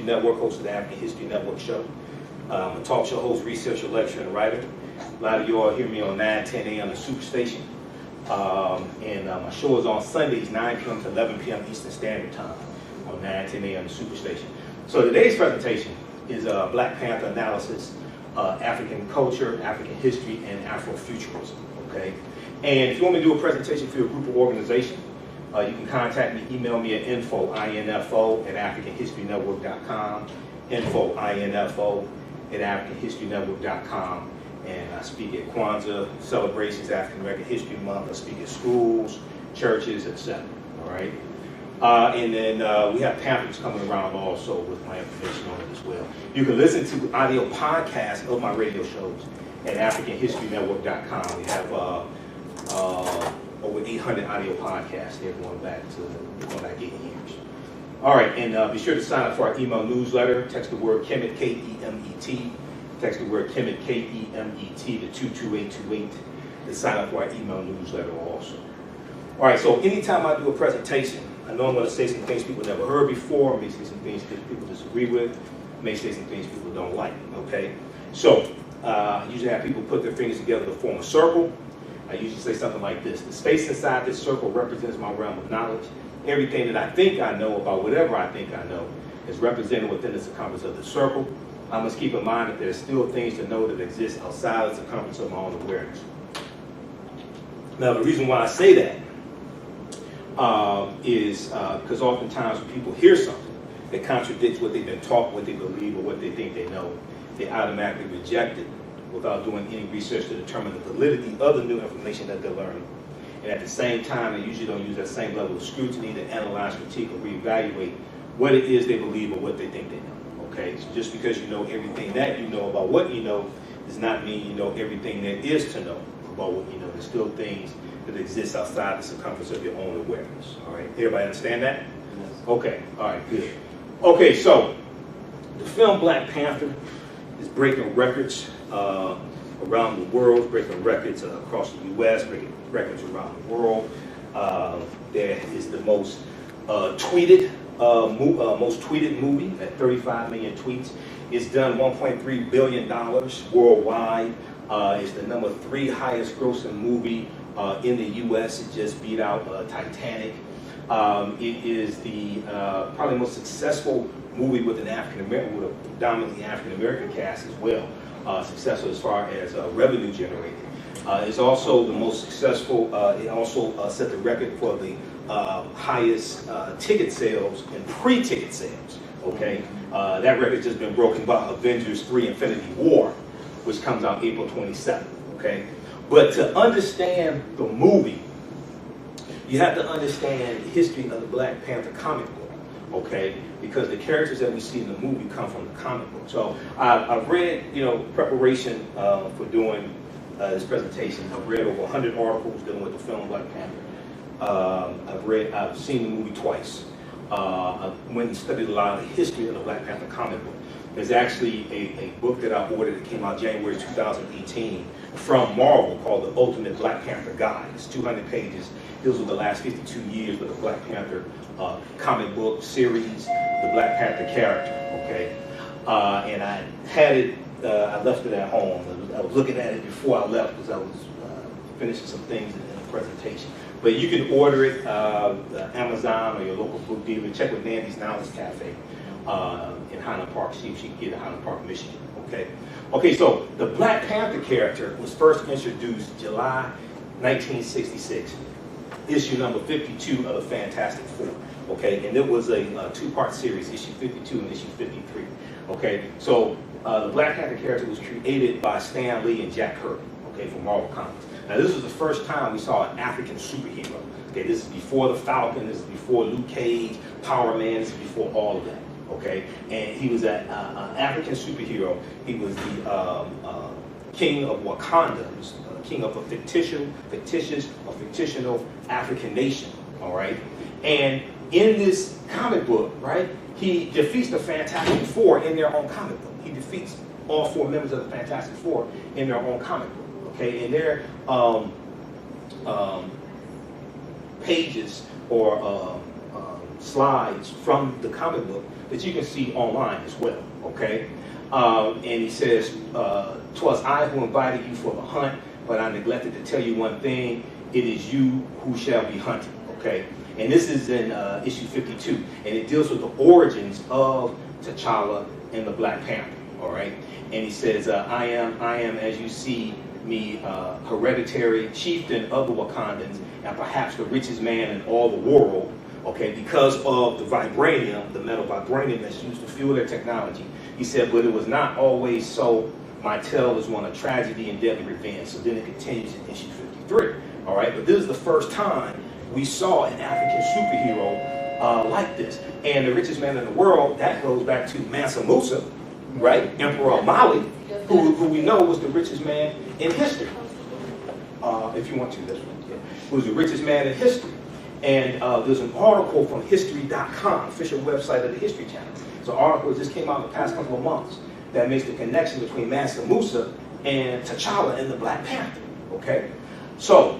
Network, host of the African History Network show. I'm a talk show host, researcher, lecturer, and writer. A lot of you all hear me on 9, 10 a.m. the Superstation. My show is on Sundays, 9 p.m. to 11 p.m. Eastern Standard Time on 9, 10 a.m. the Superstation. So today's presentation is Black Panther analysis, African culture, African history, and Afrofuturism. Okay. And if you want me to do a presentation for your group or organization, you can contact me, email me at info@africanhistorynetwork.com, info@africanhistorynetwork.com, and I speak at Kwanzaa celebrations, African American History Month. I speak at schools, churches, etc. All right, and then we have pamphlets coming around also with my information on it as well. You can listen to audio podcasts of my radio shows at AfricanHistoryNetwork.com. We have over 800 audio podcasts there going back 8 years. All right, and be sure to sign up for our email newsletter. Text the word Kemet, K-E-M-E-T. Text the word Kemet, K-E-M-E-T to 22828 to sign up for our email newsletter also. All right, so anytime I do a presentation, I know I'm going to say some things people never heard before. I may say some things that people disagree with. I may say some things people don't like, okay? So I usually have people put their fingers together to form a circle. I usually say something like this: the space inside this circle represents my realm of knowledge. Everything that I think I know about whatever I think I know is represented within the circumference of the circle. I must keep in mind that there's still things to know that exist outside the circumference of my own awareness. Now, the reason why I say that is because oftentimes when people hear something that contradicts what they've been taught, what they believe, or what they think they know, they automatically reject it without doing any research to determine the validity of the new information that they're learning. And at the same time, they usually don't use that same level of scrutiny to analyze, critique, or reevaluate what it is they believe or what they think they know. Okay, so just because you know everything that you know about what you know does not mean you know everything there is to know about what you know. There's still things that exist outside the circumference of your own awareness. All right, everybody understand that? Yes. Okay, all right, good. Okay, so the film Black Panther is breaking records around the world, breaking records across the U.S., breaking records around the world. There is the most tweeted movie at 35 million tweets. It's done $1.3 billion worldwide. It's the number 3 highest grossing movie in the U.S. It just beat out Titanic. It is the probably most successful movie with a predominantly African American cast as well. Successful as far as revenue generated. It's also the most successful. It also set the record for the highest ticket sales and pre-ticket sales. Okay, that record has just been broken by Avengers 3: Infinity War, which comes out April 27th. Okay, but to understand the movie, you have to understand the history of the Black Panther comic book. Okay, because the characters that we see in the movie come from the comic book. So I've read, preparation for doing this presentation. I've read over 100 articles dealing with the film Black Panther. I've seen the movie twice. I went and studied a lot of the history of the Black Panther comic book. There's actually a book that I ordered that came out January 2018 from Marvel called The Ultimate Black Panther Guide. It's 200 pages. Deals with the last 52 years with the Black Panther comic book series, the Black Panther character, okay? And I had it, I left it at home. I was looking at it before I left because I was finishing some things in the presentation. But you can order it Amazon or your local book dealer. Check with Nandy's Knowledge Cafe in Highland Park, see if she can get it in Highland Park, Michigan, okay? Okay, so the Black Panther character was first introduced July 1966. Issue number 52 of the Fantastic Four, okay? And it was a 2-part series, issue 52 and issue 53, okay? So the Black Panther character was created by Stan Lee and Jack Kirby, okay, for Marvel Comics. Now this was the first time we saw an African superhero, okay? This is before the Falcon, this is before Luke Cage, Power Man, this is before all of that, okay? And he was an African superhero. He was the king of Wakanda. He was king of a fictional African nation, all right? And in this comic book, right, he defeats the Fantastic Four in their own comic book. He defeats all 4 members of the Fantastic Four in their own comic book, okay? And their pages or slides from the comic book that you can see online as well, okay? And he says, "'Twas I who invited you for the hunt, but I neglected to tell you one thing, it is you who shall be hunted," okay? And this is in issue 52, and it deals with the origins of T'Challa and the Black Panther, all right? And he says, I am, as you see me, hereditary chieftain of the Wakandans, and perhaps the richest man in all the world, okay, because of the vibranium, the metal vibranium that's used to fuel their technology. He said, but it was not always so. My tale is one of tragedy and deadly revenge. So then it continues in issue 53, all right? But this is the first time we saw an African superhero like this. And the richest man in the world, that goes back to Mansa Musa, right? Emperor of Mali, who we know was the richest man in history. If you want to, this one. Yeah. Who was the richest man in history. And there's an article from history.com, official website of the History Channel. It's an article that just came out in the past couple of months that makes the connection between Mansa Musa and T'Challa and the Black Panther, okay? So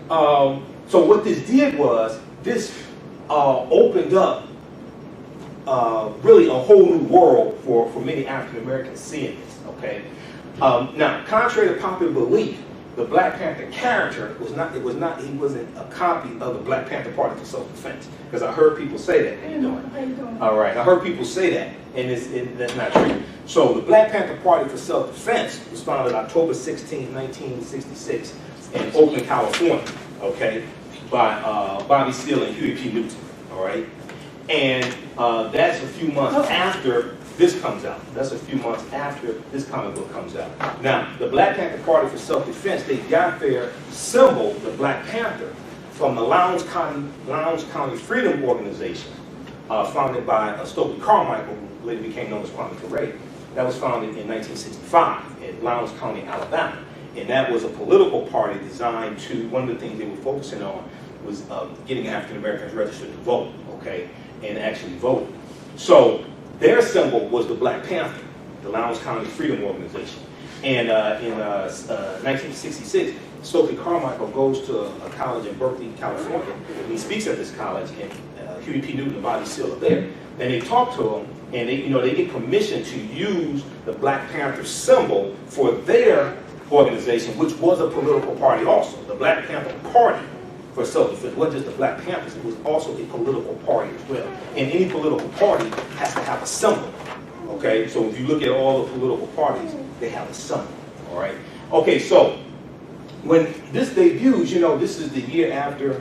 what this did was, this opened up really a whole new world for many African Americans seeing this, okay? Now, contrary to popular belief, the Black Panther character he wasn't a copy of the Black Panther Party for Self-Defense. Because I heard people say that. How you doing? All right, I heard people say that, and that's not true. So the Black Panther Party for Self-Defense was founded October 16, 1966 in Oakland, California, okay, by Bobby Seale and Huey P. Newton, all right? And that's a few months after this comes out. That's a few months after this comic book comes out. Now, the Black Panther Party for Self-Defense, they got their symbol, the Black Panther, from the Lowndes County Freedom Organization, founded by Stokely Carmichael, who later became known as Kwame Ture. That was founded in 1965 in Lowndes County, Alabama. And that was a political party designed to, one of the things they were focusing on was getting African Americans registered to vote, okay, and actually vote. So their symbol was the Black Panther, the Lowndes County Freedom Organization. And in 1966, Stokely Carmichael goes to a college in Berkeley, California, and he speaks at this college, and Huey P. Newton and Bobby Seale are there. And they talk to him, and they get permission to use the Black Panther symbol for their organization, which was a political party also. The Black Panther Party for Self-Defense wasn't just the Black Panthers, it was also a political party as well. And any political party has to have a symbol, okay? So if you look at all the political parties, they have a symbol, all right? Okay, so when this debuts, this is the year after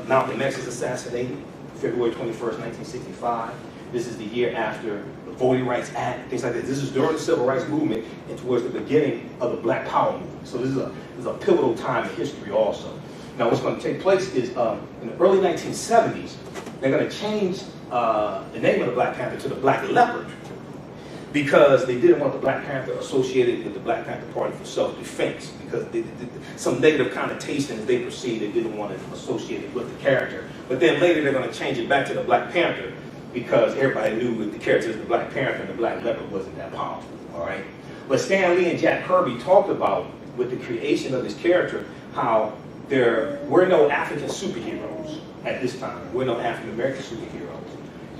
Malcolm X is assassinated, February 21st, 1965. This is the year after the Voting Rights Act, things like that. This is during the Civil Rights Movement and towards the beginning of the Black Power movement. So this is a pivotal time in history also. Now what's going to take place is in the early 1970s, they're going to change the name of the Black Panther to the Black Leopard, because they didn't want the Black Panther associated with the Black Panther Party for Self-Defense, because some negative connotations they perceived, they didn't want it associated with the character. But then later they're going to change it back to the Black Panther, because everybody knew with the character as the Black Panther and the Black Leopard wasn't that powerful, all right? But Stan Lee and Jack Kirby talked about, with the creation of this character, how there were no African superheroes at this time. There were no African American superheroes.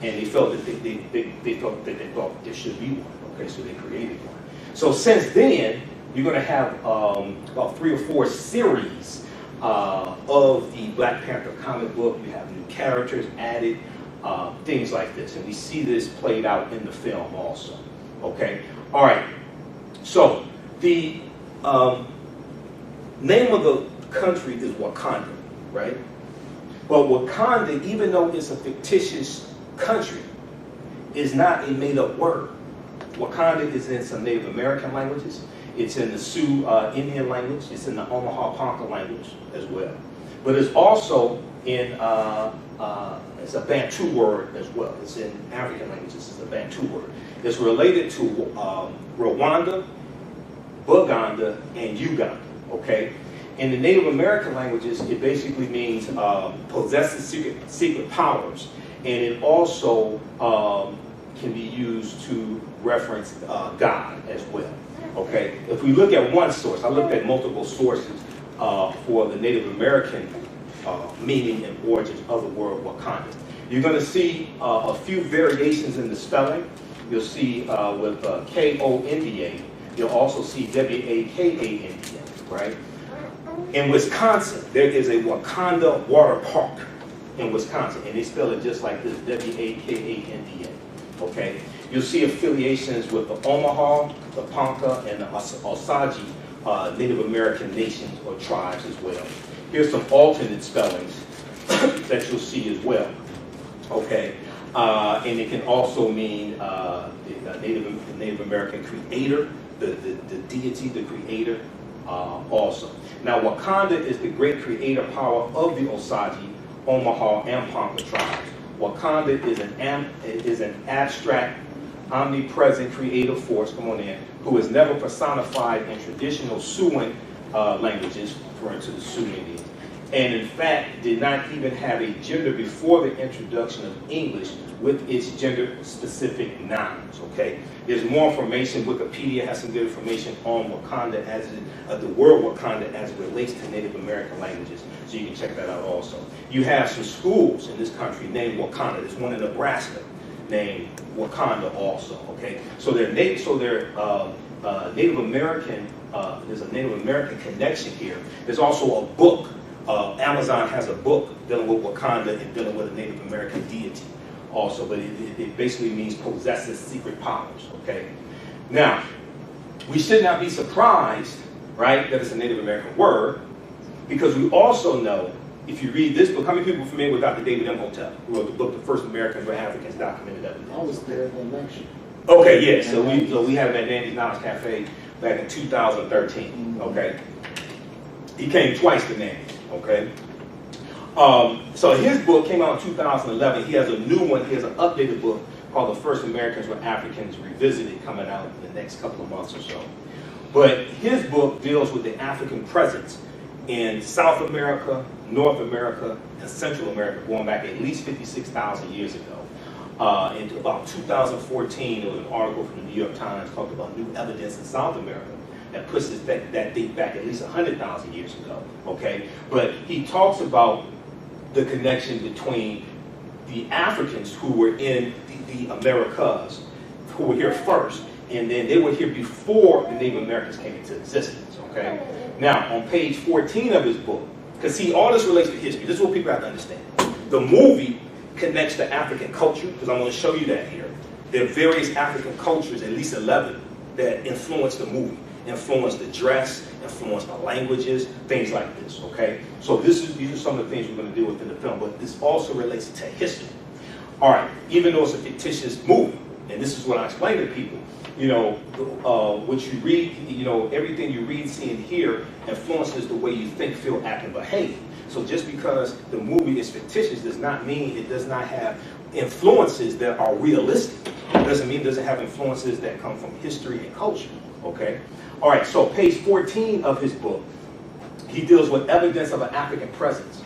And they felt that they thought there should be one. Okay, so they created one. So since then, you're going to have about 3 or 4 series of the Black Panther comic book. You have new characters added, things like this. And we see this played out in the film also. Okay, all right. So the name of the country is Wakanda, right? But Wakanda, even though it's a fictitious country, is not a made-up word. Wakanda is in some Native American languages. It's in the Sioux Indian language. It's in the Omaha Ponca language as well. But it's also in, it's a Bantu word as well. It's in African languages. It's a Bantu word. It's related to Rwanda, Buganda, and Uganda, okay? In the Native American languages, it basically means possesses secret powers. And it also can be used to reference God as well. Okay. If we look at one source, I looked at multiple sources for the Native American meaning and origins of the word Wakanda. You're going to see a few variations in the spelling. You'll see with K-O-N-D-A. You'll also see W-A-K-A-N-D-A, right? In Wisconsin, there is a Wakanda water park in Wisconsin, and they spell it just like this, W-A-K-A-N-D-A, okay? You'll see affiliations with the Omaha, the Ponca, and the Osage Native American nations or tribes as well. Here's some alternate spellings that you'll see as well, okay? And it can also mean the Native American creator, the deity, the creator also. Now, Wakanda is the great creator power of the Osage, Omaha, and Ponca tribes. Wakanda is an abstract, omnipresent creative force, come on in, who is never personified in traditional Siouan languages, referring to the Sioux Indians, and in fact did not even have a gender before the introduction of English with its gender-specific nouns, okay? There's more information. Wikipedia has some good information on Wakanda, the word Wakanda as it relates to Native American languages, so you can check that out also. You have some schools in this country named Wakanda. There's one in Nebraska named Wakanda also, okay? So they're Native American, there's a Native American connection here. There's also a book. Amazon has a book dealing with Wakanda and dealing with a Native American deity also, but it basically means possesses secret powers, okay? Now, we should not be surprised, right, that it's a Native American word, because we also know, if you read this book, how many people are familiar with Dr. David Imhotep, who wrote the book, The First Americans Were Africans, documented evidence? I was there at the lecture. Okay, yeah, so we had him at Nandy's Knowledge Cafe back in 2013, okay? He came twice to Nandy's, okay? So his book came out in 2011. He has a new one. He has an updated book called The First Americans Were Africans Revisited, coming out in the next couple of months or so. But his book deals with the African presence in South America, North America, and Central America, going back at least 56,000 years ago. In about 2014, there was an article from the New York Times talked about new evidence in South America that pushes that date back at least 100,000 years ago, okay? But he talks about the connection between the Africans who were in the Americas, who were here first, and then they were here before the Native Americans came into existence, okay? Now, on page 14 of his book, because see, all this relates to history. This is what people have to understand. The movie connects to African culture, because I'm going to show you that here. There are various African cultures, at least 11, that influence the movie, influence the dress, influence the languages, things like this, okay? So these are some of the things we're going to deal with in the film, but this also relates to history. All right, even though it's a fictitious movie, and this is what I explain to people, you know, what you read, you know, everything you read, see, and hear influences the way you think, feel, act, and behave. So just because the movie is fictitious does not mean it does not have influences that are realistic. It doesn't mean it doesn't have influences that come from history and culture, okay? All right, so page 14 of his book, he deals with evidence of an African presence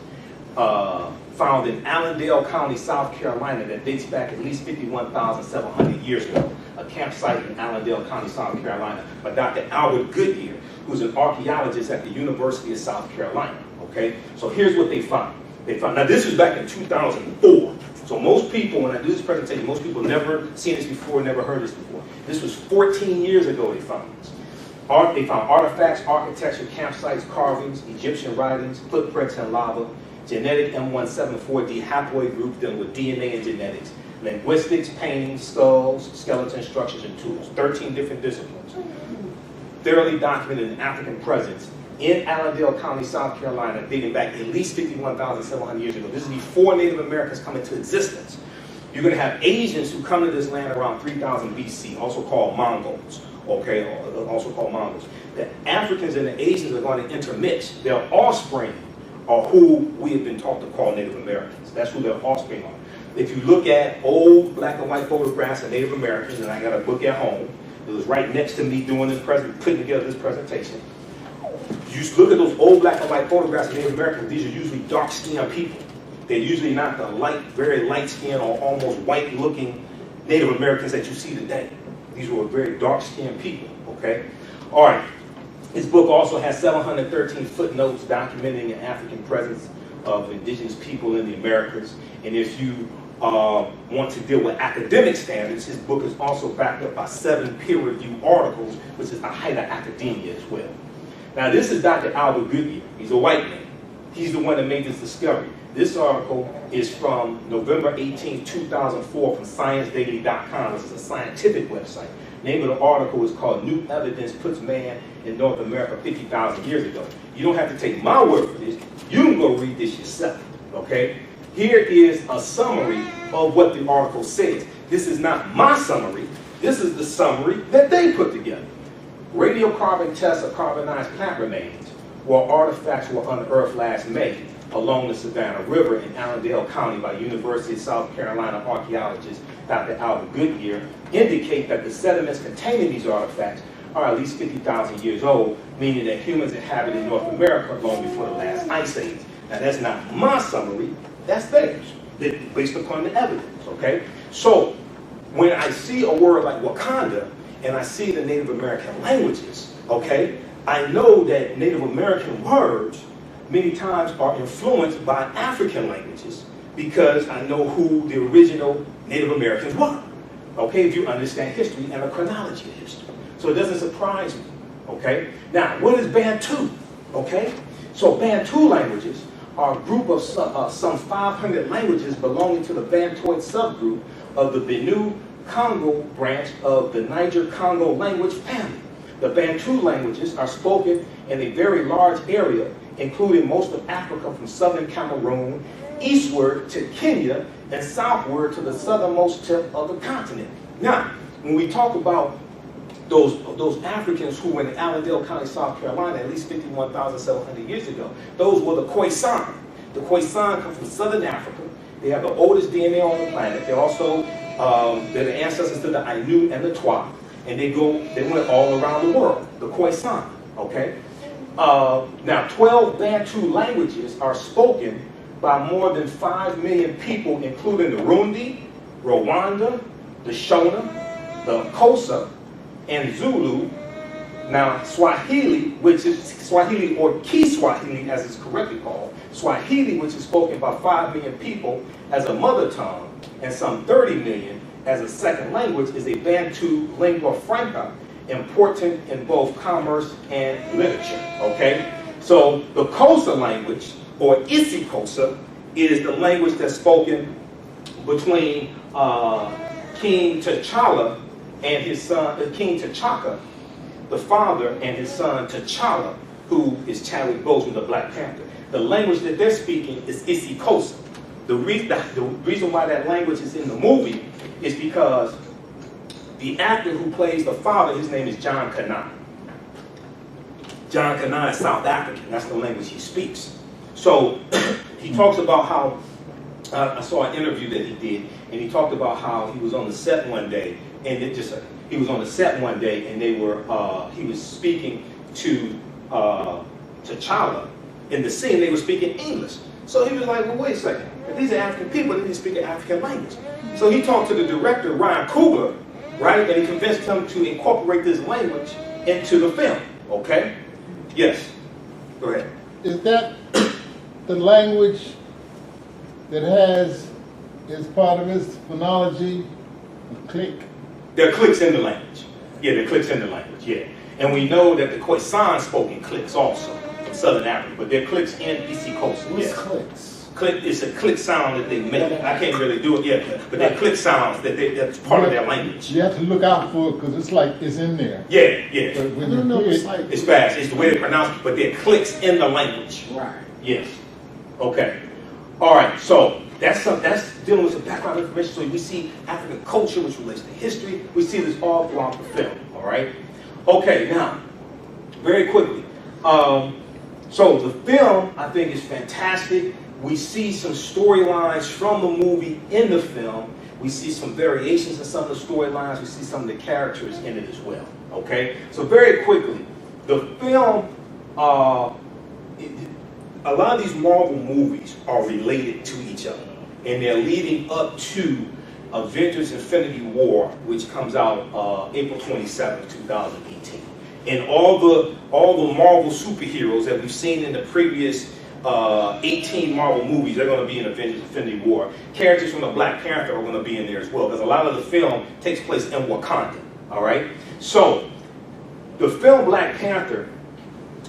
found in Allendale County, South Carolina, that dates back at least 51,700 years ago. A campsite in Allendale County, South Carolina, by Dr. Albert Goodyear, who's an archaeologist at the University of South Carolina, okay? So here's what they found. Now this was back in 2004. So most people, when I do this presentation, most people never seen this before, never heard this before. This was 14 years ago they found this. They found artifacts, architecture, campsites, carvings, Egyptian writings, footprints in lava, genetic M174D haploid groups dealing with DNA and genetics, linguistics, paintings, skulls, skeleton structures, and tools. 13 different disciplines. Thoroughly documented an African presence in Allendale County, South Carolina, dating back at least 51,700 years ago. This is before Native Americans come into existence. You're going to have Asians who come to this land around 3000 BC, also called Mongols. Okay, also called Mongols. The Africans and the Asians are going to intermix. Their offspring are who we have been taught to call Native Americans. That's who their offspring are. If you look at old black and white photographs of Native Americans, and I got a book at home, it was right next to me doing this putting together this presentation. You look at those old black and white photographs of Native Americans, these are usually dark-skinned people. They're usually not the very light-skinned or almost white-looking Native Americans that you see today. These were very dark-skinned people, okay? All right. His book also has 713 footnotes documenting an African presence of indigenous people in the Americas. And if you want to deal with academic standards, his book is also backed up by 7 peer-reviewed articles, which is the height of academia as well. Now, this is Dr. Albert Goodyear. He's a white man. He's the one that made this discovery. This article is from November 18, 2004 from ScienceDaily.com. This is a scientific website. The name of the article is called New Evidence Puts Man in North America 50,000 Years Ago. You don't have to take my word for this. You can go read this yourself, okay? Here is a summary of what the article says. This is not my summary. This is the summary that they put together. Radiocarbon tests of carbonized plant remains where artifacts were unearthed last May along the Savannah River in Allendale County by University of South Carolina archaeologist Dr. Albert Goodyear indicate that the sediments containing these artifacts are at least 50,000 years old, meaning that humans inhabited North America long before the last ice age. Now, that's not my summary, that's theirs, based upon the evidence, okay? So, when I see a word like Wakanda, and I see the Native American languages, okay, I know that Native American words many times are influenced by African languages because I know who the original Native Americans were, okay, if you understand history and the chronology of history. So it doesn't surprise me, okay? Now, what is Bantu, okay? So Bantu languages are a group of some 500 languages belonging to the Bantoid subgroup of the Benue-Congo branch of the Niger-Congo language family. The Bantu languages are spoken in a very large area, including most of Africa from southern Cameroon, eastward to Kenya, and southward to the southernmost tip of the continent. Now, when we talk about those Africans who were in Allendale County, South Carolina, at least 51,700 years ago, those were the Khoisan. The Khoisan come from southern Africa. They have the oldest DNA on the planet. They're also they're the ancestors to the Ainu and the Twa, and they went all around the world. The Khoisan, okay. Now, 12 Bantu languages are spoken by more than 5 million people, including the Rundi, Rwanda, the Shona, the Xhosa, and Zulu. Now, Swahili, which is Swahili or Kiswahili as it's correctly called, Swahili, which is spoken by 5 million people as a mother tongue and some 30 million as a second language, is a Bantu lingua franca, important in both commerce and literature, okay? So the Xhosa language, or isiXhosa, is the language that's spoken between King T'Challa and his son, King T'Chaka, the father, and his son T'Challa, who is Chadwick Boseman, the Black Panther. The language that they're speaking is isiXhosa. The reason why that language is in the movie is because the actor who plays the father, his name is John Kanai. John Kanai is South African. That's the language he speaks. So he talks about how, I saw an interview that he did, and he talked about how he was on the set one day, and he was on the set one day, and he was speaking to T'Challa in the scene. They were speaking English. So he was like, well, wait a second. If these are African people, they need to speak an African language. So he talked to the director, Ryan Coogler, right? And he convinced him to incorporate this language into the film, okay? Yes, go ahead. Is that the language that has, as part of its phonology, a click? There are clicks in the language. Yeah, there are clicks in the language, yeah. And we know that the Khoisan spoke in clicks also, from Southern Africa, but there are clicks in isiXhosa. What's yes. clicks? Click, it's a click sound that they make. I can't really do it yet, but they're click sounds that's part of their language. You have to look out for it because it's like it's in there. Yeah, yeah. But when you hear it, it's fast. It's the way they pronounce it, but they're clicks in the language. Right. Yes. Okay. All right. So that's dealing with some background information. So we see African culture, which relates to history. We see this all throughout the film. All right. Okay. Now, very quickly. So the film, I think, is fantastic. We see some storylines from the movie in the film. We see some variations in some of the storylines. We see some of the characters in it as well. Okay? So very quickly, the film, a lot of these Marvel movies are related to each other. And they're leading up to Avengers Infinity War, which comes out April 27, 2018. And all the Marvel superheroes that we've seen in the previous 18 Marvel movies, they're going to be in Avengers Infinity War. Characters from the Black Panther are going to be in there as well, because a lot of the film takes place in Wakanda, all right? So, the film Black Panther,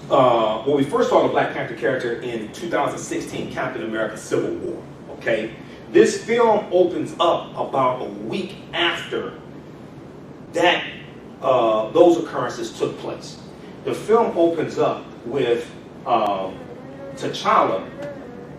well, we first saw the Black Panther character in 2016, Captain America Civil War, okay? This film opens up about a week after that those occurrences took place. The film opens up with T'Challa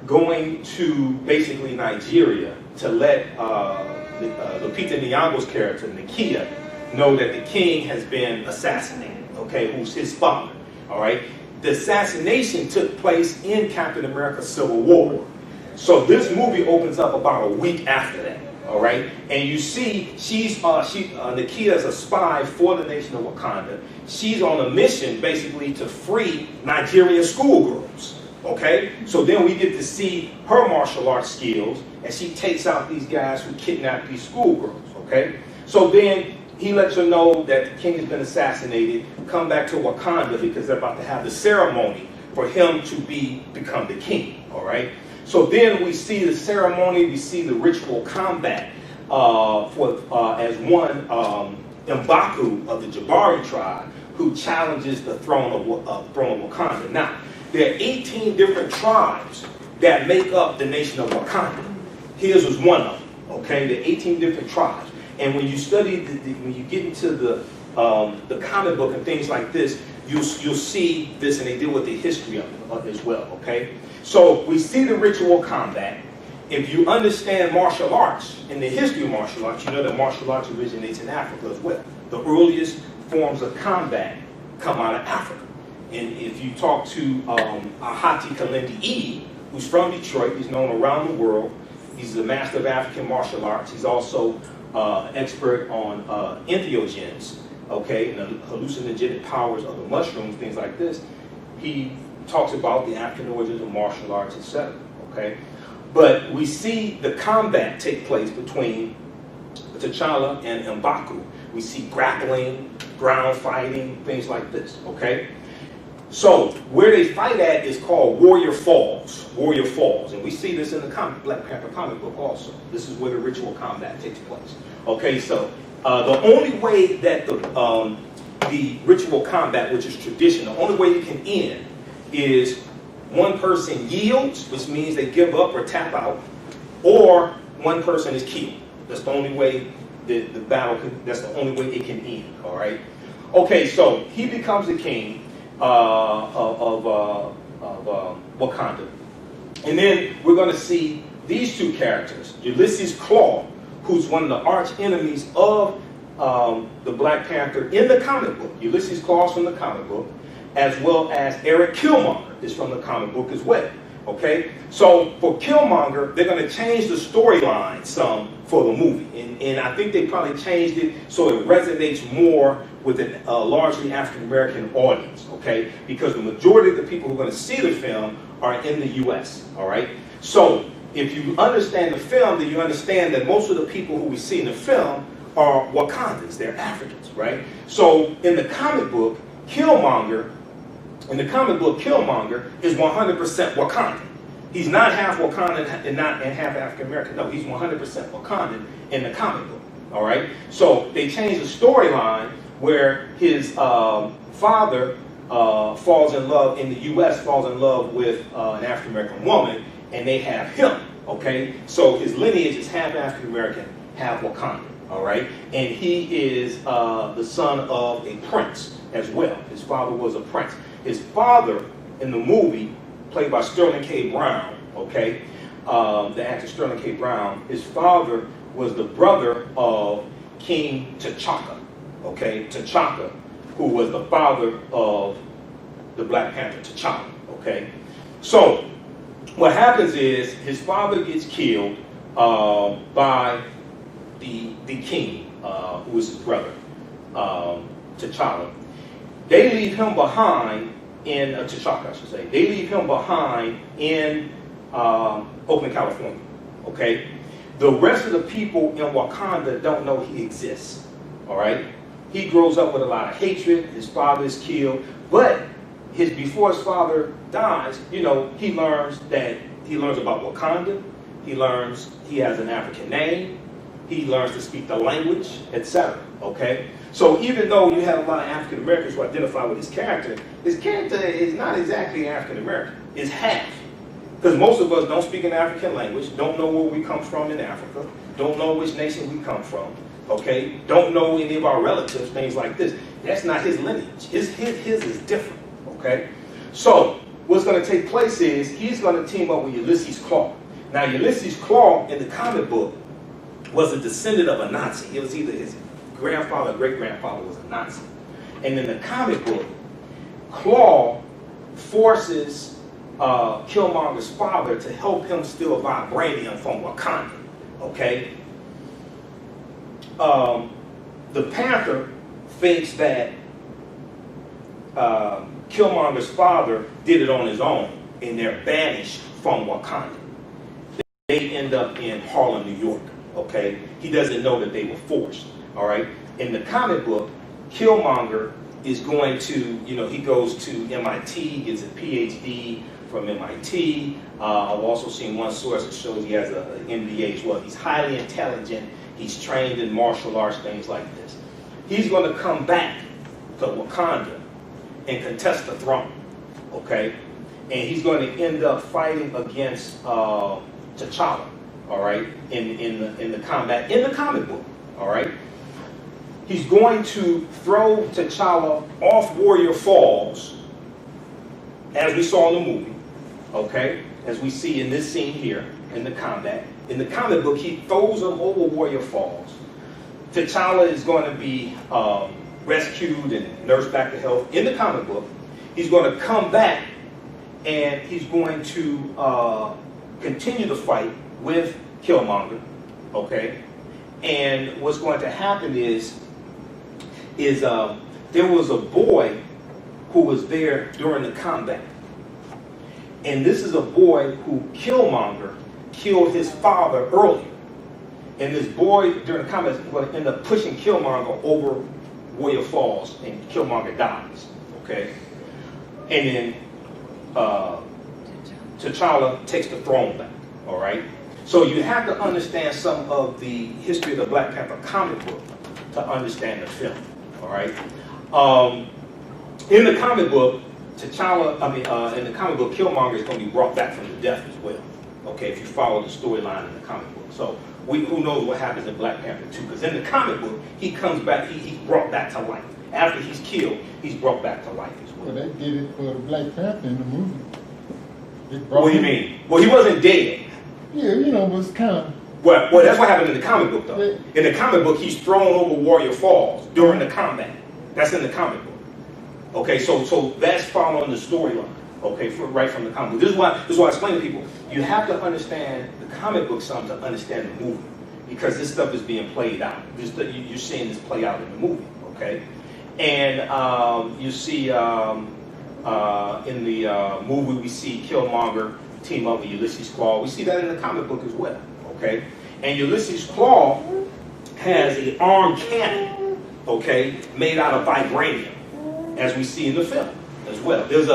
going to basically Nigeria to let Lupita Nyong'o's character, Nakia, know that the king has been assassinated, okay, who's his father, all right? The assassination took place in Captain America Civil War. So this movie opens up about a week after that, all right? And you see, Nakia is a spy for the nation of Wakanda. She's on a mission, basically, to free Nigerian schoolgirls, okay? So then we get to see her martial arts skills, and she takes out these guys who kidnapped these schoolgirls, okay? So then he lets her know that the king has been assassinated, come back to Wakanda because they're about to have the ceremony for him to become the king, all right? So then we see the ceremony, we see the ritual combat as one M'Baku of the Jabari tribe who challenges the throne of Wakanda. Now, there are 18 different tribes that make up the nation of Wakanda. His was one of them, okay? There are 18 different tribes. And when you study, when you get into the comic book and things like this, you'll see this, and they deal with the history of it as well, okay? So we see the ritual combat. If you understand martial arts and the history of martial arts, you know that martial arts originates in Africa as well. The earliest forms of combat come out of Africa. And if you talk to Ahati Kalindi, who's from Detroit, he's known around the world. He's the master of African martial arts. He's also expert on entheogens, okay, and the hallucinogenic powers of the mushrooms, things like this. He talks about the African origins of martial arts, etc. Okay, but we see the combat take place between T'Challa and M'Baku. We see grappling, ground fighting, things like this. Okay, so where they fight at is called Warrior Falls. Warrior Falls, and we see this in the Black Panther comic book also. This is where the ritual combat takes place. Okay, so the only way that the ritual combat, which is traditional, the only way it can end is one person yields, which means they give up or tap out, or one person is killed. That's the only way the battle can, that's the only way it can end, all right? Okay, so he becomes the king of Wakanda. And then we're going to see these two characters, Ulysses Claw, who's one of the arch enemies of the Black Panther in the comic book. Ulysses Claw's from the comic book, as well as Eric Killmonger is from the comic book as well. Okay, so for Killmonger, they're going to change the storyline some for the movie, and I think they probably changed it so it resonates more with a largely African American audience. Okay, because the majority of the people who are going to see the film are in the U.S. All right, so if you understand the film, then you understand that most of the people who we see in the film are Wakandans. They're Africans, right? So in the comic book, Killmonger is 100% Wakandan. He's not half Wakandan and half African American. No, he's 100% Wakandan in the comic book. All right. So they changed the storyline where his father falls in love in the U.S. falls in love with an African American woman, and they have him. Okay. So his lineage is half African American, half Wakandan. All right. And he is the son of a prince as well. His father was a prince. His father in the movie, played by Sterling K. Brown, okay, the actor Sterling K. Brown, his father was the brother of King T'Chaka, okay, T'Chaka, who was the father of the Black Panther, T'Challa, okay. So what happens is his father gets killed by the king, who is his brother, T'Challa. They leave him behind in T'Chaka, I should say. They leave him behind in Oakland, California. Okay, the rest of the people in Wakanda don't know he exists. All right, he grows up with a lot of hatred. His father is killed, but before his father dies, you know, he learns about Wakanda. He learns he has an African name. He learns to speak the language, etc. Okay? So even though you have a lot of African Americans who identify with his character is not exactly African American. It's half. Because most of us don't speak an African language, don't know where we come from in Africa, don't know which nation we come from, okay? Don't know any of our relatives, things like this. That's not his lineage. His is different, okay? So what's going to take place is he's going to team up with Ulysses Claw. Now Ulysses Claw in the comic book was a descendant of a Nazi. It was either his grandfather or great-grandfather was a Nazi. And in the comic book, Claw forces Killmonger's father to help him steal vibranium from Wakanda, okay? The Panther thinks that Killmonger's father did it on his own, and they're banished from Wakanda. They end up in Harlem, New York, okay? He doesn't know that they were forced, all right? In the comic book, Killmonger is going to, you know, he goes to MIT, gets a PhD from MIT. I've also seen one source that shows he has an MBA as well. He's highly intelligent. He's trained in martial arts, things like this. He's going to come back to Wakanda and contest the throne, okay? And he's going to end up fighting against T'Challa, all right, in the combat, in the comic book, all right? He's going to throw T'Challa off Warrior Falls, as we saw in the movie, okay? As we see in this scene here, in the combat. In the comic book, he throws him over Warrior Falls. T'Challa is going to be rescued and nursed back to health. In the comic book, he's going to come back and he's going to continue the fight with Killmonger, okay? And what's going to happen is there was a boy who was there during the combat. And this is a boy who Killmonger killed his father earlier. And this boy during the combat is going to end up pushing Killmonger over Warrior Falls, and Killmonger dies, okay? And then T'Challa takes the throne back, all right? So you have to understand some of the history of the Black Panther comic book to understand the film, all right? In the comic book, in the comic book, Killmonger is going to be brought back from the death as well, okay, if you follow the storyline in the comic book. So who knows what happens in Black Panther 2, because in the comic book, he comes back, he's brought back to life. After he's killed, he's brought back to life as well. Well, they did it for the Black Panther in the movie. What do you mean? Well, he wasn't dead. Yeah, you know, it was kind of... Well, that's what happened in the comic book, though. In the comic book, he's thrown over Warrior Falls during the combat. That's in the comic book. Okay, so that's following the storyline, okay, right from the comic book. This is why I explain to people, you have to understand the comic book some to understand the movie, because this stuff is being played out. You're seeing this play out in the movie, okay? And you see in the movie, we see Killmonger team up with Ulysses Claw. We see that in the comic book as well, okay? And Ulysses Claw has an armed cannon, okay, made out of vibranium, as we see in the film as well. There was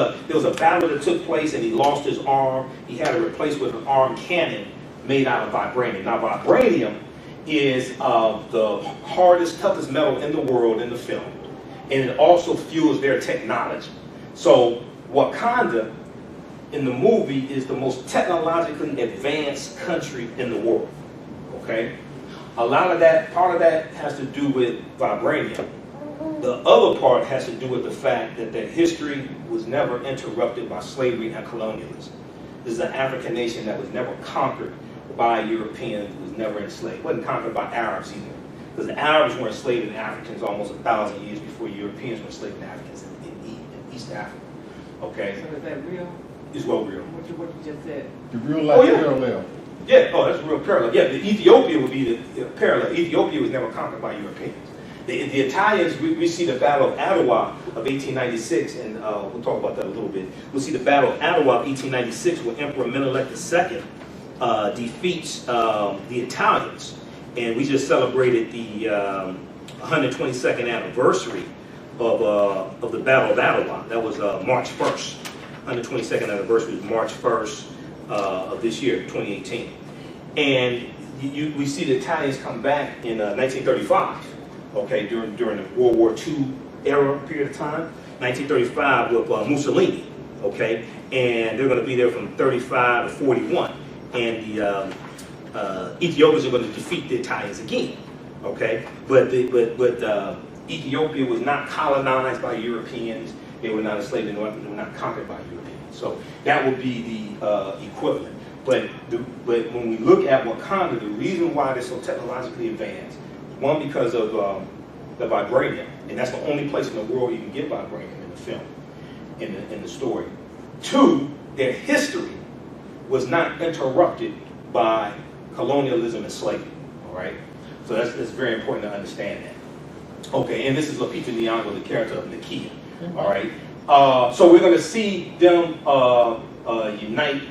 a battle that took place and he lost his arm. He had to replace with an armed cannon made out of vibranium. Now vibranium is the hardest, toughest metal in the world in the film. And it also fuels their technology. So Wakanda in the movie is the most technologically advanced country in the world, okay? Part of that has to do with vibranium. The other part has to do with the fact that their history was never interrupted by slavery and colonialism. This is an African nation that was never conquered by Europeans, was never enslaved. It wasn't conquered by Arabs either. Because the Arabs were enslaving Africans almost 1,000 years before Europeans were enslaving Africans in East Africa. Okay? So is that real? It's well real. What you just said? The real life parallel. Yeah, that's a real parallel. Yeah, the Ethiopia would be the parallel. Ethiopia was never conquered by Europeans. The Italians, we see the Battle of Adwa of 1896, and we'll talk about that a little bit. We'll see the Battle of Adwa of 1896 where Emperor Menelik II defeats the Italians. And we just celebrated the 122nd anniversary of the Battle of Adwa. That was March 1st. 122nd anniversary was March 1st of this year, 2018. And we see the Italians come back in 1935, okay, during the World War II era period of time, 1935 with Mussolini, okay, and they're going to be there from 35 to 41, and the Ethiopians are going to defeat the Italians again, okay, but Ethiopia was not colonized by Europeans, they were not enslaved, they were not conquered by Europeans, so that would be the equivalent. But when we look at Wakanda, the reason why they're so technologically advanced, one, because of the vibranium, and that's the only place in the world you can get vibranium in the film, in the story. Two, their history was not interrupted by colonialism and slavery, all right? So that's very important to understand that. Okay, and this is Lupita Nyong'o, the character of Nakia, all right? So we're gonna see them unite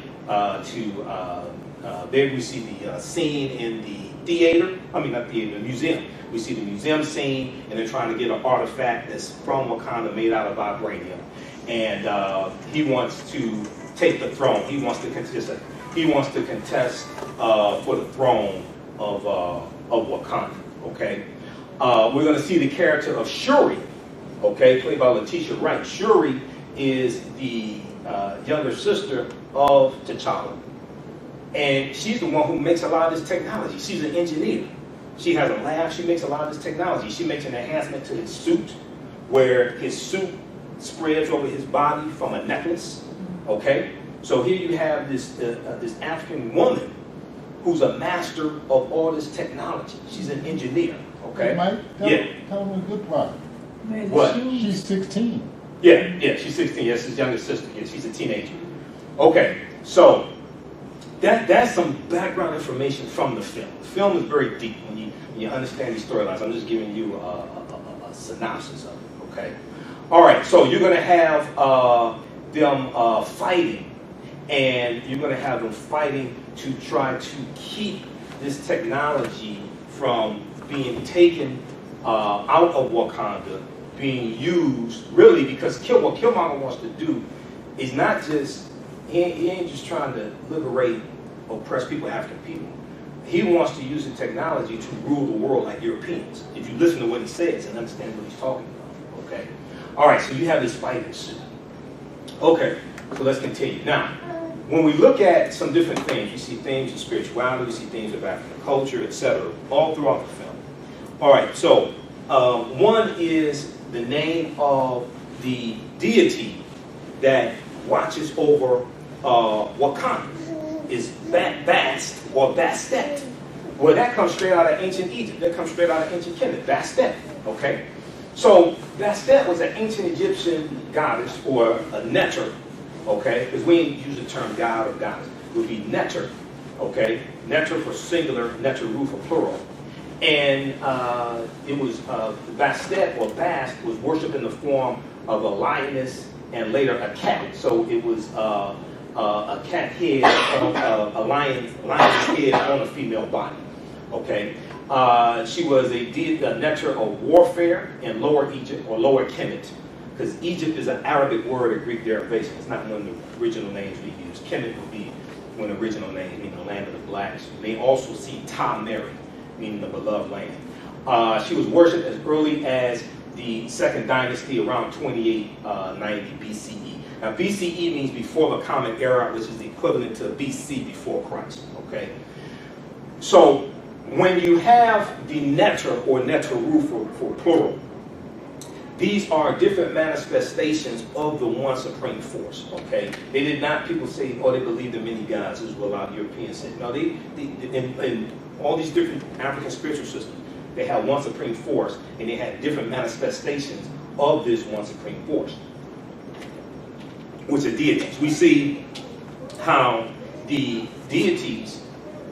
there we see the scene in the theater, not theater, the museum. We see the museum scene, and they're trying to get an artifact that's from Wakanda made out of vibranium. And he wants to take the throne. He wants to contest for the throne of Wakanda, okay? We're gonna see the character of Shuri, okay, played by Letitia Wright. Shuri is the younger sister of T'Challa. And she's the one who makes a lot of this technology. She's an engineer. She has a lab, she makes a lot of this technology. She makes an enhancement to his suit, where his suit spreads over his body from a necklace, okay? So here you have this African woman who's a master of all this technology. She's an engineer, okay? Hey, Mike, tell them a good part. What? She's 16. Yeah, she's 16. Yes, his younger sister. Yeah, she's a teenager. Okay, so that's some background information from the film. The film is very deep when you understand these storylines. I'm just giving you a synopsis of it, okay? All right, so you're going to have them fighting, and you're going to have them fighting to try to keep this technology from being taken out of Wakanda, being used, really, because what Killmonger wants to do is not just, he ain't just trying to liberate oppressed people, African people. He wants to use the technology to rule the world like Europeans, if you listen to what he says and understand what he's talking about, okay? All right, so you have this fighting suit. Okay, so let's continue. Now, when we look at some different things, you see themes of spirituality, you see themes of African culture, etc., all throughout the film. All right, so one is the name of the deity that watches over Wakanda is Bast or Bastet. Well, that comes straight out of ancient Egypt. That comes straight out of ancient Kemet, Bastet, okay? So Bastet was an ancient Egyptian goddess, or a Neter, okay? Because we ain't use the term god or goddess. It would be Neter, okay? Neter for singular, Neteru for plural. And it was Bastet or Bast was worshipped in the form of a lioness and later a cat. So it was a cat head, a lion's head on a female body. Okay, she was a Neter of warfare in Lower Egypt or Lower Kemet, because Egypt is an Arabic word of Greek derivation. It's not one of the original names we use. Kemet would be one of the original names, meaning the land of the blacks. They also see Ta Mary, meaning the beloved land. She was worshipped as early as the second dynasty, around 2890 BCE. Now, BCE means before the Common Era, which is the equivalent to BC, before Christ, okay? So, when you have the Neter, or Neteru for plural, these are different manifestations of the one supreme force, okay? They did not, people say, oh, they believed in many gods, as well a lot of Europeans say. No, in all these different African spiritual systems, they had one supreme force, and they had different manifestations of this one supreme force, which are deities. We see how the deities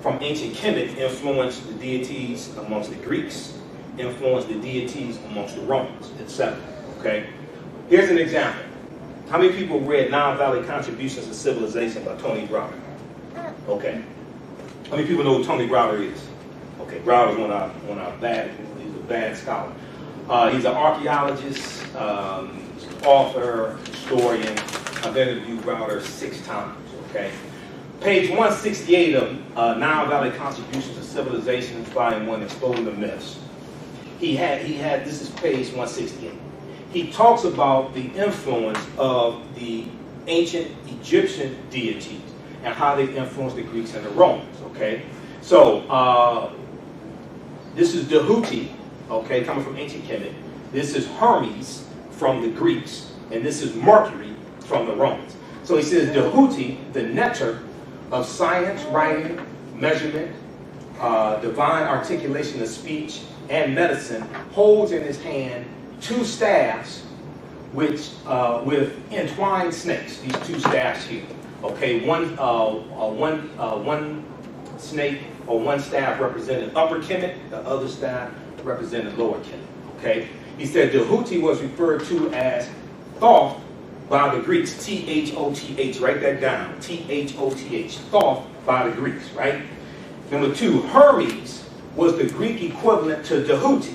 from ancient Kemet influenced the deities amongst the Greeks, influenced the deities amongst the Romans, etc. Okay? Here's an example. How many people read Nile Valley Contributions to Civilization by Tony Browder? Okay. How many people know who Tony Browder is? Okay, Browder is one of our bad, he's a bad scholar. He's an archaeologist, author, historian. I've interviewed Browder 6 times, okay? Page 168 of Nile Valley Contributions to Civilization, Volume 1, Exposing the Myths. This is page 168. He talks about the influence of the ancient Egyptian deities and how they influenced the Greeks and the Romans, okay? So, this is Deheuti, okay, coming from ancient Kemet. This is Hermes from the Greeks, and this is Mercury from the Romans. So he says Deheuti, the nectar of science, writing, measurement, divine articulation of speech, and medicine, holds in his hand 2 staffs which, with entwined snakes. These 2 staffs here. Okay, one snake or one staff represented Upper Kemet, the other staff represented Lower Kemet. Okay, he said Deheuti was referred to as Thoth by the Greeks. T-H-O-T-H. Write that down. T-H-O-T-H. Thoth by the Greeks. Right. Number 2, Hermes was the Greek equivalent to Deheuti.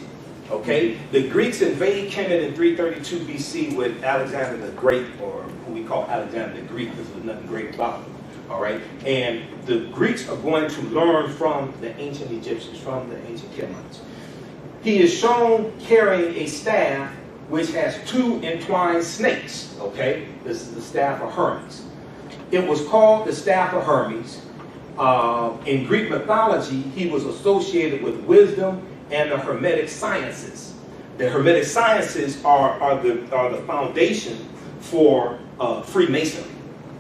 Okay, the Greeks invade Kemet in 332 BC with Alexander the Great, or who we call Alexander the Greek, because there's nothing great about him. All right, and the Greeks are going to learn from the ancient Egyptians, from the ancient Kemites. He is shown carrying a staff which has 2 entwined snakes. Okay, this is the staff of Hermes. It was called the staff of Hermes. In Greek mythology, he was associated with wisdom and the Hermetic sciences. The Hermetic sciences are the foundation for Freemasonry.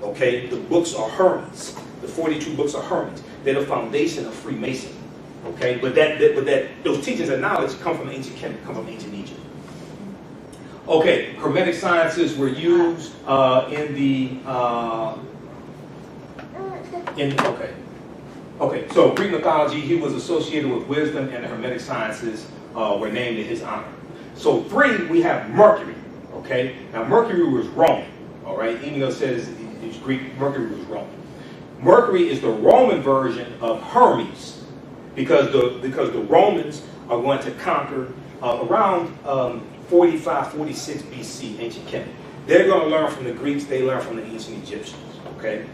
Okay, the books are Hermes. The 42 books are Hermes. They're the foundation of Freemasonry. Okay, but those teachings and knowledge come from ancient Kemet, come from ancient Egypt. Okay, Hermetic sciences were used so Greek mythology, he was associated with wisdom, and the Hermetic sciences were named in his honor. So 3, we have Mercury, okay? Now Mercury was Roman, all right? Even though it says it's Greek, Mercury was Roman. Mercury is the Roman version of Hermes, because the Romans are going to conquer around 45, 46 BC, ancient Kemet. They're going to learn from the Greeks, they learn from the ancient Egyptians, okay?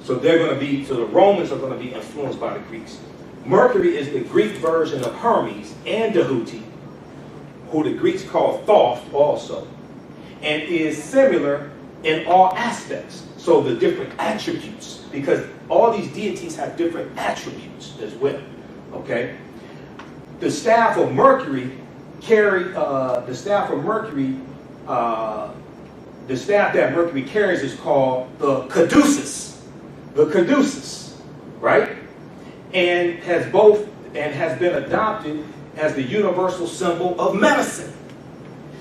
So the Romans are going to be influenced by the Greeks. Mercury is the Greek version of Hermes and Deheuti, who the Greeks call Thoth also, and is similar in all aspects. So the different attributes, because all these deities have different attributes as well. Okay, the staff of Mercury the staff that Mercury carries is called the caduceus. The caduceus, right? And has been adopted as the universal symbol of medicine.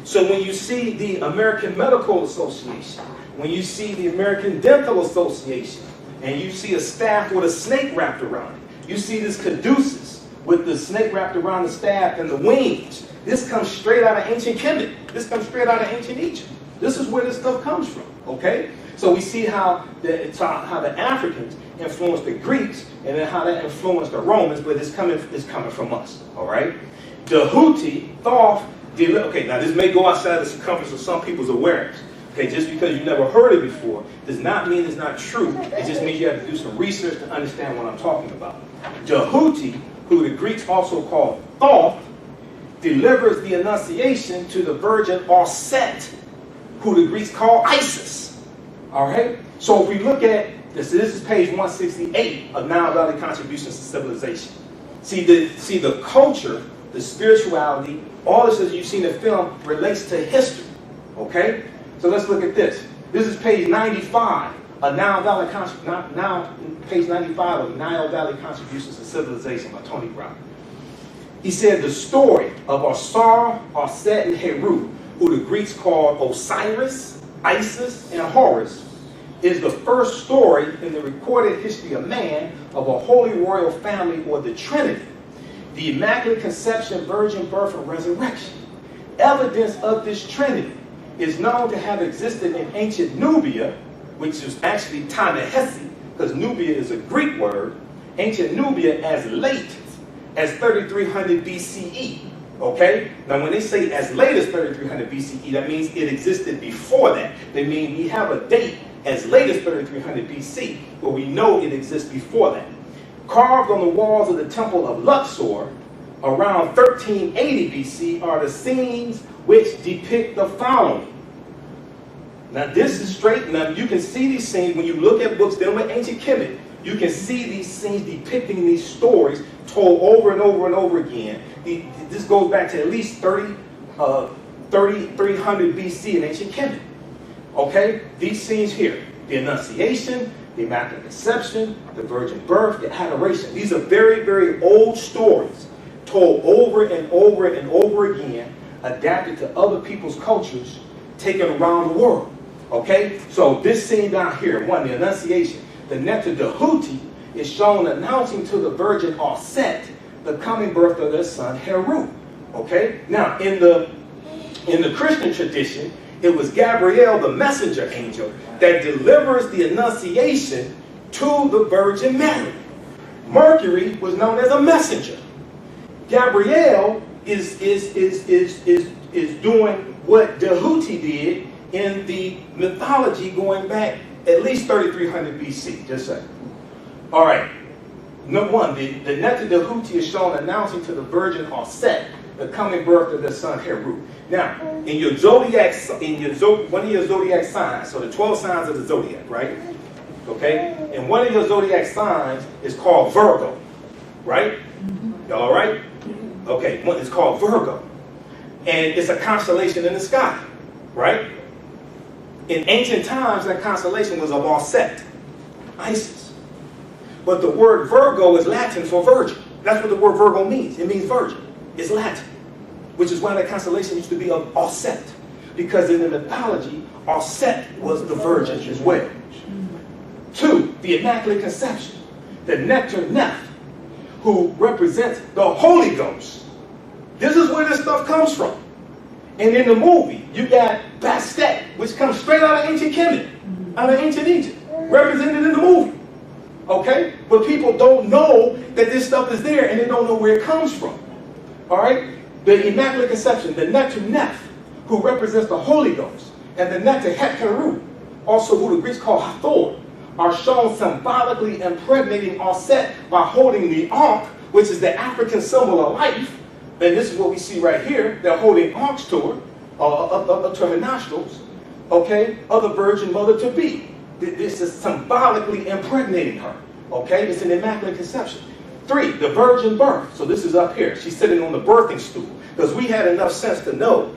So when you see the American Medical Association, when you see the American Dental Association, and you see a staff with a snake wrapped around it, you see this caduceus with the snake wrapped around the staff and the wings. This comes straight out of ancient Kemet. This comes straight out of ancient Egypt. This is where this stuff comes from, okay? So we see how the Africans influenced the Greeks, and then how that influenced the Romans, but it's coming from us, all right? Deheuti, Thoth, okay, now this may go outside the circumference of some people's awareness. Okay, just because you never heard it before does not mean it's not true. It just means you have to do some research to understand what I'm talking about. Deheuti, who the Greeks also call Thoth, delivers the Annunciation to the Virgin Auset, who the Greeks call Isis. All right? So if we look at this is page 168 of Nile Valley Contributions to Civilization. See the culture, the spirituality, all this that you've seen in the film relates to history. Okay? So let's look at this. This is page 95 of page 95 of Nile Valley Contributions to Civilization by Tony Brown. He said the story of Osar, Auset, and Heru, who the Greeks called Osiris, Isis, and Horus, is the first story in the recorded history of man of a holy royal family, or the Trinity, the Immaculate Conception, Virgin Birth, and Resurrection. Evidence of this Trinity is known to have existed in ancient Nubia, which is actually Ta-Nehesi, because Nubia is a Greek word, ancient Nubia as late as 3300 BCE. Okay? Now when they say as late as 3300 BCE, that means it existed before that. They mean we have a date as late as 3300 BC, but we know it exists before that. Carved on the walls of the temple of Luxor around 1380 BC are the scenes which depict the following. Now this is straight. Now you can see these scenes when you look at books dealing with ancient Kemet. You can see these scenes depicting these stories told over and over and over again. This goes back to at least 3300 BC in ancient Kemet. Okay? These scenes here, the Annunciation, the Immaculate Conception, the Virgin Birth, the Adoration. These are very, very old stories told over and over and over again, adapted to other people's cultures, taken around the world. Okay? So this scene down here, one, the Annunciation. The Nectar Dehuti is shown announcing to the Virgin Auset the coming birth of their son Heru. Okay? Now, in the Christian tradition, it was Gabriel, the messenger angel, that delivers the Annunciation to the Virgin Mary. Mercury was known as a messenger. Gabriel is doing what Dehuti did in the mythology going back at least 3300 BC, just saying. All right. Number one, the Nectar Dehuti is shown announcing to the Virgin Auset the coming birth of their son Heru. Now, in your zodiac, one of your zodiac signs, so the 12 signs of the zodiac, right? Okay? And one of your zodiac signs is called Virgo, right? Y'all all right? Okay, one is called Virgo. And it's a constellation in the sky, right? In ancient times, that constellation was of Auset, Isis. But the word Virgo is Latin for virgin. That's what the word Virgo means. It means virgin. It's Latin. Which is why that constellation used to be of Auset. Because in the mythology, Auset was the virgin as well. 2, the Immaculate Conception. The Nectar Neph, who represents the Holy Ghost. This is where this stuff comes from. And in the movie, you got Bastet, which comes straight out of ancient Kemet, out of ancient Egypt, represented in the movie. Okay? But people don't know that this stuff is there, and they don't know where it comes from. All right? The Immaculate Conception, the Nectar Neph, who represents the Holy Ghost, and the Nectar Heru, also who the Greeks call Hathor, are shown symbolically impregnating Auset by holding the Ankh, which is the African symbol of life. And this is what we see right here. They're holding Ankhs to her, to her nostrils, okay, of the Virgin Mother to be. This is symbolically impregnating her, okay? It's an Immaculate Conception. 3, the Virgin Birth. So this is up here. She's sitting on the birthing stool. Because we had enough sense to know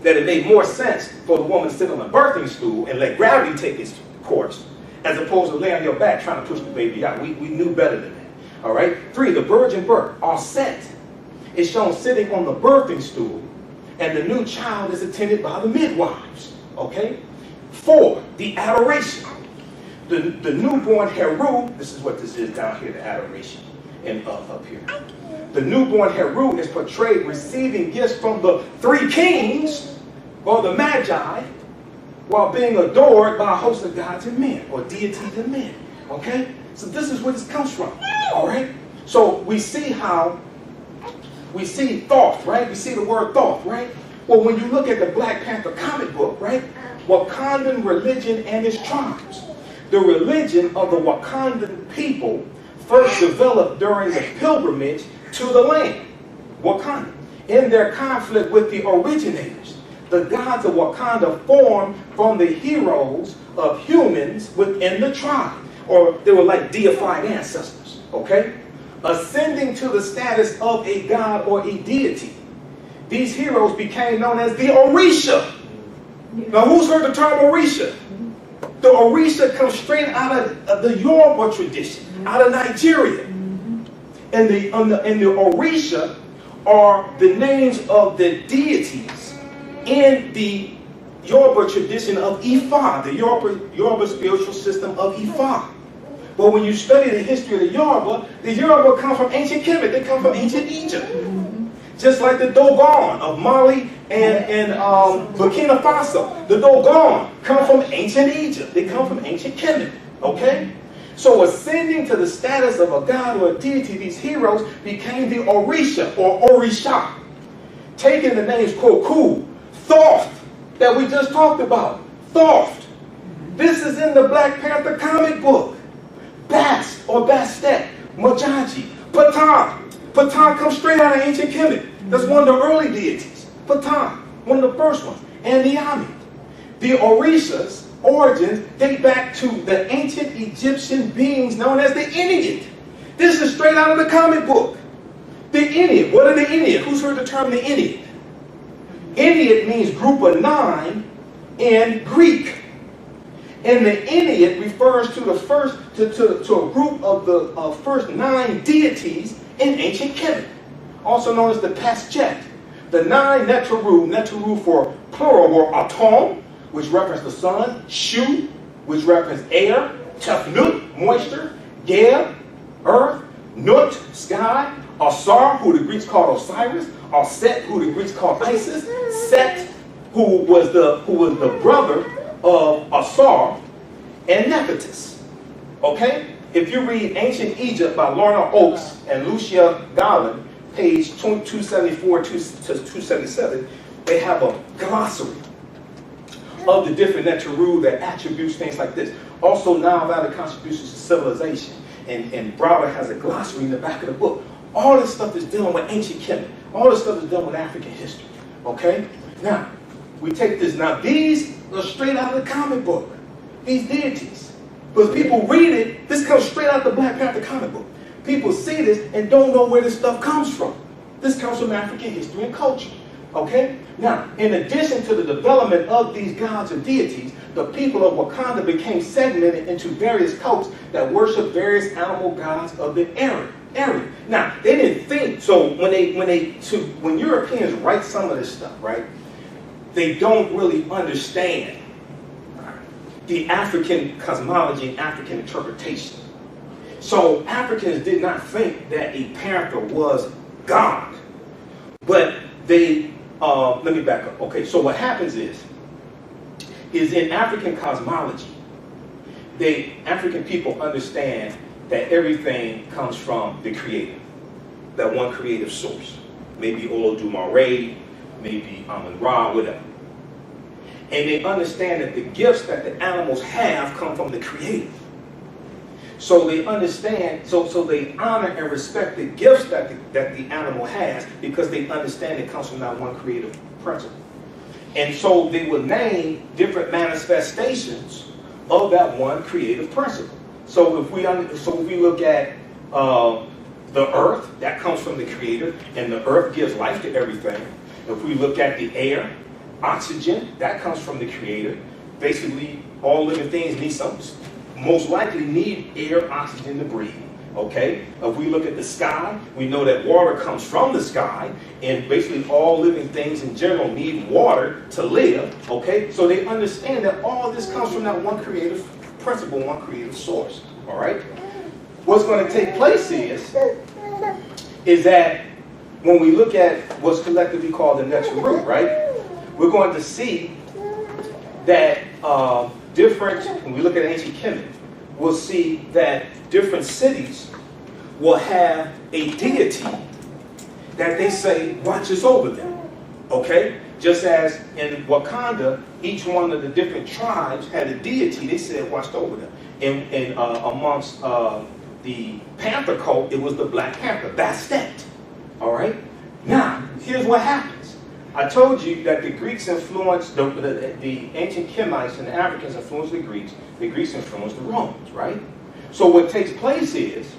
that it made more sense for the woman to sit on the birthing stool and let gravity take its course, as opposed to lay on your back trying to push the baby out. We knew better than that. All right? 3, the Virgin Birth. Auset is shown sitting on the birthing stool, and the new child is attended by the midwives. Okay? 4, the Adoration. The newborn Heru, this is what this is down here, the Adoration, and up here. The newborn Heru is portrayed receiving gifts from the 3 kings, or the Magi, while being adored by a host of gods and men, or deities and men. Okay? So this is where this comes from. All right? So we see how, we see Thoth, right? We see the word Thoth, right? Well, when you look at the Black Panther comic book, right? Wakandan religion and its tribes. The religion of the Wakandan people first developed during the pilgrimage to the land, Wakanda. In their conflict with the originators, the gods of Wakanda formed from the heroes of humans within the tribe, or they were like deified ancestors, okay? Ascending to the status of a god or a deity. These heroes became known as the Orisha. Now, who's heard the term Orisha? The Orisha comes straight out of the Yoruba tradition, out of Nigeria. And the Orisha are the names of the deities in the Yoruba tradition of Ifa, the Yoruba spiritual system of Ifa. But when you study the history of the Yoruba come from ancient Kemet, they come from ancient Egypt. Just like the Dogon of Mali and Burkina Faso. The Dogon come from ancient Egypt. They come from ancient Kemet. Okay? So ascending to the status of a god or a deity, these heroes became the Orisha or Orisha. taking the names Koku, Thoth, that we just talked about. Thoth. This is in the Black Panther comic book. Bast or Bastet, Majaji, Patan. Patan comes straight out of ancient Kemet. That's one of the early deities. Patan, one of the first ones. And the Ami. The Orishas origins date back to the ancient Egyptian beings known as the Ennead. This is straight out of the comic book. The Ennead. What are the Ennead? Who's heard the term the Ennead? Ennead means group of 9 in Greek. And the Ennead refers to the first to a group of the first 9 deities in ancient Kemet, also known as the Paschet. The 9 Neteru for plural were Atom, which reference the sun, Shu, which reference air, Tefnut, moisture, Geb, earth, Nut, sky, Asar, who the Greeks called Osiris, Aset, who the Greeks called Isis, Set, who was the brother of Asar, and Nephthys. Okay? If you read Ancient Egypt by Lorna Oakes and Lucia Garland, page 274 to 277, they have a glossary of the different Neteru that attributes things like this. Also, Nile Valley contributions to civilization. And Browder has a glossary in the back of the book. All this stuff is dealing with ancient Kemet. All this stuff is dealing with African history. Okay? Now, we take this. Now, these are straight out of the comic book. These deities. Because people read it, this comes straight out of the Black Panther comic book. People see this and don't know where this stuff comes from. This comes from African history and culture. Okay? Now, in addition to the development of these gods or deities, the people of Wakanda became segmented into various cults that worship various animal gods of the area. Now, they didn't think, so when Europeans write some of this stuff, right, they don't really understand the African cosmology and African interpretation. So Africans did not think that a panther was God. But they, let me back up. Okay, so what happens is in African cosmology, African people understand that everything comes from the creator, that one creative source. Maybe Olodumare, maybe Amun-Ra, whatever. And they understand that the gifts that the animals have come from the creator. So they understand, so they honor and respect the gifts that the animal has because they understand it comes from that one creative principle. And so they will name different manifestations of that one creative principle. So if we look at the earth, that comes from the creator, and the earth gives life to everything. If we look at the air, oxygen, that comes from the creator. Basically, all living things need something. Most likely need air, oxygen to breathe. Okay? If we look at the sky, we know that water comes from the sky, and basically all living things in general need water to live. Okay? So they understand that all this comes from that one creative principle, one creative source. All right? What's going to take place is that when we look at what's collectively called the Neteru, right? We're going to see that when we look at ancient Kemet, we'll see that different cities will have a deity that they say watches over them. Okay? Just as in Wakanda, each one of the different tribes had a deity they said watched over them. And amongst the Panther cult, it was the Black Panther, Bastet. All right? Now, here's what happens. I told you that the Greeks influenced, the ancient Kemites and the Africans influenced the Greeks influenced the Romans, right? So what takes place is,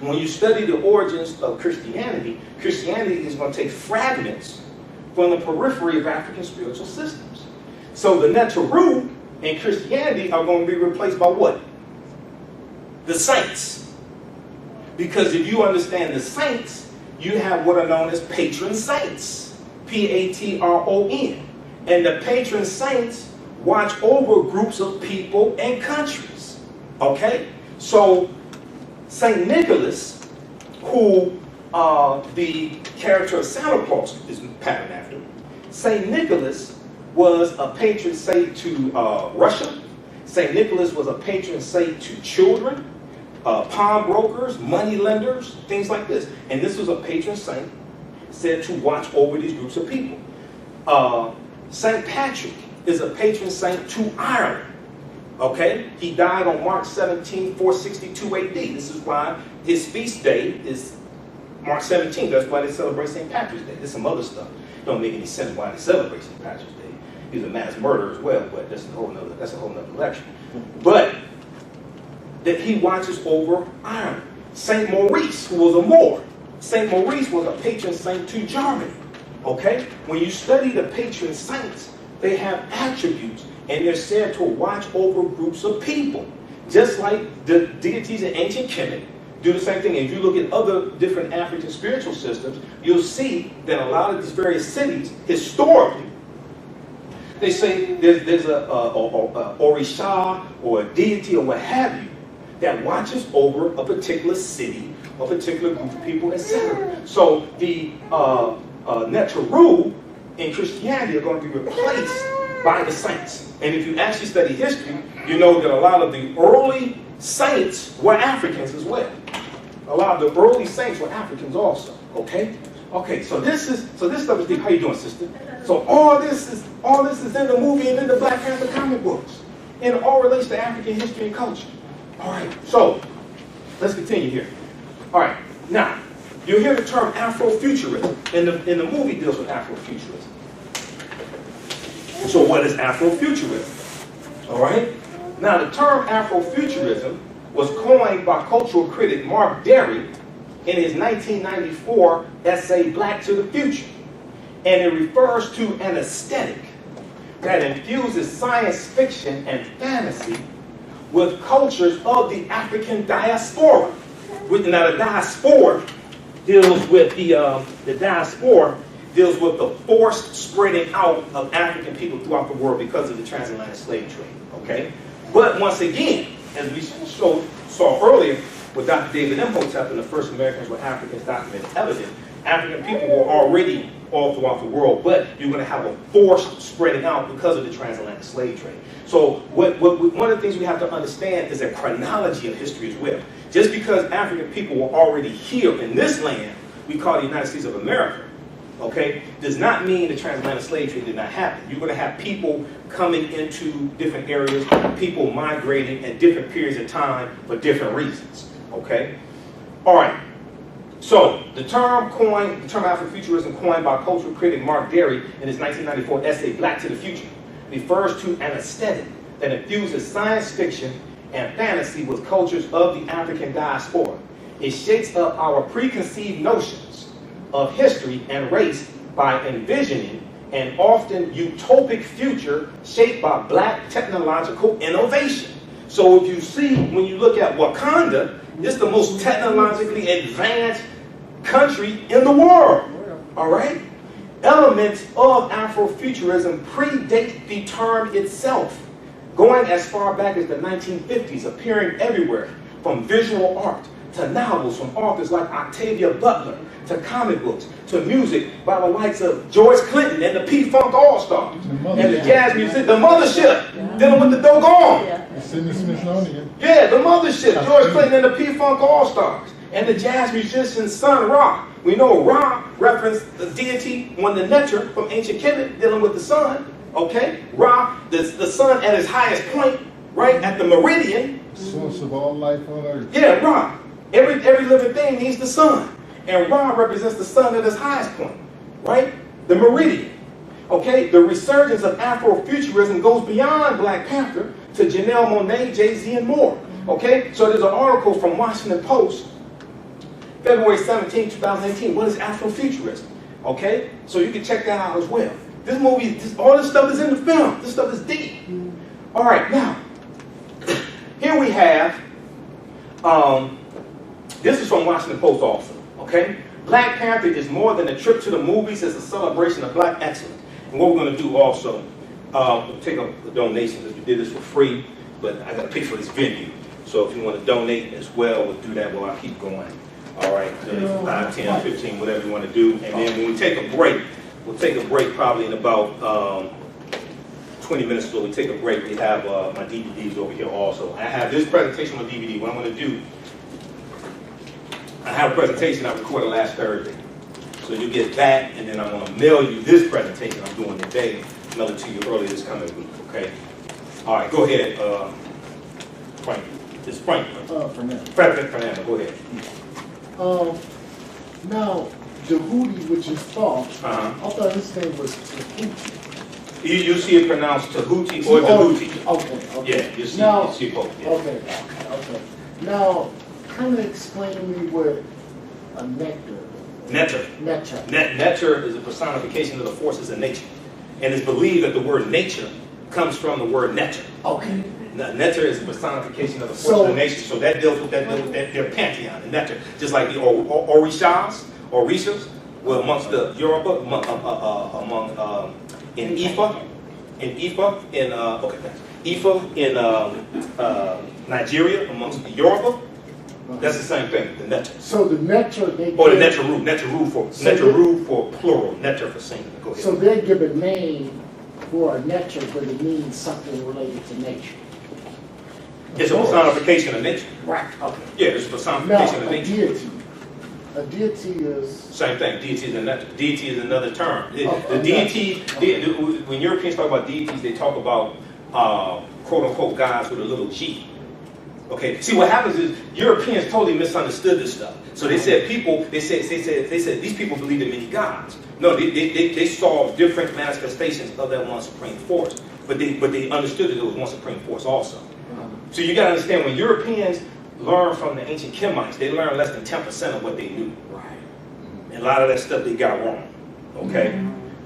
when you study the origins of Christianity, Christianity is going to take fragments from the periphery of African spiritual systems. So the Neteru in Christianity are going to be replaced by what? The saints. Because if you understand the saints, you have what are known as patron saints. P-A-T-R-O-N. And the patron saints watch over groups of people and countries. Okay? So, St. Nicholas, who the character of Santa Claus is patterned after, St. Nicholas was a patron saint to Russia. St. Nicholas was a patron saint to children, pawnbrokers, money lenders, things like this. And this was a patron saint said to watch over these groups of people. St. Patrick is a patron saint to Ireland. Okay? He died on March 17, 462 AD. This is why his feast day is March 17th. That's why they celebrate St. Patrick's Day. There's some other stuff. Don't make any sense why they celebrate St. Patrick's Day. He's a mass murderer as well, but that's a whole nother lecture. But that he watches over Ireland. St. Maurice, who was a Moor. St. Maurice was a patron saint to Germany. Okay? When you study the patron saints, they have attributes, and they're said to watch over groups of people. Just like the deities in ancient Kemet do the same thing. If you look at other different African spiritual systems, you'll see that a lot of these various cities, historically, they say there's a orisha or a deity or what have you that watches over a particular city, a particular group of people, etc. So the Neteru in Christianity are going to be replaced by the saints. And if you actually study history, you know that a lot of the early saints were Africans as well. A lot of the early saints were Africans also. Okay? Okay, so this stuff is deep. How you doing, sister? So all this is in the movie and in the Black Panther comic books. And it all relates to African history and culture. Alright, so let's continue here. Alright, now you'll hear the term Afrofuturism. And the movie deals with Afrofuturism. So what is Afrofuturism? Alright? Now the term Afrofuturism was coined by cultural critic Mark Derry in his 1994 essay, Black to the Future. And it refers to an aesthetic that infuses science fiction and fantasy with cultures of the African diaspora. Now the diaspora deals with the forced spreading out of African people throughout the world because of the transatlantic slave trade. Okay? But once again, as we saw earlier with Dr. David Imhotep and the first Americans were Africans documented evidence, African people were already all throughout the world, but you're going to have a forced spreading out because of the transatlantic slave trade. So one of the things we have to understand is a chronology of history as well. Just because African people were already here in this land, we call the United States of America, okay, does not mean the transatlantic slave trade did not happen. You're going to have people coming into different areas, people migrating at different periods of time for different reasons, okay? All right. So, the term Afrofuturism coined by cultural critic Mark Derry in his 1994 essay, Black to the Future, refers to an aesthetic that infuses science fiction and fantasy with cultures of the African diaspora. It shakes up our preconceived notions of history and race by envisioning an often utopic future shaped by black technological innovation. So if you see, when you look at Wakanda, it's the most technologically advanced country in the world. All right? Elements of Afrofuturism predate the term itself, going as far back as the 1950s, appearing everywhere, from visual art to novels from authors like Octavia Butler, to comic books, to music by the likes of George Clinton and the P-Funk All-Stars, and the jazz music, the Mothership, dealing with the Doggone. It's in the Smithsonian. Yeah, the Mothership, George Clinton and the P-Funk All-Stars, and the jazz musician's son, Ra. We know Ra referenced the deity, one the Neter from ancient Kemet, dealing with the sun. Okay, Ra, the sun at its highest point, right at the meridian. Source of all life on earth. Yeah, Ra. Every living thing needs the sun. And Ra represents the sun at its highest point, right? The meridian. Okay, the resurgence of Afrofuturism goes beyond Black Panther to Janelle Monáe, Jay-Z, and more. Okay, so there's an article from Washington Post, February 17, 2018. What is Afrofuturism? Okay, so you can check that out as well. This movie, all this stuff is in the film. This stuff is deep. All right, now, here we have, this is from Washington Post also, okay? Black Panther is more than a trip to the movies, it's a celebration of black excellence. And what we're going to do also, we'll take a donation, because we did this for free, but I got to pay for this venue. So if you want to donate as well, we'll do that while I keep going. All right, 5, 10, 15, whatever you want to do. And then when we take a break, we'll take a break probably in about 20 minutes ago. We take a break. We have my DVDs over here also. I have this presentation on DVD. What I'm going to do, I have a presentation I recorded last Thursday. So you get that, and then I'm going to mail you this presentation I'm doing today. Mail it to you early this coming week, okay? All right, go ahead, Frank. It's Frank. Fernando, go ahead. Now, Tahuti, which is thought, I thought his name was Tahuti. You see it pronounced Tahuti or Tahuti. Okay. Yeah, you see both. Yeah. Okay. Now, kind of explain to me what a nectar. Nectar is a personification of the forces of nature. And it's believed that the word nature comes from the word nectar. Okay. Nectar is a personification of the forces of nature. So that deals with their pantheon, the nectar. Just like the Orishas, well, amongst the Yoruba, in Ifa, in Nigeria, amongst the Yoruba, that's the same thing, the nectar. So the nectar, the nectar root for plural, nectar for singular. Go ahead. So they give a name for a nectar, but it means something related to nature. It's a personification of nature. Right. Okay. Yeah, it's a personification of nature. A deity is... Same thing. Deity is another. Deity is another term. When Europeans talk about deities, they talk about quote unquote gods with a little g. Okay. See, what happens is Europeans totally misunderstood this stuff. So they said they said these people believe in many gods. No, they saw different manifestations of that one supreme force, but they understood that there was one supreme force also. So you got to understand, when Europeans learned from the ancient Kemites, they learned less than 10% of what they knew. Right. And a lot of that stuff they got wrong. Okay.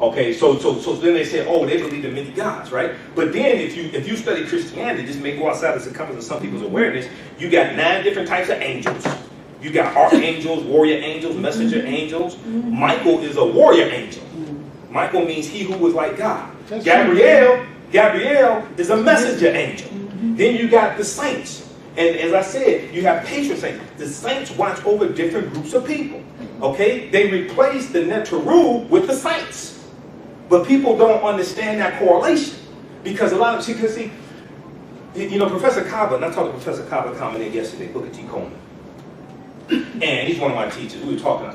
Okay. So then they said, oh, they believe in many gods, right? But then if you study Christianity, just may go outside the circumference of some people's awareness, you got 9 different types of angels. You got archangels, warrior angels, messenger angels. Michael is a warrior angel. Michael means he who was like God. Gabriel is a messenger angel. Then you got the saints. And as I said, you have patron saints. The saints watch over different groups of people. Okay? They replace the Neteru with the saints. But people don't understand that correlation. Because a lot of, see, Professor Kaba, and I talked to Professor Kaba coming in yesterday, Booker T. Coleman. And he's one of my teachers. We were talking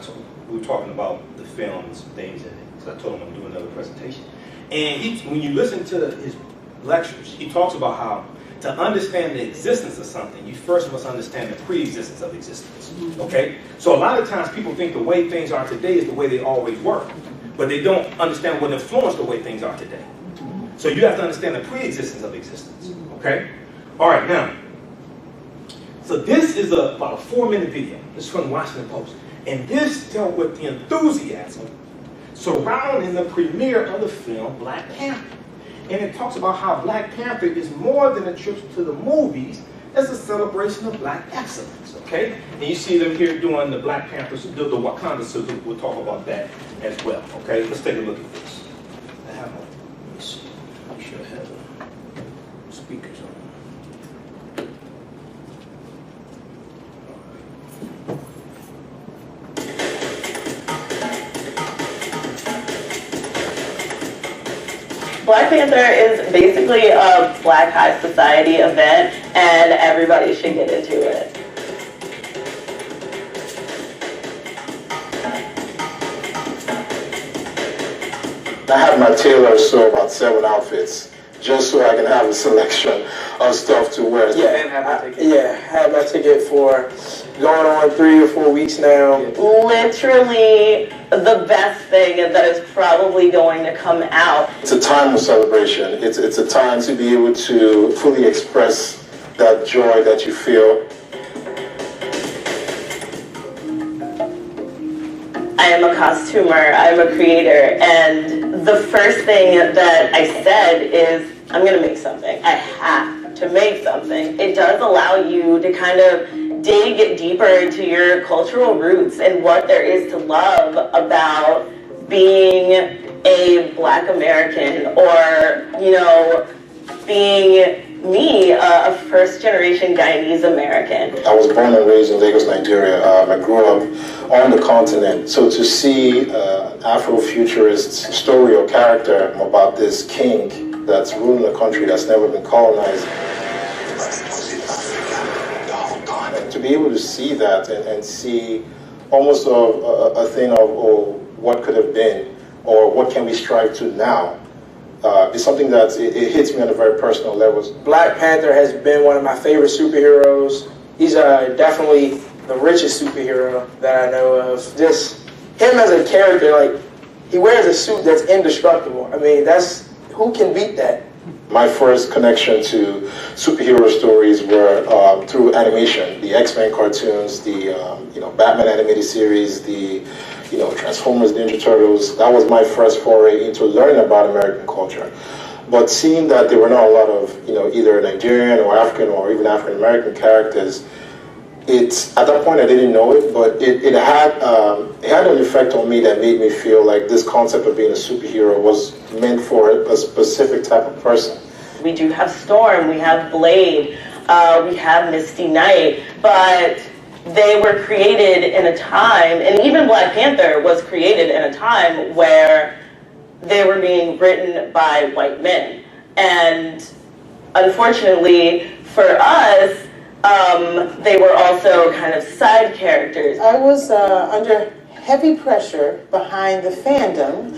about the films and things, and so I told him I'm doing another presentation. And when you listen to his lectures, he talks about how to understand the existence of something, you first must understand the pre-existence of existence. Okay? So a lot of times people think the way things are today is the way they always were. But they don't understand what influenced the way things are today. So you have to understand the pre-existence of existence. Okay? Alright, now. So this is about a 4-minute video. This is from the Washington Post. And this dealt with the enthusiasm surrounding the premiere of the film Black Panther. And it talks about how Black Panther is more than a trip to the movies, it's a celebration of black excellence, okay? And you see them here doing the Black Panther, the Wakanda salute. We'll talk about that as well, okay? Let's take a look at this. Let me see. I'm sure I have the speakers on. Black Panther is basically a black high society event, and everybody should get into it. I have my tailor sew about 7 outfits, just so I can have a selection of stuff to wear. Yeah, have my ticket for going on 3 or 4 weeks now. Literally the best thing that is probably going to come out. It's a time of celebration. It's a time to be able to fully express that joy that you feel. I am a costumer, I'm a creator, and the first thing that I said is, I'm gonna make something. I have to make something. It does allow you to kind of dig deeper into your cultural roots and what there is to love about being a Black American, or, being me, a first-generation Guyanese American. I was born and raised in Lagos, Nigeria. I grew up on the continent. So to see Afrofuturist story or character about this king that's ruling a country that's never been colonized, and to be able to see that and see almost a thing of, what could have been or what can we strive to now is something that it hits me on a very personal level. Black Panther has been one of my favorite superheroes. He's definitely the richest superhero that I know of. Just him as a character, like, he wears a suit that's indestructible. I mean, who can beat that? My first connection to superhero stories were through animation, the X-Men cartoons, the Batman animated series, the Transformers, Ninja Turtles. That was my first foray into learning about American culture. But seeing that there were not a lot of either Nigerian or African or even African American characters, at that point I didn't know it, but it had an effect on me that made me feel like this concept of being a superhero was meant for a specific type of person. We do have Storm, we have Blade, we have Misty Knight, but they were created in a time, and even Black Panther was created in a time where they were being written by white men. And unfortunately for us, they were also kind of side characters. I was under heavy pressure behind the fandom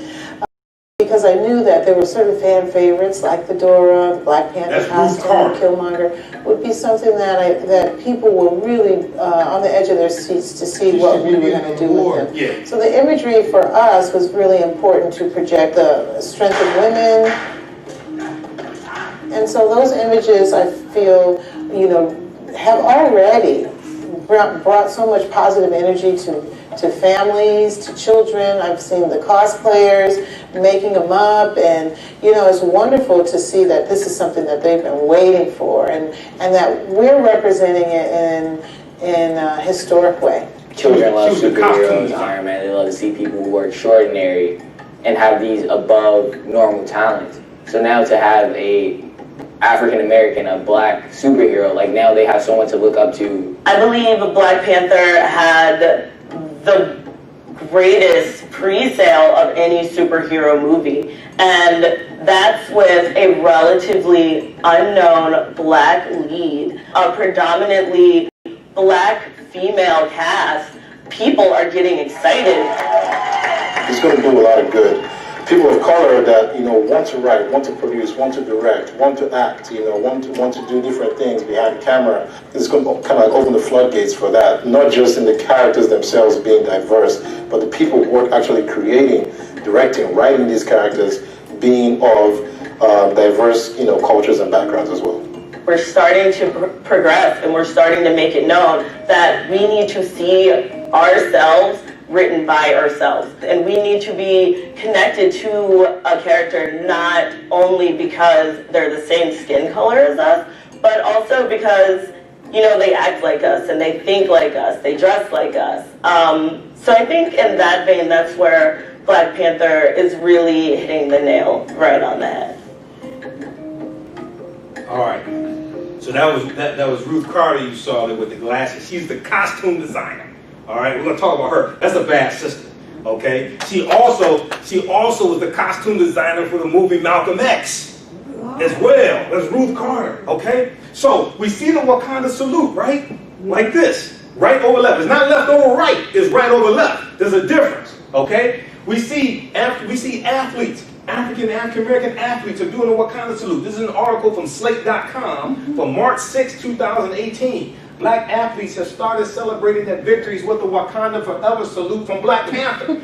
because I knew that there were certain fan favorites like Fedora, the Black Panther costume, Killmonger, would be something that people were really on the edge of their seats to see what we were going to do with them. Yeah. So the imagery for us was really important to project the strength of women. And so those images, I feel, have already brought so much positive energy to families, to children. I've seen the cosplayers making them up, and it's wonderful to see that this is something that they've been waiting for, and that we're representing it in a historic way. Children love superheroes, Iron Man. They love to see people who are extraordinary and have these above normal talents. So now to have a African American, a black superhero, like now they have someone to look up to. I believe Black Panther had the greatest pre-sale of any superhero movie, and that's with a relatively unknown black lead, a predominantly black female cast. People are getting excited. It's going to do a lot of good. People of color that want to write, want to produce, want to direct, want to act, want to do different things behind camera. It's going to kind of open the floodgates for that. Not just in the characters themselves being diverse, but the people who are actually creating, directing, writing these characters being of diverse, cultures and backgrounds as well. We're starting to progress, and we're starting to make it known that we need to see ourselves written by ourselves, and we need to be connected to a character not only because they're the same skin color as us, but also because they act like us and they think like us, they dress like us. So I think in that vein, that's where Black Panther is really hitting the nail right on the head. All right. So that was Ruth Carter you saw there with the glasses. She's the costume designer. All right, we're gonna talk about her. That's a bad sister. Okay. She also was the costume designer for the movie Malcolm X as well. That's Ruth Carter. Okay. So we see the Wakanda salute, right? Like this, right over left. It's not left over right. It's right over left. There's a difference. Okay. We see athletes. African American athletes are doing the Wakanda salute. This is an article from Slate.com from March 6, 2018. Black athletes have started celebrating their victories with the Wakanda Forever salute from Black Panther.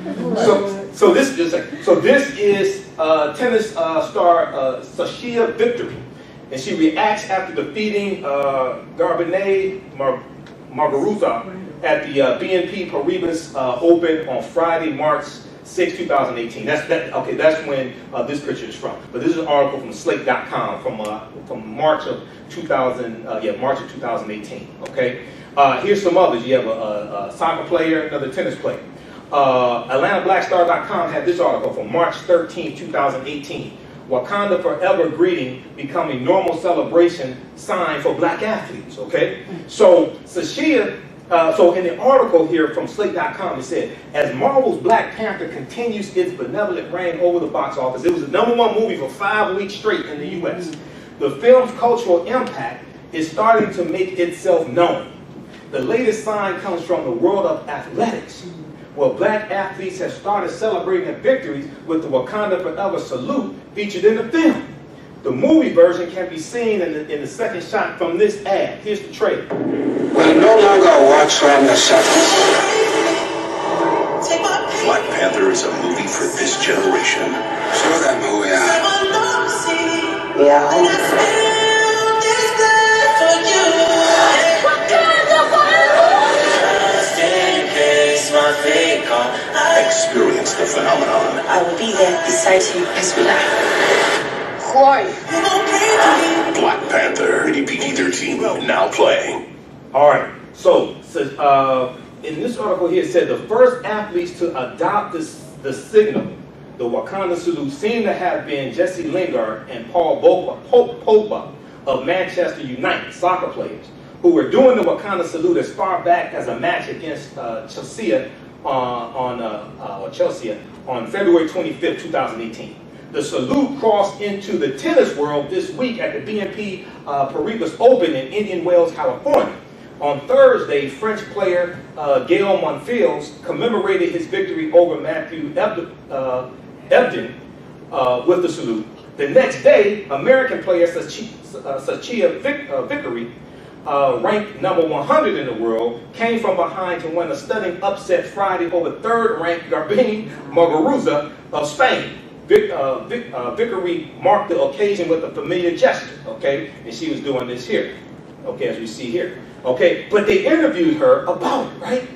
So this is tennis star Sashia Victory, and she reacts after defeating Garbine Margaruza at the BNP Paribas Open on Friday, March 6, 2018. That's when this picture is from. But this is an article from Slate.com from March of 2018. Okay. Here's some others. You have a soccer player, another tennis player. AtlantaBlackStar.com had this article from March 13, 2018. Wakanda Forever greeting becoming normal celebration sign for black athletes. Okay. So Sashia. So in the article here from Slate.com, it said, as Marvel's Black Panther continues its benevolent reign over the box office, it was the #1 movie for 5 weeks straight in the U.S. The film's cultural impact is starting to make itself known. The latest sign comes from the world of athletics, Well, black athletes have started celebrating their victories with the Wakanda Forever salute featured in the film. The movie version can be seen in the second shot from this ad. Here's the trailer. We no longer watch from the shadows. Black Panther is a movie for this generation. Show them who we are. We are home. Experience the phenomenon. I will be there beside you as we are. Who are you? Black Panther, rated PG-13, now playing. All right. So in this article here, it said the first athletes to adopt the signal, the Wakanda salute, seem to have been Jesse Lingard and Paul Pogba of Manchester United, soccer players, who were doing the Wakanda salute as far back as a match against Chelsea on February 25th, 2018. The salute crossed into the tennis world this week at the BNP Paribas Open in Indian Wells, California. On Thursday, French player Gael Monfils commemorated his victory over Matthew Ebden with the salute. The next day, American player Sachia Vickery, ranked number 100 in the world, came from behind to win a stunning upset Friday over third-ranked Garbine Muguruza of Spain. Vickery marked the occasion with a familiar gesture, okay? And she was doing this here, okay, as we see here. Okay, but they interviewed her about it, right?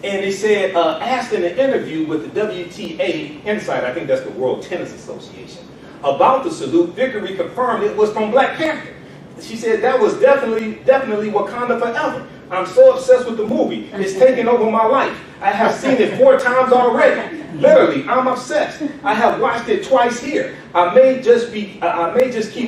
And they said, asked in an interview with the WTA Insight, I think that's the World Tennis Association, about the salute, Vickery confirmed it was from Black Panther. She said that was definitely Wakanda Forever. I'm so obsessed with the movie. It's taken over my life. I have seen it 4 times already. Literally, I'm obsessed. I have watched it twice here. I may just keep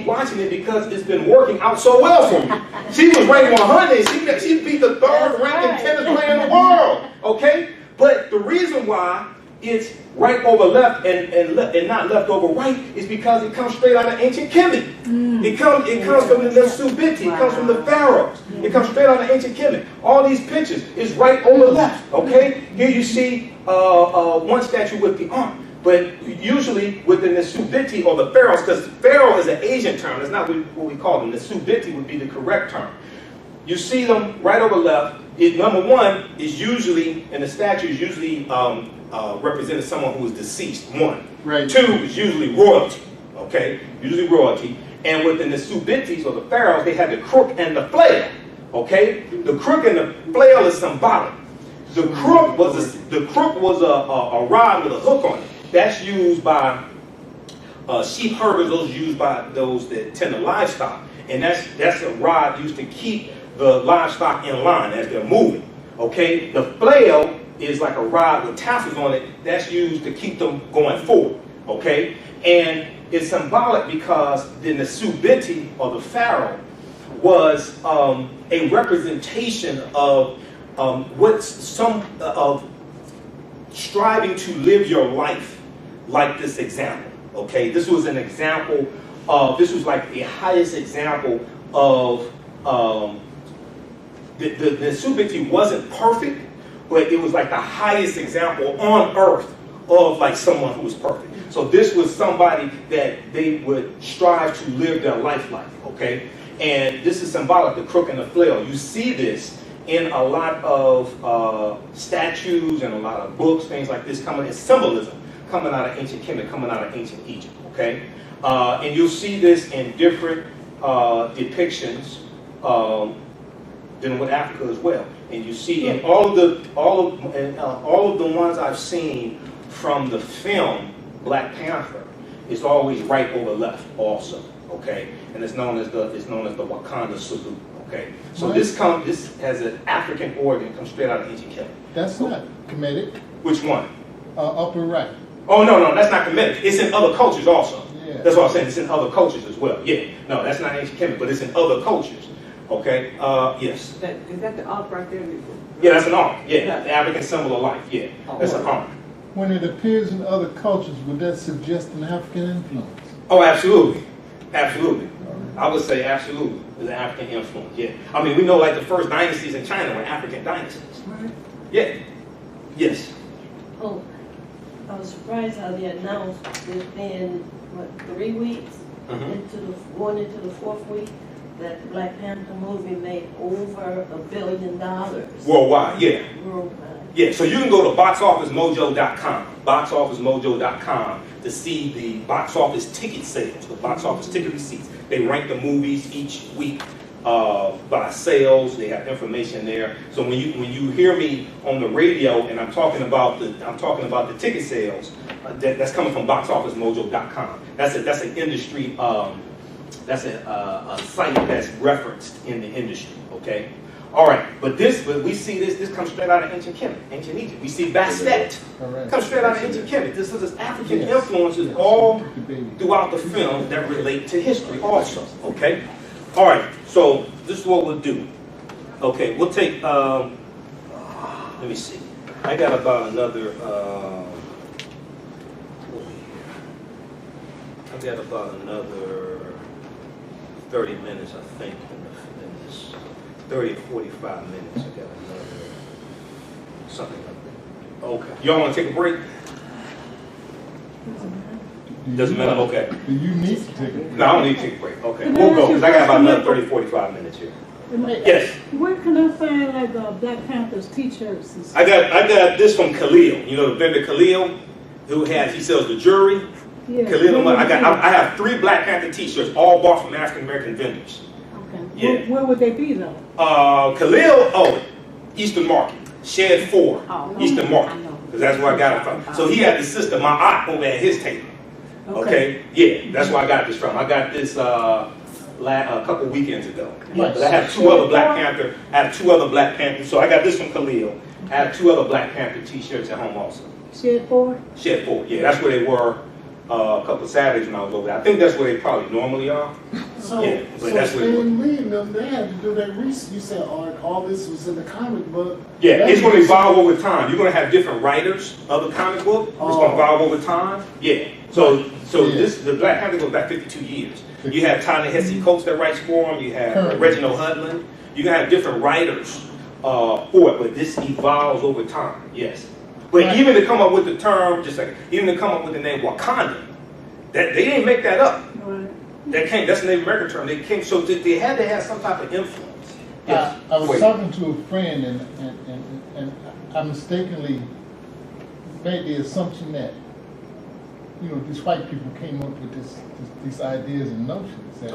watching it because it's been working out so well for me. She was ranked 100. She beat the third-ranked tennis player in the world. Okay, but the reason why it's right over left and not left over right is because it comes straight out of ancient Kemet. It comes from the Subiti. It comes from the pharaohs. It comes straight out of ancient Kemet. All these pictures is right over left. Okay, here you see one statue with the arm, but usually within the Subiti or the pharaohs, because pharaoh is an Asian term. That's not what we call them. The Subiti would be the correct term. You see them right over left. Number one is usually, and the statue is usually represented someone who is deceased, one. Right. 2 is usually royalty, okay? Usually royalty. And within the Subitis or the pharaohs, they had the crook and the flail, okay? The crook and the flail is symbolic. The crook was a rod with a hook on it. That's used by sheep herders. Those are used by those that tend to livestock. And that's a rod used to keep the livestock in line as they're moving, okay? The flail is like a rod with tassels on it that's used to keep them going forward, okay? And it's symbolic because then the Subiti, or the pharaoh, was a representation of of striving to live your life like this example, okay? This was an example of, this was like the highest example of, the Subiti wasn't perfect, but it was like the highest example on earth of like someone who was perfect. So this was somebody that they would strive to live their life like, okay? And this is symbolic, the crook and the flail. You see this in a lot of statues and a lot of books, things like this coming in symbolism, coming out of ancient Kemet, coming out of ancient Egypt, okay? And you'll see this in different depictions than with Africa as well. And you see in all of the ones I've seen from the film Black Panther, it's always right over left also, okay? And it's known as the Wakanda salute, okay? So this has an African origin, comes straight out of ancient Kemet. That's not Kemetic. Which one? Upper right. Oh no, that's not Kemetic. It's in other cultures also. Yeah. That's what I'm saying. It's in other cultures as well. Yeah. No, that's not ancient Kemet, but it's in other cultures. Okay. Yes. Is that the ark right there? Yeah, that's an ark. Yeah, the African symbol of life. Yeah, that's an ark. When it appears in other cultures, would that suggest an African influence? Oh, absolutely. Absolutely. I would say absolutely. There's an African influence, yeah. I mean, we know like the first dynasties in China were African dynasties. Yeah. Yes. Oh, I was surprised how they announced within, what, 3 weeks, going into the 4th week, that the Black Panther movie made over $1 billion. Worldwide, yeah. Worldwide. Yeah, so you can go to boxofficemojo.com, boxofficemojo.com, to see the box office ticket sales, the box office ticket receipts. They rank the movies each week by sales. They have information there. So when you hear me on the radio and I'm talking about the ticket sales, that's coming from boxofficemojo.com. That's an industry. That's a site that's referenced in the industry. Okay. All right, but we see this comes straight out of ancient Kemet, ancient Egypt. We see Bastet, comes straight out of ancient Kemet. This is African influences all throughout the film that relate to history also, okay? All right, so this is what we'll do. Okay, we'll take, let me see. I got about another, I got about another 30 minutes, I think, in this. 30 to 45 minutes. I got another something like that. Okay. Y'all want to take a break? Doesn't matter. Okay. Do you need to take a break? No, I don't need to take a break. Okay. We'll go because I got about another 30, 45 minutes here. Yes. Where can I find like Black Panthers t-shirts and stuff? I got this from Khalil. You know the vendor Khalil, he sells the jewelry. Yeah. Khalil, I have 3 Black Panther t-shirts, all bought from African American vendors. Yeah. Where would they be though? Khalil, Eastern Market, Shed 4, Eastern Market, because that's where I got it from. So he had the sister, my aunt, over at his table. Okay, yeah, that's where I got this from. I got this a couple weekends ago. Yeah, but I have 2 other Black Panther. I have 2 other Black Panther. So I got this from Khalil. I have 2 other Black Panther T-shirts at home also. Shed 4. Shed 4, yeah, that's where they were. A couple of Saturdays when I was over there. I think that's where they probably normally are. So, yeah, but that's where Stan Lee and them, they had to do that research. You said all this was in the comic book. Yeah, it's going to evolve over time. You're going to have different writers of the comic book. It's going to evolve over time. Yeah. So the Black Panther goes back 52 years. You have Ta-Nehisi Coates that writes for him. You have Reginald Hudlin. You're going to have different writers for it, but this evolves over time. Yes. But even to come up with the term, just like even to come up with the name Wakanda, that they didn't make that up. That's a Native American term. They came, so they had to have some type of influence. Yes. I was talking to a friend, and I mistakenly made the assumption that these white people came up with these ideas and notions that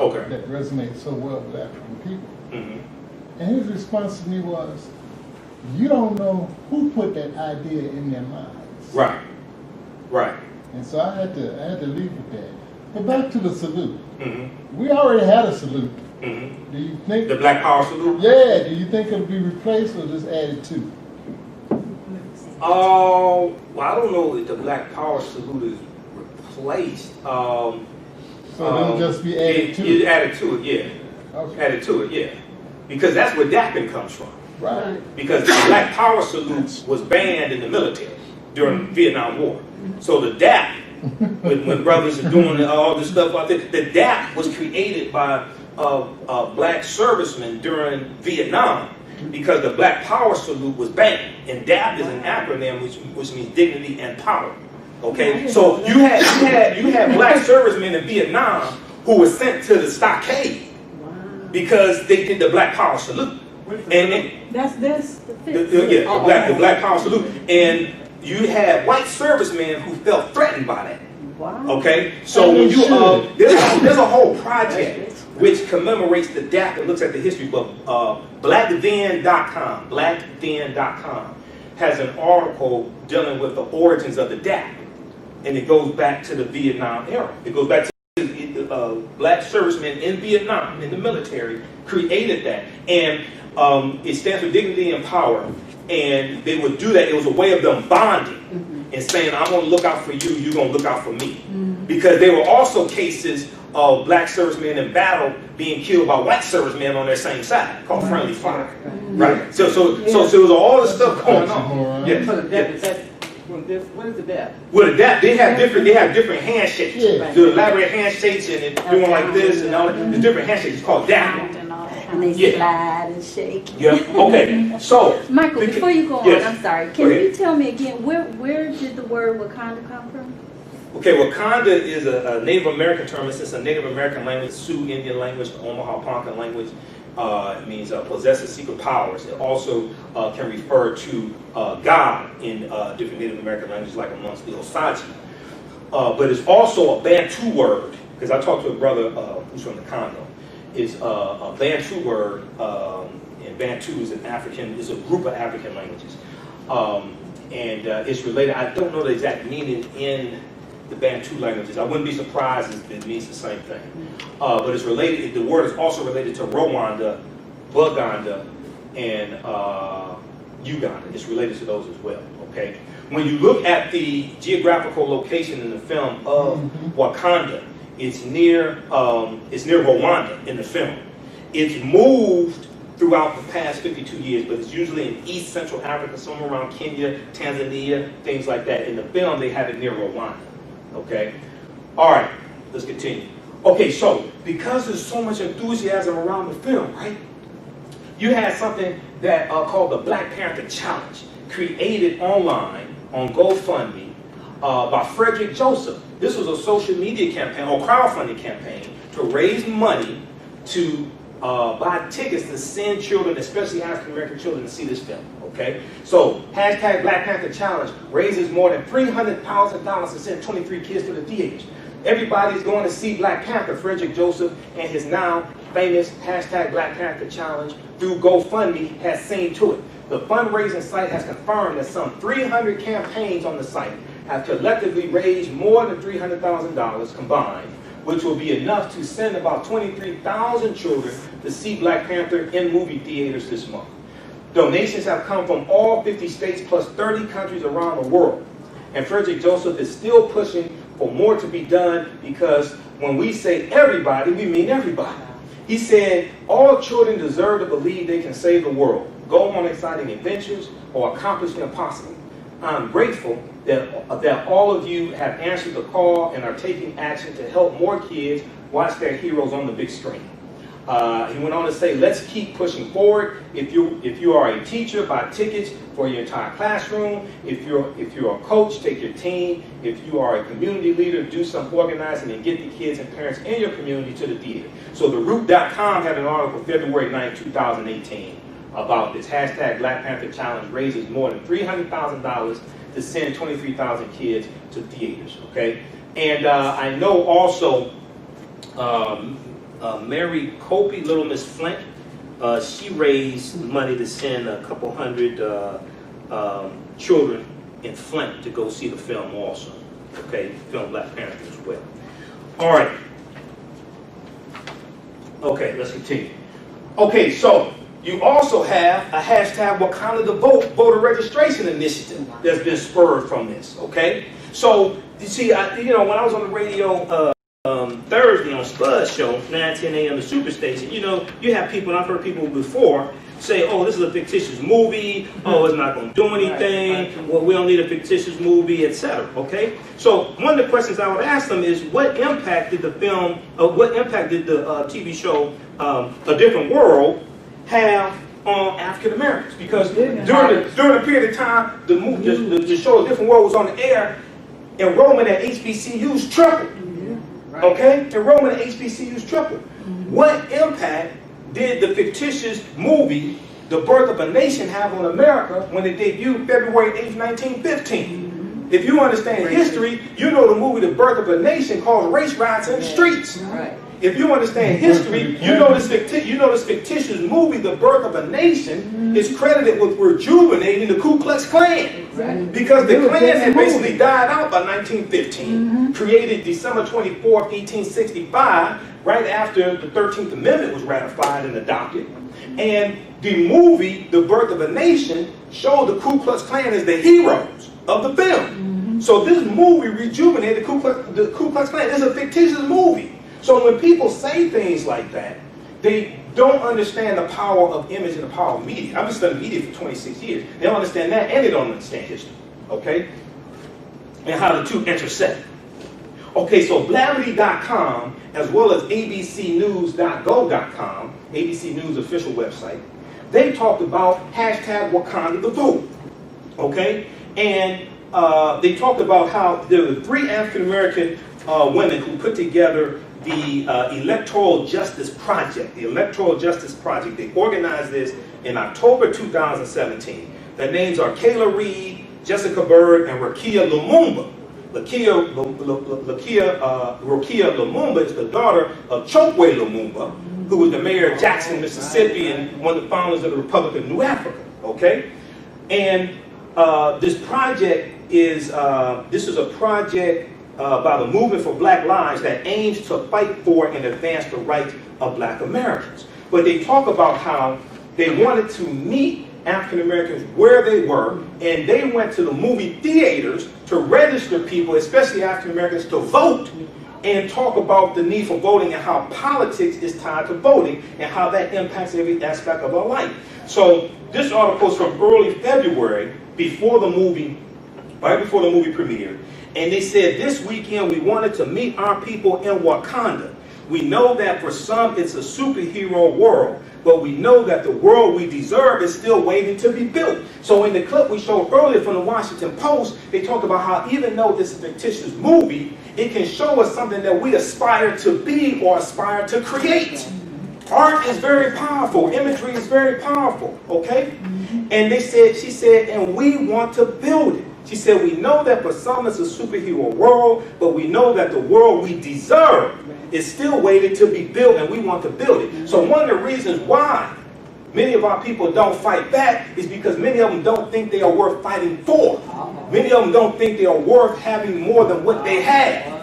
resonate so well with African people. And his response to me was, you don't know who put that idea in their minds. Right. Right. And so I had to leave with that. But back to the salute. We already had a salute. Do you think the Black Power salute? Yeah. Do you think it'll be replaced or just added to? Well, I don't know if the Black Power salute is replaced. So it'll just be added to it. Added to it, yeah. Okay. Added to it, yeah. Because that's where dapping comes from. Right. Because the Black Power salute was banned in the military during the Vietnam War. So the dap, when brothers are doing all this stuff out there, the dap was created by black servicemen during Vietnam because the Black Power salute was banned. And dap is an acronym which means dignity and power. Okay, so you had black servicemen in Vietnam who were sent to the stockade because they did the Black Power salute. And that's this. the Black Power salute, and you had white servicemen who felt threatened by that. Wow. Okay, so when you there's a whole project which commemorates the DAP that looks at the history book. Blackden.com has an article dealing with the origins of the DAP, and it goes back to the Vietnam era. It goes back to black servicemen in Vietnam in the military created that, and it stands for dignity and power. And they would do that. It was a way of them bonding and saying, I'm going to look out for you, you're going to look out for me. Because there were also cases of black servicemen in battle being killed by white servicemen on their same side, called friendly fire. Right. So there was all this stuff going on. Yeah. So the death, what is the death? Well, the death, they have different handshakes. So elaborate handshakes and doing like this and all that. There's different handshakes. It's called dapping. Count. And they Yeah. slide and shake. Yeah. Okay. So, Michael, before you go on, yes. I'm sorry. Go Can ahead. you tell me again where did the word Wakanda come from? Okay, Wakanda is a Native American term. It's a Native American language, Sioux Indian language, the Omaha Ponca language. It means possesses secret powers. It also can refer to God in different Native American languages, like amongst the Osage. But it's also a Bantu word, because I talked to a brother who's from the Congo. It's a Bantu word, and Bantu is is a group of African languages. And it's related, I don't know the exact meaning in the Bantu languages. I wouldn't be surprised if it means the same thing. But it's related, the word is also related to Rwanda, Buganda, and Uganda. It's related to those as well, okay? When you look at the geographical location in the film of Wakanda, it's near Rwanda in the film. It's moved throughout the past 52 years, but it's usually in East Central Africa, somewhere around Kenya, Tanzania, things like that. In the film, they have it near Rwanda. Okay? All right, let's continue. Okay, so because there's so much enthusiasm around the film, right? You had something that called the Black Panther Challenge, created online on GoFundMe by Frederick Joseph. This was a social media campaign or crowdfunding campaign to raise money to buy tickets to send children, especially African American children, to see this film. Okay, so hashtag Black Panther Challenge raises more than $300,000 to send 23 kids to the theaters. Everybody's going to see Black Panther. Frederick Joseph and his now famous hashtag Black Panther Challenge through GoFundMe has seen to it. The fundraising site has confirmed that some 300 campaigns on the site have collectively raised more than $300,000 combined, which will be enough to send about 23,000 children to see Black Panther in movie theaters this month. Donations have come from all 50 states plus 30 countries around the world. And Frederick Joseph is still pushing for more to be done, because when we say everybody, we mean everybody. He said, all children deserve to believe they can save the world, go on exciting adventures, or accomplish the impossible. I'm grateful that all of you have answered the call and are taking action to help more kids watch their heroes on the big screen. He went on to say, let's keep pushing forward. If you are a teacher, buy tickets for your entire classroom. If you're a coach, take your team. If you are a community leader, do some organizing and get the kids and parents in your community to the theater. So theroot.com had an article February 9, 2018 about this. Hashtag Black Panther Challenge raises more than $300,000 to send 23,000 kids to theaters, okay? And I know also Mary Copey, Little Miss Flint, she raised money to send a couple hundred children in Flint to go see the film also, okay? Film Black Panther as well. All right. Okay, let's continue. Okay, so you also have a hashtag Wakanda the Vote voter registration initiative that's been spurred from this, okay? So, you see, when I was on the radio Thursday on Spud's show, 9:10 a.m. the Superstation, you have people, and I've heard people before say, oh, this is a fictitious movie, oh, it's not going to do anything, well, we don't need a fictitious movie, etc., okay? So one of the questions I would ask them is, what impact did the film, what impact did the TV show, A Different World, have on African Americans? Because during the period of time the show A Different World was on the air, enrollment at HBCUs tripled. Okay? Enrollment at HBCUs tripled. What impact did the fictitious movie The Birth of a Nation have on America when it debuted February 8, 1915? If you understand history, you know the movie The Birth of a Nation caused race riots in the streets. Right. If you understand history, you know this fictitious movie, The Birth of a Nation, is credited with rejuvenating the Ku Klux Klan. Because the Klan had basically died out by 1915, created December 24, 1865, right after the 13th Amendment was ratified and adopted. And the movie, The Birth of a Nation, showed the Ku Klux Klan as the heroes of the film. So this movie rejuvenated the Ku Klux Klan. It's a fictitious movie. So when people say things like that, they don't understand the power of image and the power of media. I've been studying media for 26 years. They don't understand that, and they don't understand history, okay? And how the two intersect. Okay, so Blavity.com, as well as abcnews.go.com, ABC News official website, they talked about hashtag Wakanda the vote. Okay, and they talked about how there were 3 African American women who put together the Electoral Justice Project. The Electoral Justice Project. They organized this in October 2017. Their names are Kayla Reed, Jessica Bird, and Rukia Lumumba. Rukia Lumumba is the daughter of Chokwe Lumumba, who was the mayor of Jackson, Mississippi, and one of the founders of the Republic of New Africa. Okay, and this project is this is a project by the Movement for Black Lives that aims to fight for and advance the rights of Black Americans. But they talk about how they wanted to meet African Americans where they were, and they went to the movie theaters to register people, especially African Americans, to vote, and talk about the need for voting and how politics is tied to voting and how that impacts every aspect of our life. So this article is from early February, before the movie, right before the movie premiered, and they said this weekend we wanted to meet our people in Wakanda. We know that for some it's a superhero world, but we know that the world we deserve is still waiting to be built. So in the clip we showed earlier from the Washington Post, they talked about how even though this is a fictitious movie, it can show us something that we aspire to be or aspire to create. Art is very powerful. Imagery is very powerful, okay? And they said, she said, and we want to build it. She said, we know that for some it's a superhero world, but we know that the world we deserve is still waiting to be built, and we want to build it. So one of the reasons why many of our people don't fight back is because many of them don't think they are worth fighting for. Many of them don't think they are worth having more than what they have.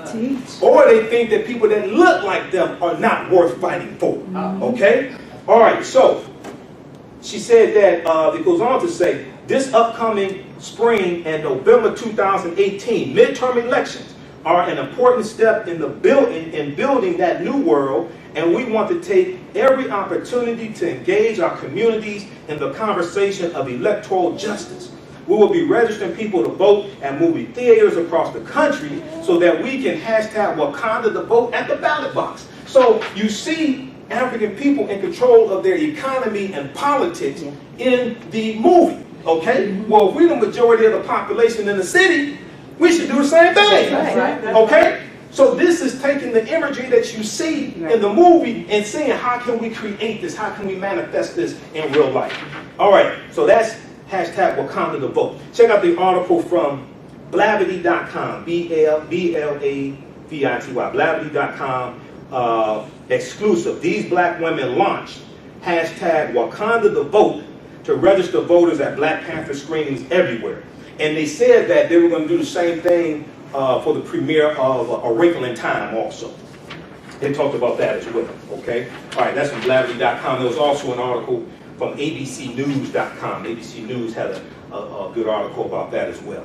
Or they think that people that look like them are not worth fighting for. Okay? All right, so she said that, it goes on to say, this upcoming spring and November 2018 midterm elections are an important step in building that new world, and we want to take every opportunity to engage our communities in the conversation of electoral justice. We will be registering people to vote at movie theaters across the country so that we can hashtag Wakanda the vote at the ballot box. So you see African people in control of their economy and politics in the movie. Okay? Well, if we're the majority of the population in the city, we should do the same thing. Okay? So this is taking the imagery that you see in the movie and saying, how can we create this? How can we manifest this in real life? All right, so that's hashtag Wakanda the vote. Check out the article from Blavity.com, Blavity, Blavity.com, exclusive. These black women launched hashtag Wakanda the vote to register voters at Black Panther screenings everywhere. And they said that they were going to do the same thing for the premiere of A Wrinkle in Time also. They talked about that as well, okay? All right, that's from Blavity.com. There was also an article from abcnews.com. ABC News had a good article about that as well.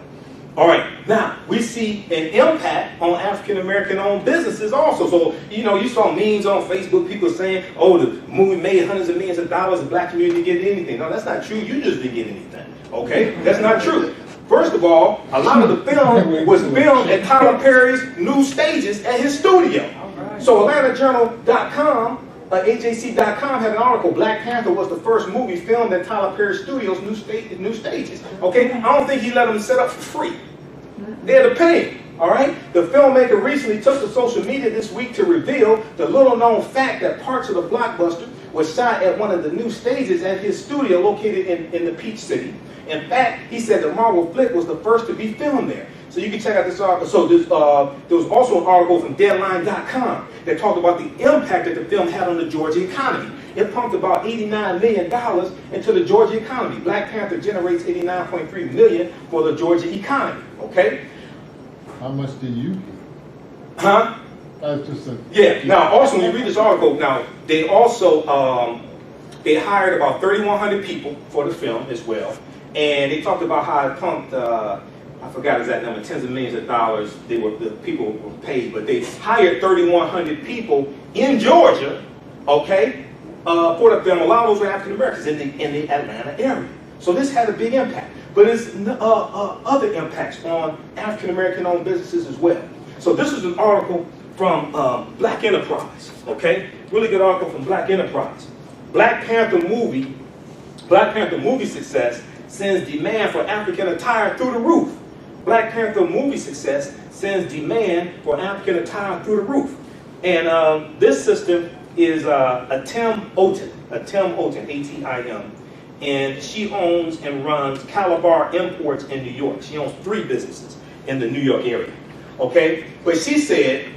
All right, now, we see an impact on African-American-owned businesses also. So, you know, you saw memes on Facebook, people saying, oh, the movie made hundreds of millions of dollars, the black community didn't get anything. No, that's not true. You just didn't get anything, okay? That's not true. First of all, a lot of the film was filmed at Tyler Perry's new stages at his studio. So AtlantaJournal.com, AJC.com had an article, Black Panther was the first movie filmed at Tyler Perry's studio's new stages. Okay, I don't think he let them set up for free. They had to pay him. All right? The filmmaker recently took to social media this week to reveal the little-known fact that parts of the blockbuster was shot at one of the new stages at his studio located in the Peach City. In fact, he said the Marvel flick was the first to be filmed there. So you can check out this article. So there was also an article from Deadline.com that talked about the impact that the film had on the Georgia economy. It pumped about $89 million into the Georgia economy. Black Panther generates $89.3 million for the Georgia economy. Okay? How much did you get? Huh? That's just a... Yeah. Now, also, when you read this article, now, they also, they hired about 3,100 people for the film as well. And they talked about how it pumped, I forgot exact number, tens of millions of dollars the people were paid, but they hired 3,100 people in Georgia, okay, for the film. A lot of those were African Americans in the Atlanta area. So this had a big impact. But there's other impacts on African American owned businesses as well. So this is an article from Black Enterprise, okay? Really good article from Black Enterprise. Black Panther movie success sends demand for African attire through the roof. Black Panther movie success sends demand for African attire through the roof. And this sister is Atim Oten, A-T-I-M. And she owns and runs Calabar Imports in New York. She owns 3 businesses in the New York area, okay? But she said,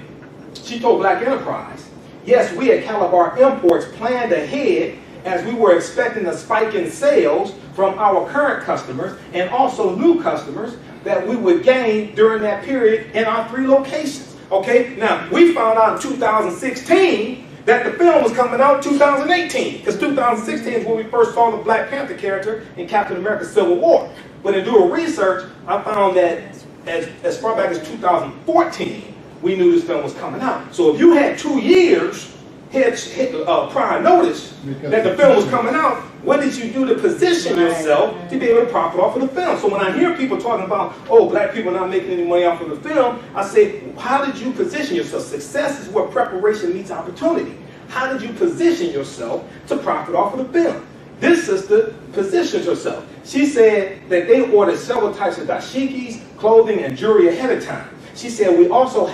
she told Black Enterprise, yes, we at Calabar Imports planned ahead as we were expecting a spike in sales from our current customers and also new customers that we would gain during that period in our 3 locations, okay? Now, we found out in 2016 that the film was coming out in 2018, because 2016 is when we first saw the Black Panther character in Captain America Civil War. But in doing research, I found that as far back as 2014, we knew this film was coming out. So if you had 2 years prior notice that the film was coming out, what did you do to position yourself to be able to profit off of the film? So when I hear people talking about, oh, black people not making any money off of the film, I say, how did you position yourself? Success is where preparation meets opportunity. How did you position yourself to profit off of the film? This sister positioned herself. She said that they ordered several types of dashikis, clothing, and jewelry ahead of time. She said we also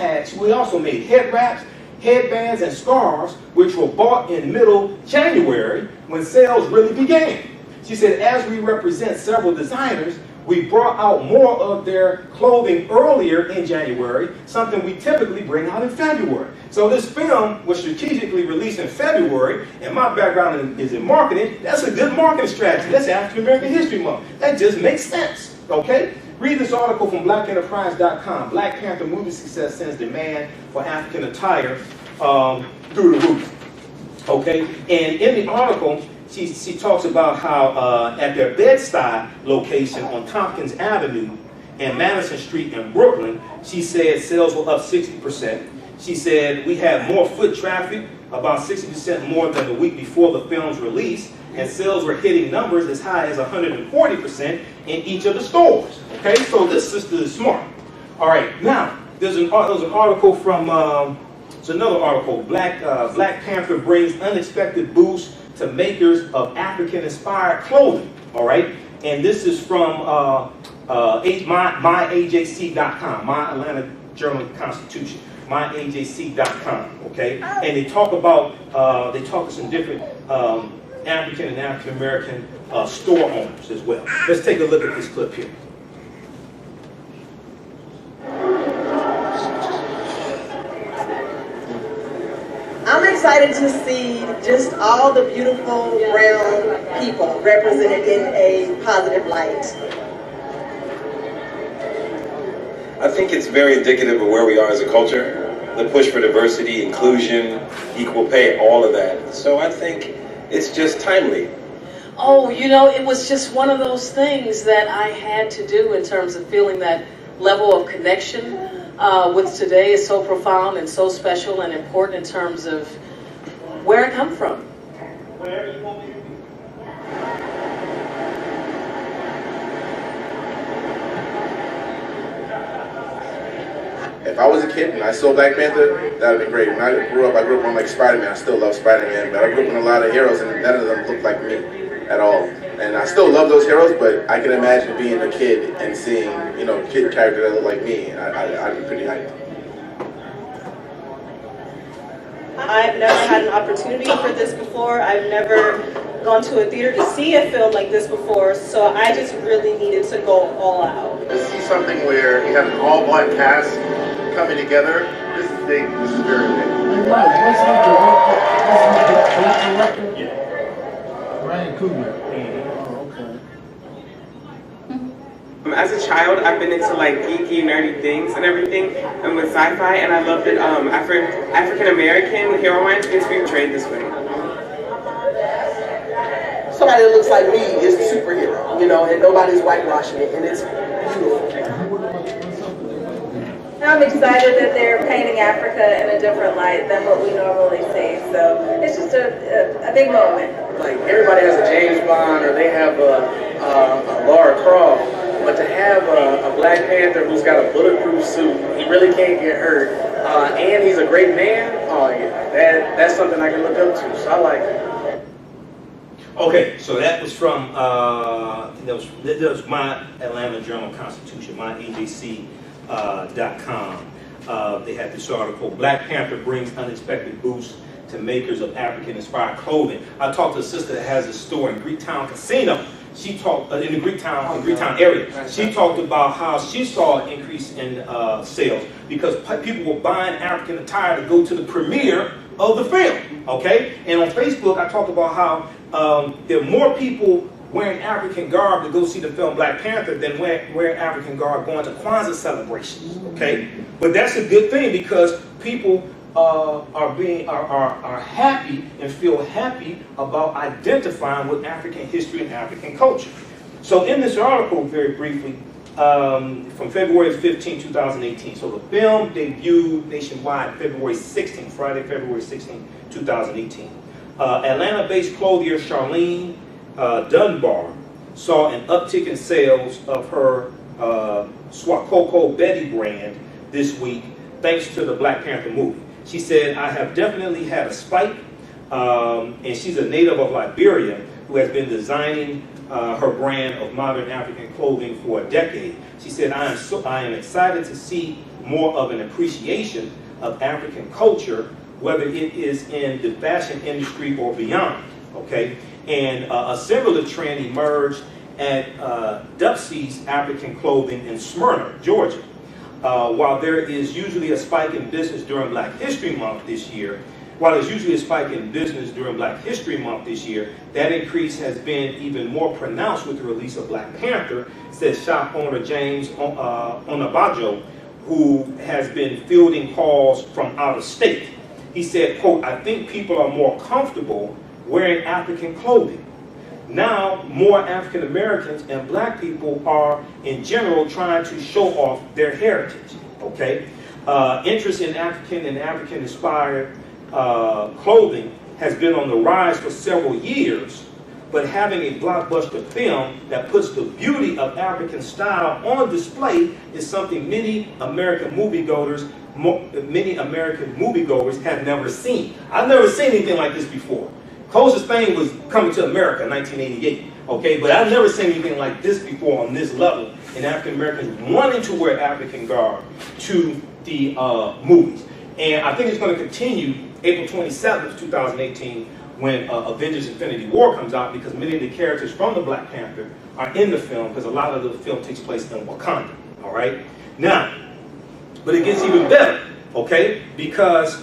made head wraps, headbands, and scarves, which were bought in middle January when sales really began. She said, as we represent several designers, we brought out more of their clothing earlier in January, something we typically bring out in February. So this film was strategically released in February, and my background is in marketing. That's a good marketing strategy. That's African American History Month. That just makes sense, okay? Read this article from blackenterprise.com. Black Panther movie success sends demand for African attire through the roof. Okay? And in the article, she talks about how at their Bed-Stuy location on Tompkins Avenue and Madison Street in Brooklyn, she said sales were up 60%. She said we had more foot traffic, about 60% more than the week before the film's release, and sales were hitting numbers as high as 140% in each of the stores. Okay, so this sister is smart. All right, now there's an article from it's another article. Black Panther brings unexpected boost to makers of African-inspired clothing. All right, and this is from myajc.com, My Atlanta Journal-Constitution. myajc.com. Okay, and they talk to some different African and African American store owners as well. Let's take a look at this clip here. I'm excited to see just all the beautiful brown people represented in a positive light. I think it's very indicative of where we are as a culture. The push for diversity, inclusion, equal pay, all of that. So I think it's just timely. Oh, you know, it was just one of those things that I had to do in terms of feeling that level of connection with today is so profound and so special and important in terms of where I come from. Where you want me to be? If I was a kid and I saw Black Panther, that would be great. When I grew up on like Spider-Man. I still love Spider-Man, but I grew up with a lot of heroes and none of them looked like me at all. And I still love those heroes, but I can imagine being a kid and seeing, you know, a kid character that looked like me. I'd be pretty hyped. I've never had an opportunity for this before. I've never gone to a theater to see a film like this before, so I just really needed to go all out. To see something where you have an all-black cast coming together, this is big. This is very big. Hey, Mike, what's the director? Yeah. Ryan Coogler. Oh, okay. As a child, I've been into like geeky, nerdy things and everything, and with sci-fi, and I love that African American heroines get to be portrayed this way. Somebody that looks like me is the superhero, you know, and nobody's whitewashing it, and it's beautiful. I'm excited that they're painting Africa in a different light than what we normally see. So it's just a big moment. Like everybody has a James Bond or they have a Lara Croft. But to have a Black Panther who's got a bulletproof suit, he really can't get hurt, and he's a great man, oh yeah, that's something I can look up to, so I like it. Okay, so that was from, that was my Atlanta Journal-Constitution, my AJC.com. They had this article, Black Panther brings unexpected boost to makers of African-inspired clothing. I talked to a sister that has a store in Greektown Casino. She talked in the Greektown area. She talked about how she saw an increase in sales because people were buying African attire to go to the premiere of the film. Okay, and on Facebook I talked about how there are more people wearing African garb to go see the film Black Panther than wearing African garb going to Kwanzaa celebrations. Okay, but that's a good thing because people are happy and feel happy about identifying with African history and African culture. So in this article, very briefly, from February 15, 2018. So the film debuted nationwide February 16, Friday, February 16, 2018. Atlanta-based clothier Charlene Dunbar saw an uptick in sales of her Swakoko Betty brand this week thanks to the Black Panther movie. She said, I have definitely had a spike, and she's a native of Liberia who has been designing her brand of modern African clothing for a decade. She said, I am excited to see more of an appreciation of African culture, whether it is in the fashion industry or beyond, okay? And a similar trend emerged at Dupsey's African Clothing in Smyrna, Georgia. While there is usually a spike in business during Black History Month this year, that increase has been even more pronounced with the release of Black Panther, says shop owner James Onabajo, who has been fielding calls from out of state. He said, quote, I think people are more comfortable wearing African clothing. Now, more African Americans and Black people are, in general, trying to show off their heritage, okay? Interest in African and African-inspired clothing has been on the rise for several years, but having a blockbuster film that puts the beauty of African style on display is something many American moviegoers have never seen. I've never seen anything like this before. Closest thing was Coming to America in 1988, okay? But I've never seen anything like this before on this level, and African Americans wanting to wear African garb to the movies. And I think it's going to continue April 27th, 2018, when Avengers Infinity War comes out, because many of the characters from the Black Panther are in the film, because a lot of the film takes place in Wakanda, all right? Now, but it gets even better, okay? Because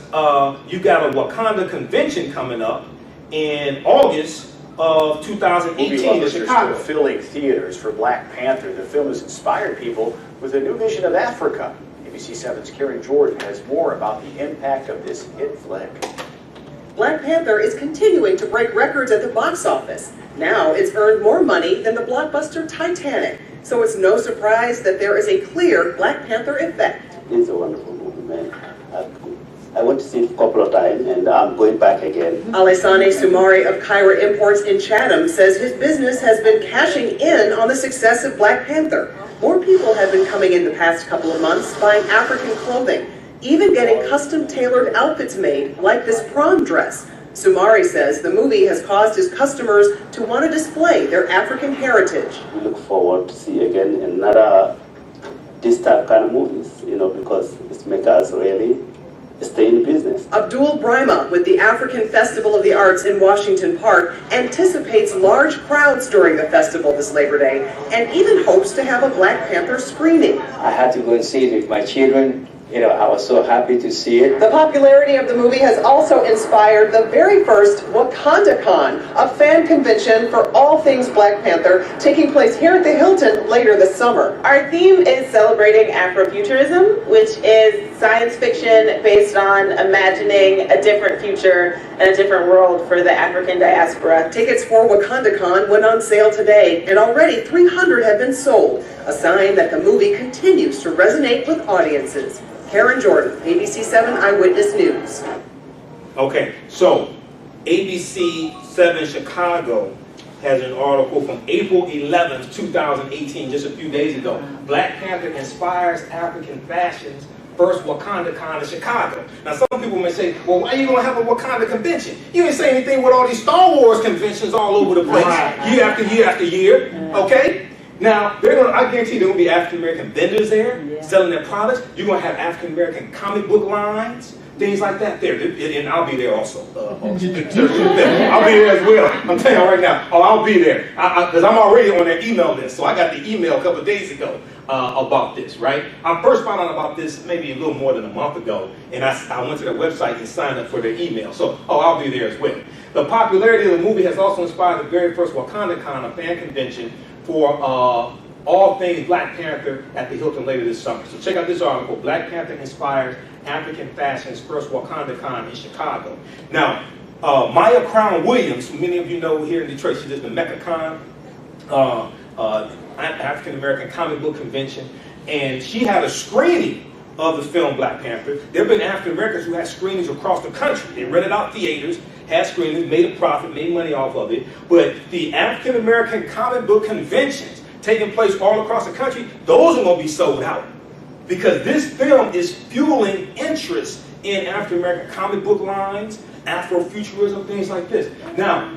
you got a Wakanda convention coming up in August of 2018 in Chicago. Still filling theaters for Black Panther. The film has inspired people with a new vision of Africa. ABC 7's Karen Jordan has more about the impact of this hit flick. Black Panther is continuing to break records at the box office. Now it's earned more money than the blockbuster Titanic. So it's no surprise that there is a clear Black Panther effect. It's a wonderful movie, man. I went to see it a couple of times, and I'm going back again. Alesane Sumari of Kyra Imports in Chatham says his business has been cashing in on the success of Black Panther. More people have been coming in the past couple of months buying African clothing, even getting custom-tailored outfits made, like this prom dress. Sumari says the movie has caused his customers to want to display their African heritage. We look forward to see again another this type kind of movies, because it's make us really stay in business. Abdul Brima with the African Festival of the Arts in Washington Park anticipates large crowds during the festival this Labor Day and even hopes to have a Black Panther screening. I had to go and see it with my children. I was so happy to see it. The popularity of the movie has also inspired the very first WakandaCon, a fan convention for all things Black Panther, taking place here at the Hilton later this summer. Our theme is celebrating Afrofuturism, which is science fiction based on imagining a different future and a different world for the African diaspora. Tickets for WakandaCon went on sale today, and already 300 have been sold, a sign that the movie continues to resonate with audiences. Karen Jordan, ABC 7 Eyewitness News. Okay, so ABC 7 Chicago has an article from April 11th, 2018, just a few days ago. Black Panther inspires African fashions, first Wakanda Con in Chicago. Now some people may say, well, why are you going to have a Wakanda convention? You ain't saying anything with all these Star Wars conventions all over the place, year after year after year, okay? Now, I guarantee there will be African-American vendors there selling their products. You're going to have African-American comic book lines, things like that there. And I'll be there also. I'll be there as well. I'm telling you right now. Oh, I'll be there. Because I'm already on their email list. So I got the email a couple of days ago about this, right? I first found out about this maybe a little more than a month ago. And I went to their website and signed up for their email. So, I'll be there as well. The popularity of the movie has also inspired the very first Wakanda Con, a fan convention for all things Black Panther at the Hilton later this summer. So check out this article, Black Panther inspires African fashion's first Wakanda Con in Chicago. Now, Maya Crown Williams, who many of you know here in Detroit, she does the Mecca Con, African American comic book convention, and she had a screening of the film Black Panther. There have been African Americans who had screenings across the country. They rented out theaters, had screenings, made a profit, made money off of it. But the African American comic book conventions taking place all across the country, those are going to be sold out. Because this film is fueling interest in African American comic book lines, Afrofuturism, things like this. Now,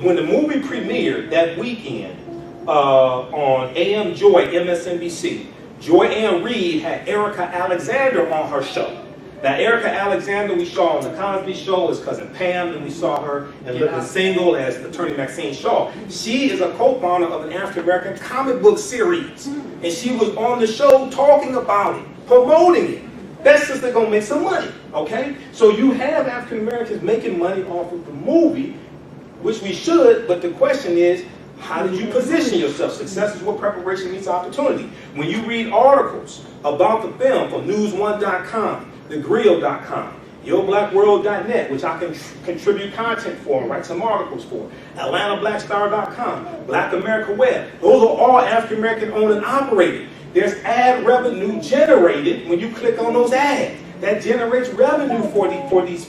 when the movie premiered that weekend on AM Joy, MSNBC, Joy Ann Reid had Erica Alexander on her show. Now, Erica Alexander we saw on The Cosby Show as Cousin Pam, and we saw her in Living Single as Attorney Maxine Shaw. She is a co-founder of an African-American comic book series, and she was on the show talking about it, promoting it. That's just they're going to make some money, okay? So you have African-Americans making money off of the movie, which we should, but the question is, how did you position yourself? Success is what preparation meets opportunity. When you read articles about the film from News1.com, TheGrill.com, YourBlackWorld.net, which I can contribute content for and write some articles for, AtlantaBlackStar.com, Black America Web. Those are all African-American owned and operated. There's ad revenue generated when you click on those ads. That generates revenue for these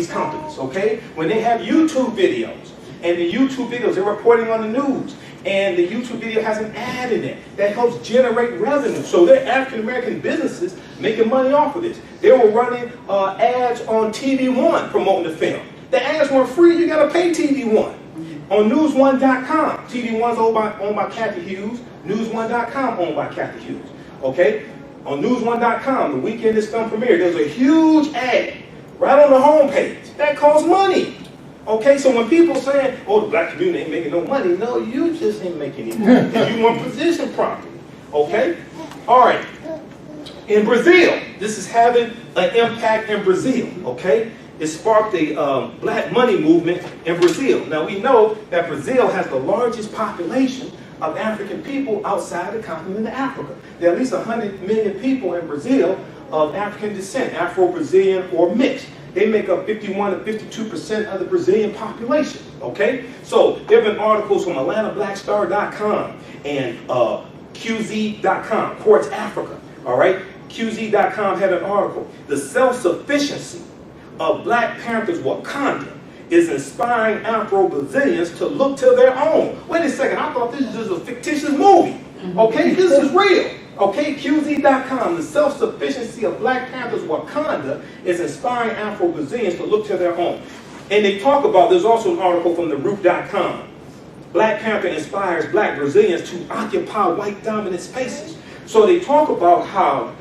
companies, okay? When they have YouTube videos, and the YouTube videos, they're reporting on the news, and the YouTube video has an ad in it that helps generate revenue. So they're African-American businesses making money off of this. They were running ads on TV One promoting the film. The ads weren't free, you gotta pay TV One. On News1.com, TV One's owned by Kathy Hughes, News1.com owned by Kathy Hughes, okay? On News1.com, the weekend this film premiered, there's a huge ad right on the homepage. That costs money. Okay, so when people saying, oh, the black community ain't making no money, no, you just ain't making any money because you weren't positioned properly. Okay? All right. In Brazil, this is having an impact in Brazil. Okay? It sparked a black money movement in Brazil. Now, we know that Brazil has the largest population of African people outside the continent of Africa. There are at least 100 million people in Brazil of African descent, Afro-Brazilian or mixed. They make up 51 to 52% of the Brazilian population, okay? So there have been articles from AtlantaBlackStar.com and QZ.com, Quartz Africa, all right? QZ.com had an article. The self-sufficiency of Black Panther's Wakanda is inspiring Afro-Brazilians to look to their own. Wait a second, I thought this was just a fictitious movie, okay? This is real. Okay, QZ.com, the self-sufficiency of Black Panther's Wakanda is inspiring Afro-Brazilians to look to their own. And they talk about, there's also an article from TheRoot.com. Black Panther inspires Black Brazilians to occupy white dominant spaces. So they talk about how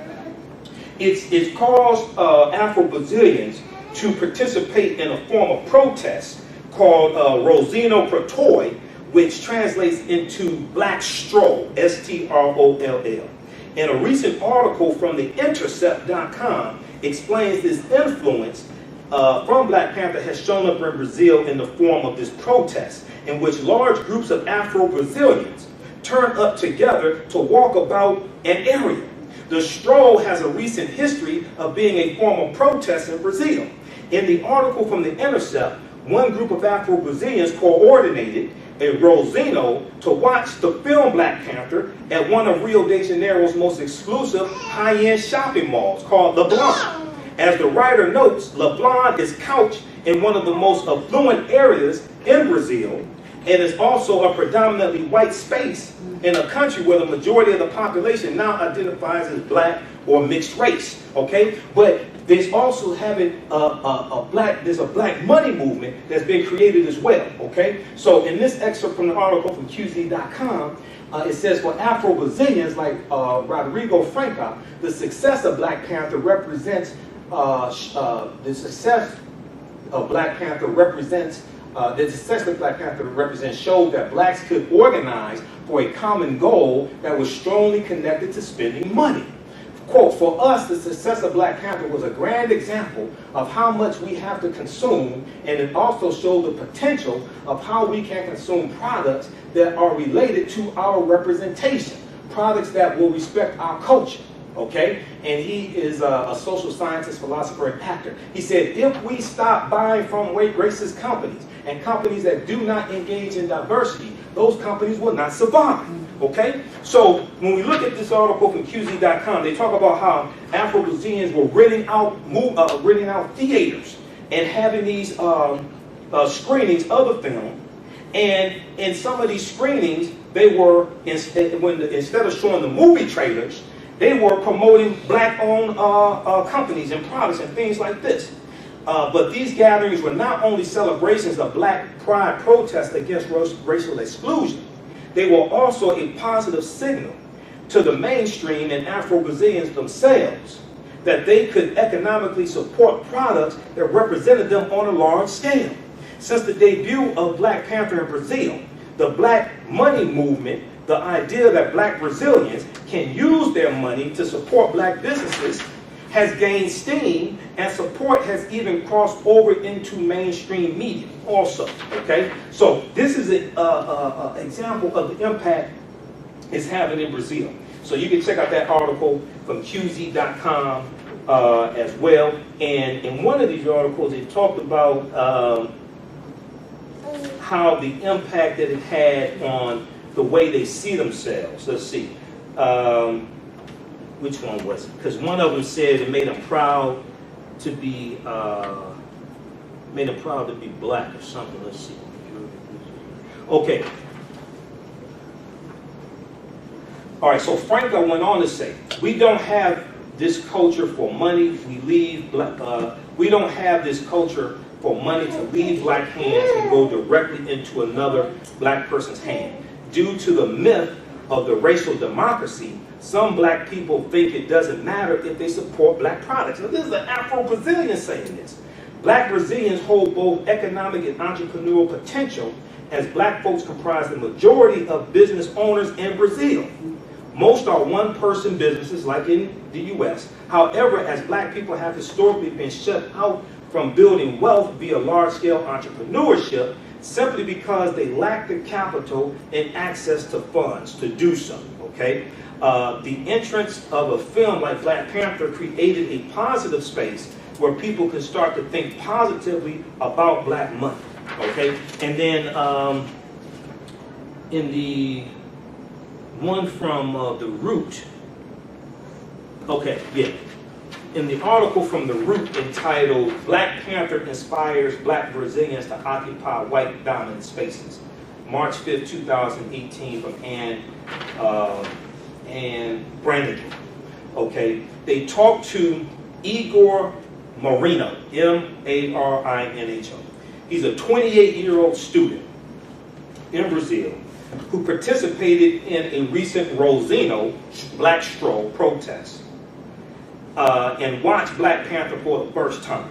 it's caused Afro-Brazilians to participate in a form of protest called Rosino Protoi, which translates into Black Stroll, S-T-R-O-L-L. And a recent article from the Intercept.com explains this influence from Black Panther has shown up in Brazil in the form of this protest, in which large groups of Afro-Brazilians turn up together to walk about an area. The stroll has a recent history of being a form of protest in Brazil. In the article from the Intercept, one group of Afro-Brazilians coordinated a Rosino to watch the film Black Panther at one of Rio de Janeiro's most exclusive high-end shopping malls called Leblon. As the writer notes, Leblon is couched in one of the most affluent areas in Brazil, and it's also a predominantly white space in a country where the majority of the population now identifies as black or mixed race, okay? But there's also having there's a black money movement that's been created as well, okay? So in this excerpt from the article from QZ.com, it says for Afro-Brazilians like Rodrigo Franca, the success of Black Panther represents showed that blacks could organize for a common goal that was strongly connected to spending money. Quote, for us, the success of Black Panther was a grand example of how much we have to consume, and it also showed the potential of how we can consume products that are related to our representation, products that will respect our culture, okay? And he is a social scientist, philosopher, and actor. He said, if we stop buying from racist companies and companies that do not engage in diversity, those companies will not survive. Okay? So when we look at this article from QZ.com, they talk about how Afro-Brazilians were renting out theaters and having these screenings of the film. And in some of these screenings, they were, instead of showing the movie trailers, they were promoting black-owned companies and products and things like this. But these gatherings were not only celebrations of black pride protests against racial exclusion, they were also a positive signal to the mainstream and Afro-Brazilians themselves that they could economically support products that represented them on a large scale. Since the debut of Black Panther in Brazil, the black money movement, the idea that black Brazilians can use their money to support black businesses, has gained steam, and support has even crossed over into mainstream media also, okay? So this is an example of the impact it's having in Brazil. So you can check out that article from QZ.com as well. And in one of these articles, it talked about how the impact that it had on the way they see themselves. Let's see. Which one was it? Because one of them said it made them proud to be black or something. Let's see. Okay. All right. So Franco went on to say, we don't have this culture for money. We don't have this culture for money to leave black hands and go directly into another black person's hand. Due to the myth of the racial democracy, some black people think it doesn't matter if they support black products. Now, this is an Afro-Brazilian saying this. Black Brazilians hold both economic and entrepreneurial potential, as black folks comprise the majority of business owners in Brazil. Most are one-person businesses, like in the U.S. However, as black people have historically been shut out from building wealth via large-scale entrepreneurship, simply because they lack the capital and access to funds to do so, okay? The entrance of a film like Black Panther created a positive space where people could start to think positively about black money, okay? And then in the one from The Root, okay, yeah. In the article from The Root entitled Black Panther Inspires Black Brazilians to Occupy White Dominant Spaces, March 5th, 2018, from Anne Brannigan. Okay, they talked to Igor Marino, M-A-R-I-N-H-O. He's a 28-year-old student in Brazil who participated in a recent Rosino Black Stroll protest and watched Black Panther for the first time.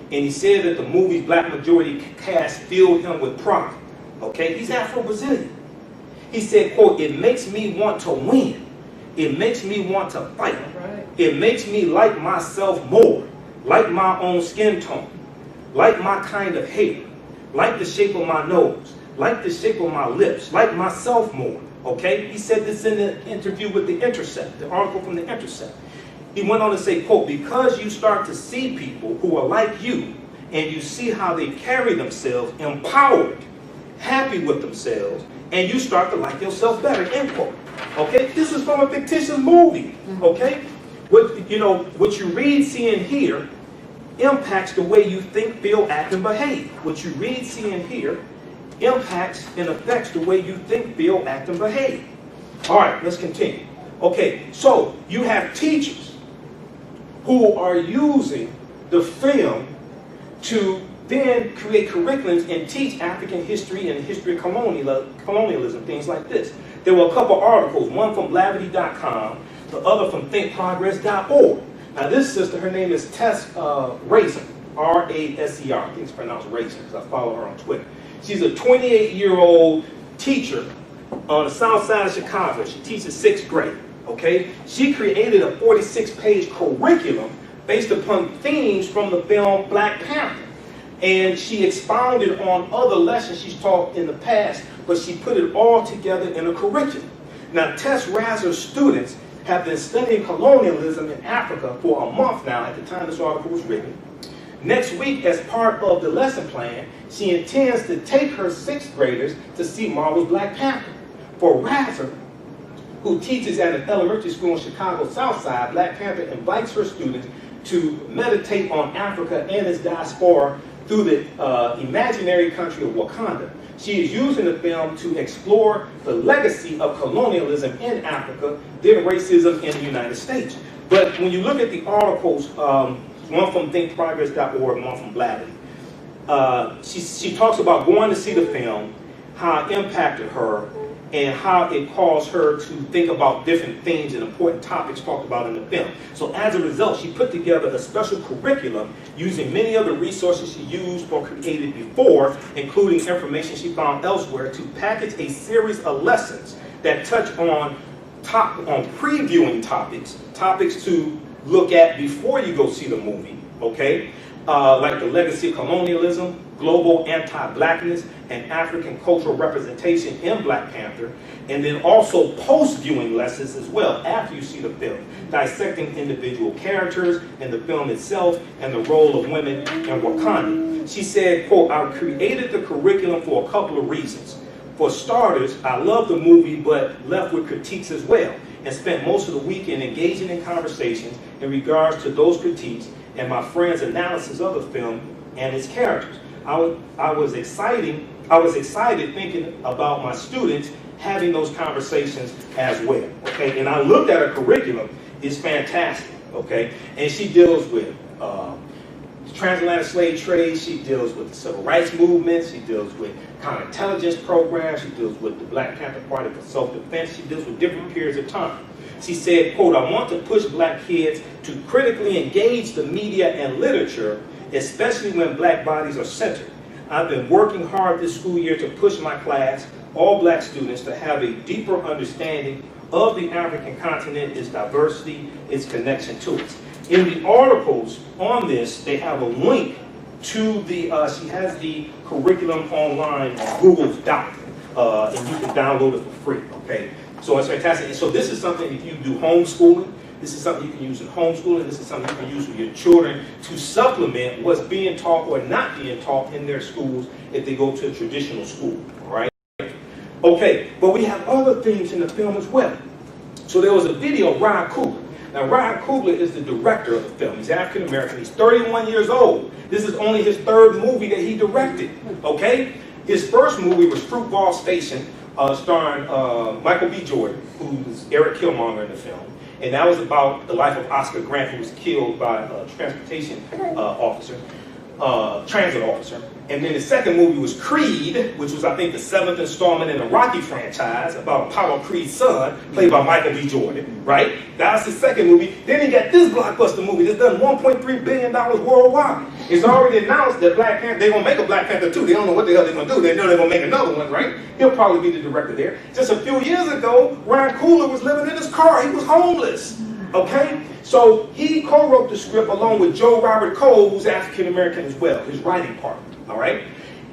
And he said that the movie's black majority cast filled him with pride. Okay, he's Afro-Brazilian. He said, quote, it makes me want to win. It makes me want to fight. It makes me like myself more, like my own skin tone, like my kind of hair, like the shape of my nose, like the shape of my lips, like myself more. Okay, he said this in the interview with The Intercept, the article from The Intercept. He went on to say, quote, because you start to see people who are like you and you see how they carry themselves empowered, happy with themselves, and you start to like yourself better, end quote. Okay, this is from a fictitious movie, okay? What you read, see, and hear impacts the way you think, feel, act, and behave. What you read, see, and hear impacts and affects the way you think, feel, act, and behave. All right, let's continue. Okay, so you have teachers who are using the film to then create curriculums and teach African history and the history of colonialism, things like this. There were a couple articles, one from Blavity.com, the other from thinkprogress.org. Now this sister, her name is Tess Raser, R-A-S-E-R, I think it's pronounced Raser because I follow her on Twitter. She's a 28-year-old teacher on the south side of Chicago. She teaches 6th grade, okay? She created a 46-page curriculum based upon themes from the film Black Panther. And she expounded on other lessons she's taught in the past, but she put it all together in a curriculum. Now, Tess Razor's students have been studying colonialism in Africa for a month now at the time this article was written. Next week, as part of the lesson plan, she intends to take her 6th graders to see Marvel's Black Panther. For Razor, who teaches at an elementary school in Chicago's South Side, Black Panther invites her students to meditate on Africa and its diaspora through the imaginary country of Wakanda. She is using the film to explore the legacy of colonialism in Africa, then racism in the United States. But when you look at the articles, one from thinkprogress.org and one from Blavity, she talks about going to see the film, how it impacted her, and how it caused her to think about different things and important topics talked about in the film. So as a result, she put together a special curriculum using many of the resources she used or created before, including information she found elsewhere, to package a series of lessons that touch on previewing topics to look at before you go see the movie, okay? Like the legacy of colonialism, global anti-blackness, and African cultural representation in Black Panther, and then also post-viewing lessons as well after you see the film, dissecting individual characters and the film itself and the role of women in Wakanda. She said, quote, I created the curriculum for a couple of reasons. For starters, I love the movie but left with critiques as well, and spent most of the weekend engaging in conversations in regards to those critiques and my friends' analysis of the film and its characters. I was excited thinking about my students having those conversations as well, okay? And I looked at her curriculum, it's fantastic, okay? And she deals with transatlantic slave trade, she deals with the civil rights movement, she deals with counterintelligence programs, she deals with the Black Panther Party for self-defense, she deals with different periods of time. She said, quote, I want to push black kids to critically engage the media and literature, especially when black bodies are centered. I've been working hard this school year to push my class, all black students, to have a deeper understanding of the African continent, its diversity, its connection to it. In the articles on this, they have a link to the, she has the curriculum online on Google's Doc, and you can download it for free, okay? So it's fantastic. And so this is something, if you do homeschooling, this is something you can use in homeschooling, this is something you can use with your children to supplement what's being taught or not being taught in their schools if they go to a traditional school, all right? Okay, but we have other themes in the film as well. So there was a video of Ryan Coogler. Now Ryan Coogler is the director of the film. He's African American, he's 31 years old. This is only his 3rd movie that he directed, okay? His first movie was Fruitvale Station, starring Michael B. Jordan, who's Eric Killmonger in the film. And that was about the life of Oscar Grant, who was killed by a transit officer. And then the second movie was Creed, which was, I think, the 7th installment in the Rocky franchise, about Apollo Creed's son, played by Michael B. Jordan, right? That's the second movie. Then he got this blockbuster movie that's done $1.3 billion worldwide. It's already announced that Black Panther, they're going to make a Black Panther 2. They don't know what the hell they're going to do. They know they're going to make another one, right? He'll probably be the director there. Just a few years ago, Ryan Coogler was living in his car. He was homeless, okay? So he co-wrote the script along with Joe Robert Cole, who's African American as well, his writing partner, all right?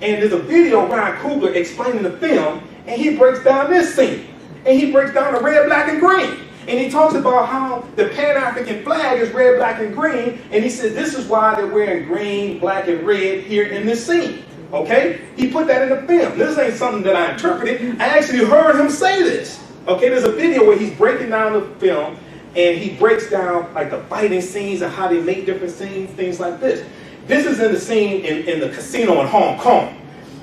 And there's a video of Ryan Coogler explaining the film, and he breaks down this scene. And he breaks down the red, black, and green. And he talks about how the Pan-African flag is red, black, and green, and he says this is why they're wearing green, black, and red here in this scene, okay? He put that in the film. This ain't something that I interpreted. I actually heard him say this, okay? There's a video where he's breaking down the film, and he breaks down like the fighting scenes and how they make different scenes, things like this. This is in the scene in the casino in Hong Kong.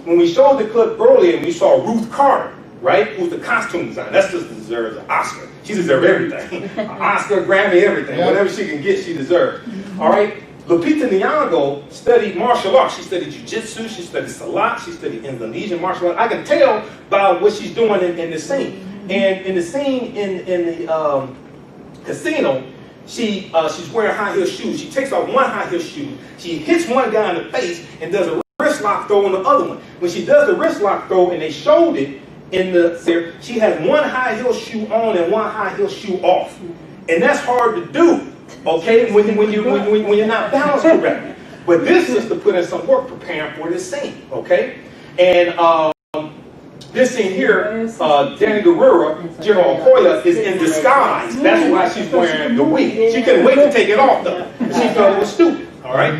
when we showed the clip earlier and we saw Ruth Carter, right, who's the costume designer, that sister deserves an Oscar. She deserves everything. An Oscar, Grammy, everything. Whatever she can get, she deserves. All right? Lupita Nyong'o studied martial arts. She studied jiu-jitsu, she studied Salat, she studied Indonesian martial arts. I can tell by what she's doing in the scene. And in the scene in the casino, she's wearing high heel shoes. She takes off one high heel shoe, she hits one guy in the face and does a wrist lock throw on the other one. When she does the wrist lock throw, and they showed it in the, she has one high heel shoe on and one high heel shoe off. And that's hard to do. Okay, when you're not balanced correctly. But this is to put in some work preparing for this scene, okay? And this scene here, Danny Guerrero, General Okoye, is in disguise. That's why she's wearing the wig. She couldn't wait to take it off, though. She thought it was stupid, all right?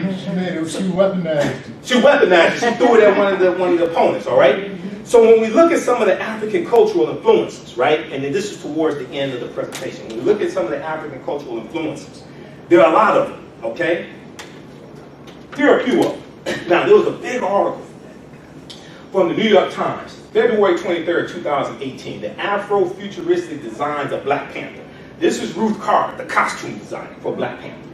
She weaponized it. She weaponized it. She threw it at one of the opponents, all right? So when we look at some of the African cultural influences, right, and then this is towards the end of the presentation, when we look at some of the African cultural influences, there are a lot of them, okay? Here are a few of them. Now, there was a big article from the New York Times, February 23rd, 2018, the Afrofuturistic designs of Black Panther. This is Ruth Carter, the costume designer for Black Panther.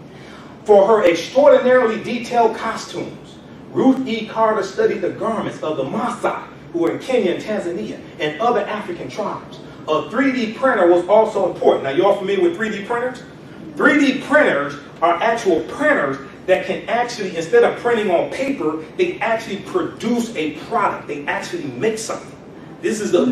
For her extraordinarily detailed costumes, Ruth E. Carter studied the garments of the Maasai, who are in Kenya and Tanzania, and other African tribes. A 3D printer was also important. Now, you all familiar with 3D printers? 3D printers are actual printers that can actually, instead of printing on paper, they actually produce a product. They actually make something. This is a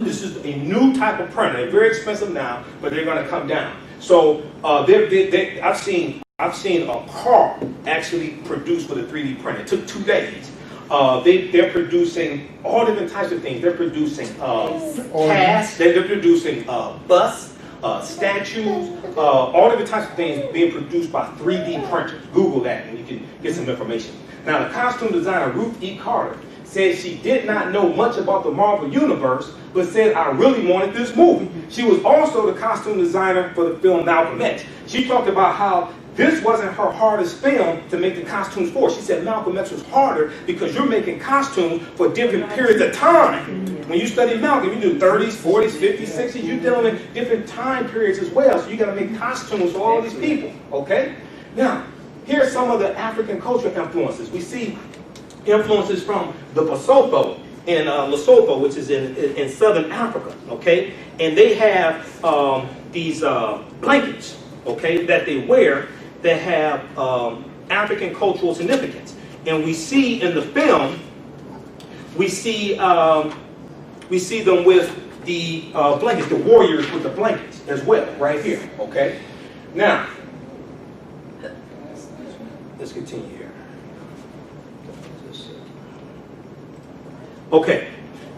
new type of printer. They're very expensive now, but they're going to come down. So I've seen a car actually produced with a 3D printer. It took 2 days. They're producing all different types of things. They're producing casts. They're producing busts. Statues, all different types of things being produced by 3D printers. Google that and you can get some information. Now, the costume designer Ruth E. Carter said she did not know much about the Marvel Universe, but said, I really wanted this movie. She was also the costume designer for the film Malcolm X. She talked about how this wasn't her hardest film to make the costumes for. She said Malcolm X was harder because you're making costumes for different periods of time. When you study Malcolm, you do 30s, 40s, 50s, 60s, you're dealing with different time periods as well. So you got to make costumes for all these people, okay? Now, here are some of the African cultural influences. We see influences from the Basotho in Lesotho, which is in southern Africa, okay? And they have these blankets, okay, that they wear that have African cultural significance. And we see in the film, we see them with the blankets, the warriors with the blankets as well, right here, okay? Now, let's continue here. Okay,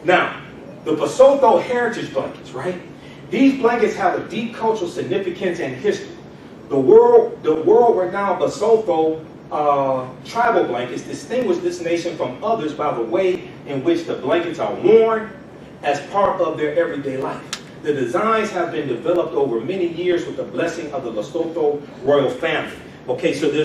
now, the Basotho heritage blankets, right? These blankets have a deep cultural significance and history. The world-renowned Basotho tribal blankets distinguish this nation from others by the way in which the blankets are worn as part of their everyday life. The designs have been developed over many years with the blessing of the Lesotho royal family. Okay, so there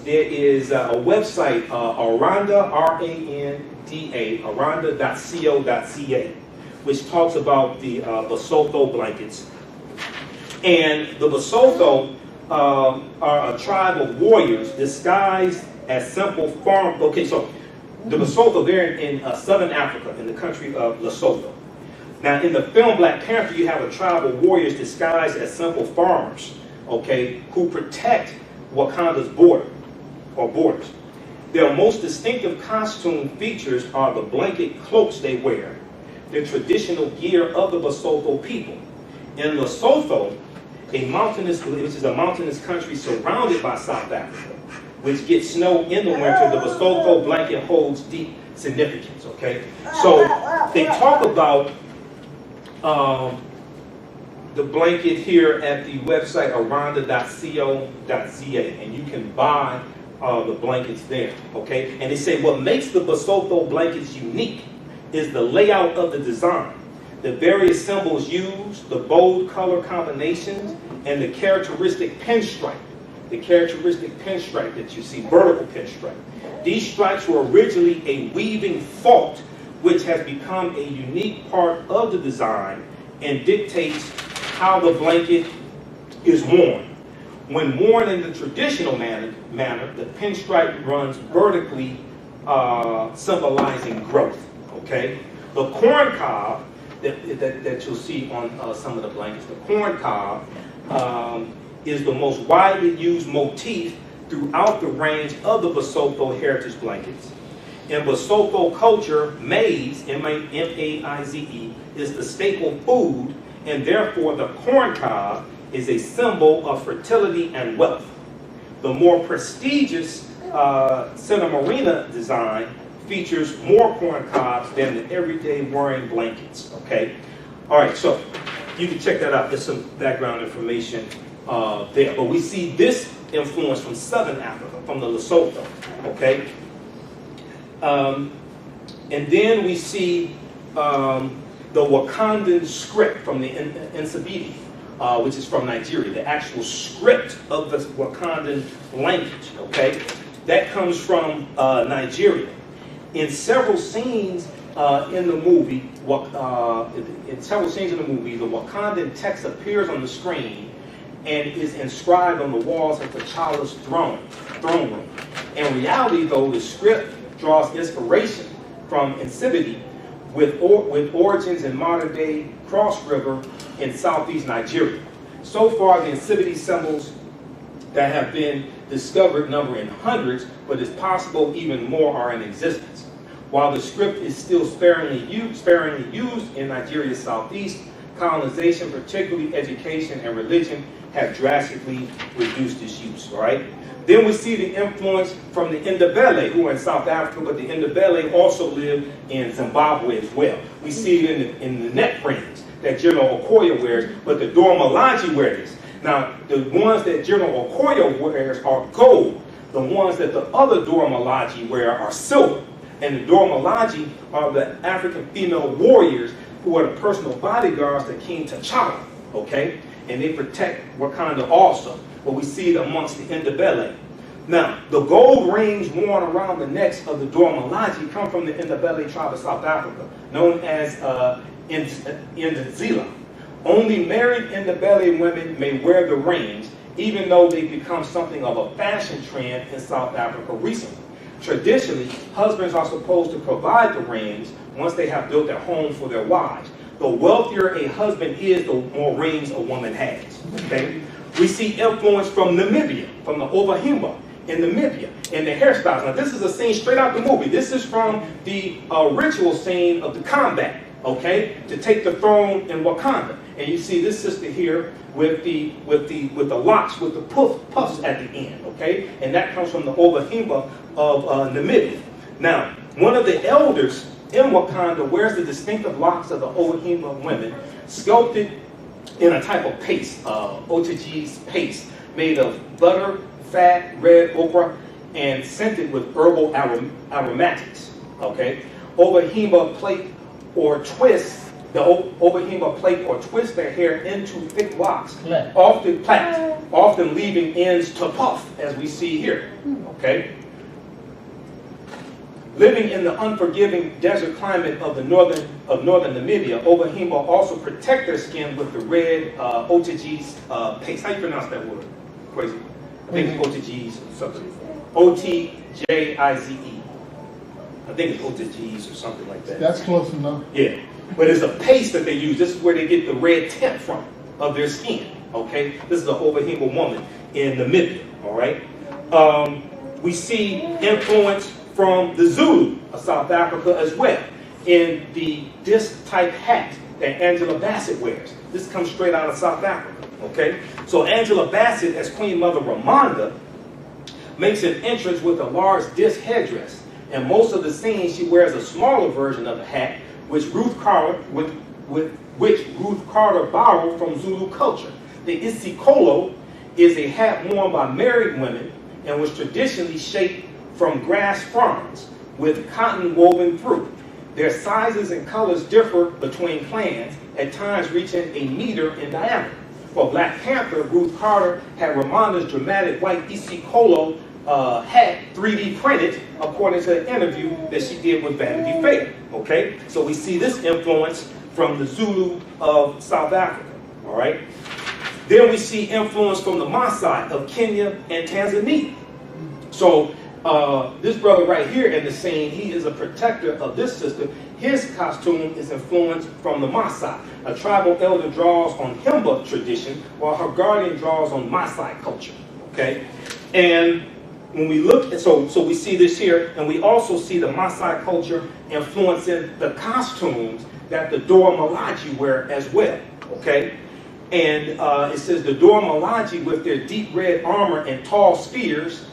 is a website, Aranda, R-A-N-D-A, aranda.co.ca, which talks about the Basotho blankets. And the Basotho are a tribe of warriors disguised as simple farm. Okay, so the Basotho, they're in southern Africa, in the country of Lesotho. Now, in the film Black Panther, you have a tribe of warriors disguised as simple farmers, okay, who protect Wakanda's borders. Their most distinctive costume features are the blanket cloaks they wear, the traditional gear of the Basotho people. In Lesotho, which is a mountainous country surrounded by South Africa, which gets snow in the winter, the Basotho blanket holds deep significance, okay? So they talk about the blanket here at the website aranda.co.za, and you can buy the blankets there, okay? And they say what makes the Basotho blankets unique is the layout of the design, the various symbols used, the bold color combinations, and the characteristic pinstripe the characteristic pinstripe that you see, vertical pinstripe. These stripes were originally a weaving fault, which has become a unique part of the design and dictates how the blanket is worn. When worn in the traditional manner, the pinstripe runs vertically, symbolizing growth, okay? The corn cob that you'll see on some of the blankets, the corn cob is the most widely used motif throughout the range of the Basotho heritage blankets. In Basotho culture, maize, M-A-I-Z-E, is the staple food, and therefore the corn cob is a symbol of fertility and wealth. The more prestigious Santa Marina design features more corn cobs than the everyday wearing blankets, okay? All right, so you can check that out. There's some background information there. But we see this influence from Southern Africa, from the Lesotho, okay? And then we see the Wakandan script from the Nsabidi, which is from Nigeria, the actual script of the Wakandan language, okay? That comes from Nigeria. In several scenes in the movie, the Wakandan text appears on the screen and is inscribed on the walls of T'Challa's throne room. In reality, though, the script draws inspiration from Nsabidi with origins in modern-day Cross River in southeast Nigeria. So far, the Nsabidi symbols that have been discovered number in hundreds, but it's possible even more are in existence. While the script is still sparingly used in Nigeria's southeast, colonization, particularly education and religion, have drastically reduced its use, right? Then we see the influence from the Ndebele, who are in South Africa, but the Ndebele also live in Zimbabwe as well. We see it in the neck rings that General Okoye wears, but the Dora Milaje wear this. Now, the ones that General Okoye wears are gold. The ones that the other Dora Milaje wear are silver. And the Dora Milaje are the African female warriors who are the personal bodyguards to King T'Challa, okay? And they protect Wakanda also. But we see it amongst the Ndebele. Now, the gold rings worn around the necks of the Dora Milaje come from the Ndebele tribe of South Africa, known as Ndezila. Only married Ndebele women may wear the rings, even though they've become something of a fashion trend in South Africa recently. Traditionally, husbands are supposed to provide the rings once they have built a home for their wives. The wealthier a husband is, the more rings a woman has, okay? We see influence from Namibia, from the Ovahimba in Namibia, and the hairstyles. Now, this is a scene straight out the movie. This is from the ritual scene of the combat, okay, to take the throne in Wakanda. And you see this sister here with the locks, with the puffs at the end, okay? And that comes from the Ovahimba of Namibia. Now, one of the elders in Wakanda wears the distinctive locks of the Ovahimba women, sculpted in a type of paste, Otage's paste, made of butter, fat, red ochre, and scented with herbal aromatics, okay? Ovahimba plait or twist their hair into thick locks, often leaving ends to puff, as we see here, okay? Living in the unforgiving desert climate of northern Namibia, Ovahimba also protect their skin with the red Otage's paste. How do you pronounce that word? Crazy. I think it's Otage's or something. O-T-J-I-Z-E. I think it's Otage's or something like that. That's close enough. Yeah. But it's a paste that they use. This is where they get the red tint from, of their skin, okay? This is an Ovahimba woman in Namibia, all right? We see influence from the Zulu of South Africa as well, in the disc-type hat that Angela Bassett wears. This comes straight out of South Africa, okay? So Angela Bassett, as Queen Mother Ramonda, makes an entrance with a large disc headdress. In most of the scenes, she wears a smaller version of the hat, which Ruth Carter borrowed from Zulu culture. The isikolo is a hat worn by married women and was traditionally shaped from grass fronds with cotton woven through. Their sizes and colors differ between clans, at times reaching a meter in diameter. For Black Panther, Ruth Carter had Ramonda's dramatic white Isikolo hat 3D printed, according to the interview that she did with Vanity Fair. Okay, so we see this influence from the Zulu of South Africa. All right. Then we see influence from the Maasai of Kenya and Tanzania. So this brother right here in the scene, he is a protector of this system. His costume is influenced from the Maasai. A tribal elder draws on Himba tradition, while her guardian draws on Maasai culture. Okay, and when we look at, so we see this here, and we also see the Maasai culture influencing the costumes that the Dora Milaje wear as well. Okay. And it says the Dora Milaje with their deep red armor and tall spears,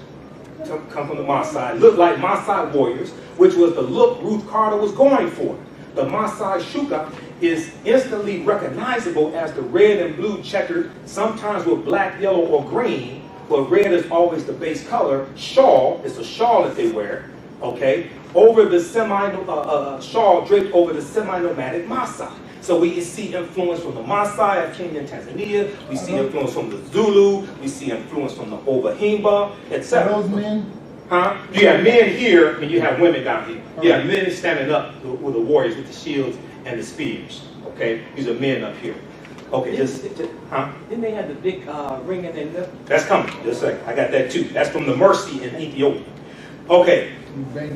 come from the Maasai, look like Maasai warriors, which was the look Ruth Carter was going for. The Maasai shuka is instantly recognizable as the red and blue checkered, sometimes with black, yellow, or green, but red is always the base color, shawl, it's a shawl that they wear, okay, over the shawl draped over the semi-nomadic Maasai. So we see influence from the Maasai of Kenya and Tanzania. We see influence from the Zulu. We see influence from the Ovahimba, etc. Are those men? Huh? You have men here and you have women down here. You have men standing up with the warriors with the shields and the spears. Okay? These are men up here. Okay, Didn't they have the big ring in their lip? That's coming. Just a second. I got that too. That's from the Mercy in Ethiopia. Okay.